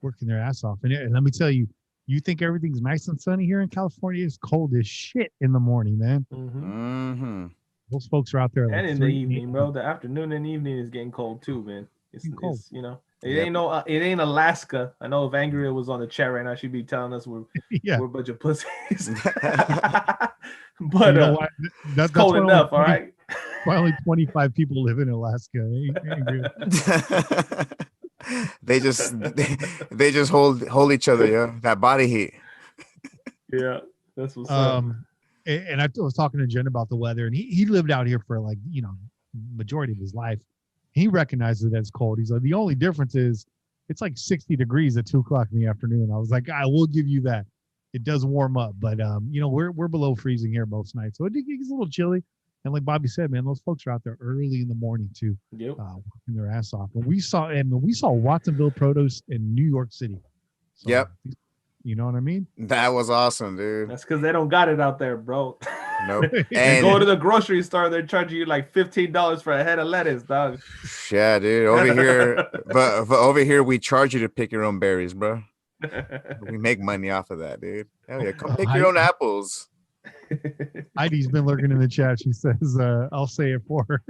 Working their ass off. And let me tell you, you think everything's nice and sunny here in California? It's cold as shit in the morning, man. Those folks are out there. And in the evening, bro. The afternoon and evening is getting cold too, man. It's cold. You know, it ain't Alaska. I know if Angria was on the chat right now, she'd be telling us we're a bunch of pussies. But you know that's cold enough, all right? Why only 25 people live in Alaska? they just hold each other, yeah. That body heat. Yeah, that's what's up. And I was talking to Jen about the weather, and he lived out here for like, majority of his life. He recognizes it as cold. He's like, the only difference is it's like 60 degrees at 2:00 in the afternoon. I was like, I will give you that. It does warm up, but we're below freezing here most nights, so it gets a little chilly. And like Bobby said, man, those folks are out there early in the morning too, working their ass off. And we saw Watsonville produce in New York City. So, yep. You know what I mean? That was awesome, dude. That's because they don't got it out there, bro. Nope. And go to the grocery store, they're charging you like $15 for a head of lettuce, dog. Yeah, dude. Over here, but over here, we charge you to pick your own berries, bro. We make money off of that, dude. Hell yeah, come pick your own apples. Heidi's been lurking in the chat. She says, I'll say it for her.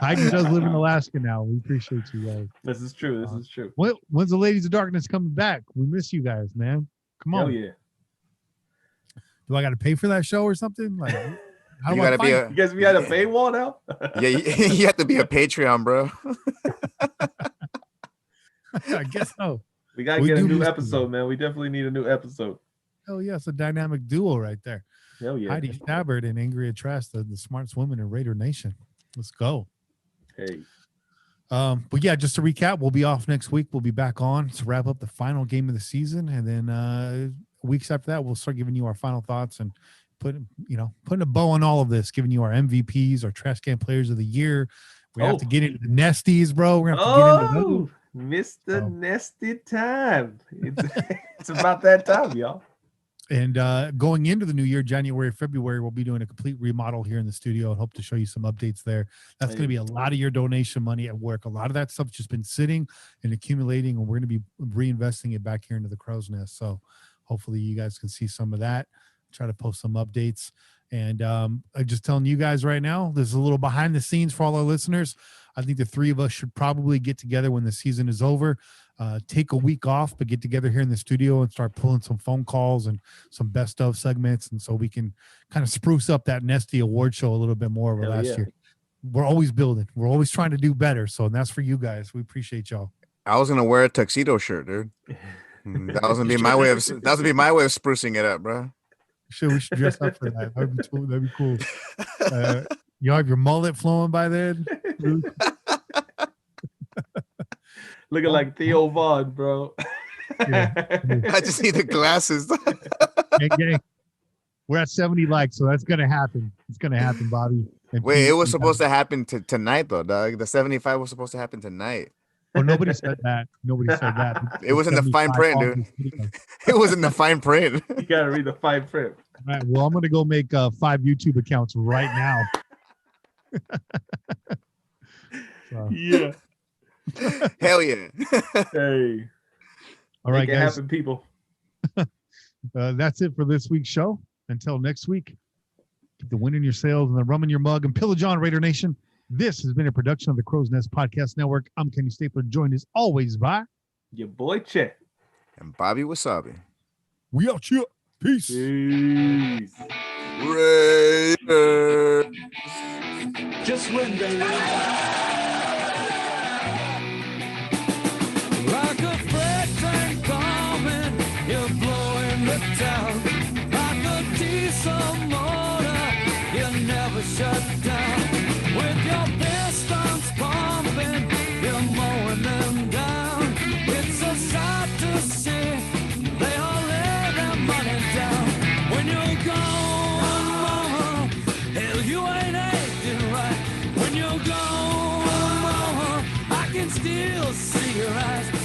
Heidi does live in Alaska now. We appreciate you guys. This is true. This is true. When's the Ladies of Darkness coming back? We miss you guys, man. Come on. Hell yeah. Do I got to pay for that show or something? Like, how you gotta be you guys be at a paywall now? Yeah, you have to be a Patreon, bro. I guess so. We gotta get a new episode, man. We definitely need a new episode. Oh yeah, it's a dynamic duo right there. Hell yeah. Heidi Stabbard and Ingrid Trask, the smartest women in Raider Nation. Let's go. Hey. But yeah, just to recap, we'll be off next week. We'll be back on to wrap up the final game of the season, and then weeks after that, we'll start giving you our final thoughts and putting a bow on all of this, giving you our MVPs, our trash can players of the year. We have to get into the nesties, bro. We're gonna have to get into those. Mr. Nesty time. It's about that time, y'all. And going into the new year, January, February, we'll be doing a complete remodel here in the studio and hope to show you some updates there. That's going to be a lot of your donation money at work. A lot of that stuff's just been sitting and accumulating, and we're going to be reinvesting it back here into the Crow's Nest. So hopefully you guys can see some of that. Try to post some updates. And I'm just telling you guys right now, there's a little behind the scenes for all our listeners. I think the three of us should probably get together when the season is over, take a week off, but get together here in the studio and start pulling some phone calls and some best of segments. And so we can kind of spruce up that Nesty Award show a little bit more over last year. We're always building. We're always trying to do better. So, and that's for you guys. We appreciate y'all. I was going to wear a tuxedo shirt, dude. That was going to be my way of sprucing it up, bro. Sure, we should dress up for that. That'd be cool. You have your mullet flowing by then. Looking like Theo Vaughn, bro. Yeah. I just need the glasses. Gang. We're at 70 likes, so that's gonna happen. It's gonna happen, Bobby. And wait, it was supposed to happen tonight, though, dog. The 75 was supposed to happen tonight. Well, nobody said that. Nobody said that. It was in the fine print, dude. It was in the fine print. You gotta read the fine print. All right. Well, I'm gonna go make 5 YouTube accounts right now. So. Yeah. Hell yeah. Hey. All right, guys. Make it happen, people. That's it for this week's show. Until next week, keep the wind in your sails and the rum in your mug and pillage on, Raider Nation. This has been a production of the Crow's Nest Podcast Network. I'm Kenny Stapler, joined as always by your boy Chet and Bobby Wasabi. We out here. Peace. Peace. Raiders. Just win, baby. Like a freight train coming, you're blowing the town. Like a diesel motor, you never shut down. With your pistons pumping, you're mowing them down. It's a sight to see. They all lay their money down. When you're gone, hell, you ain't acting right. When you're gone, I can still see your eyes.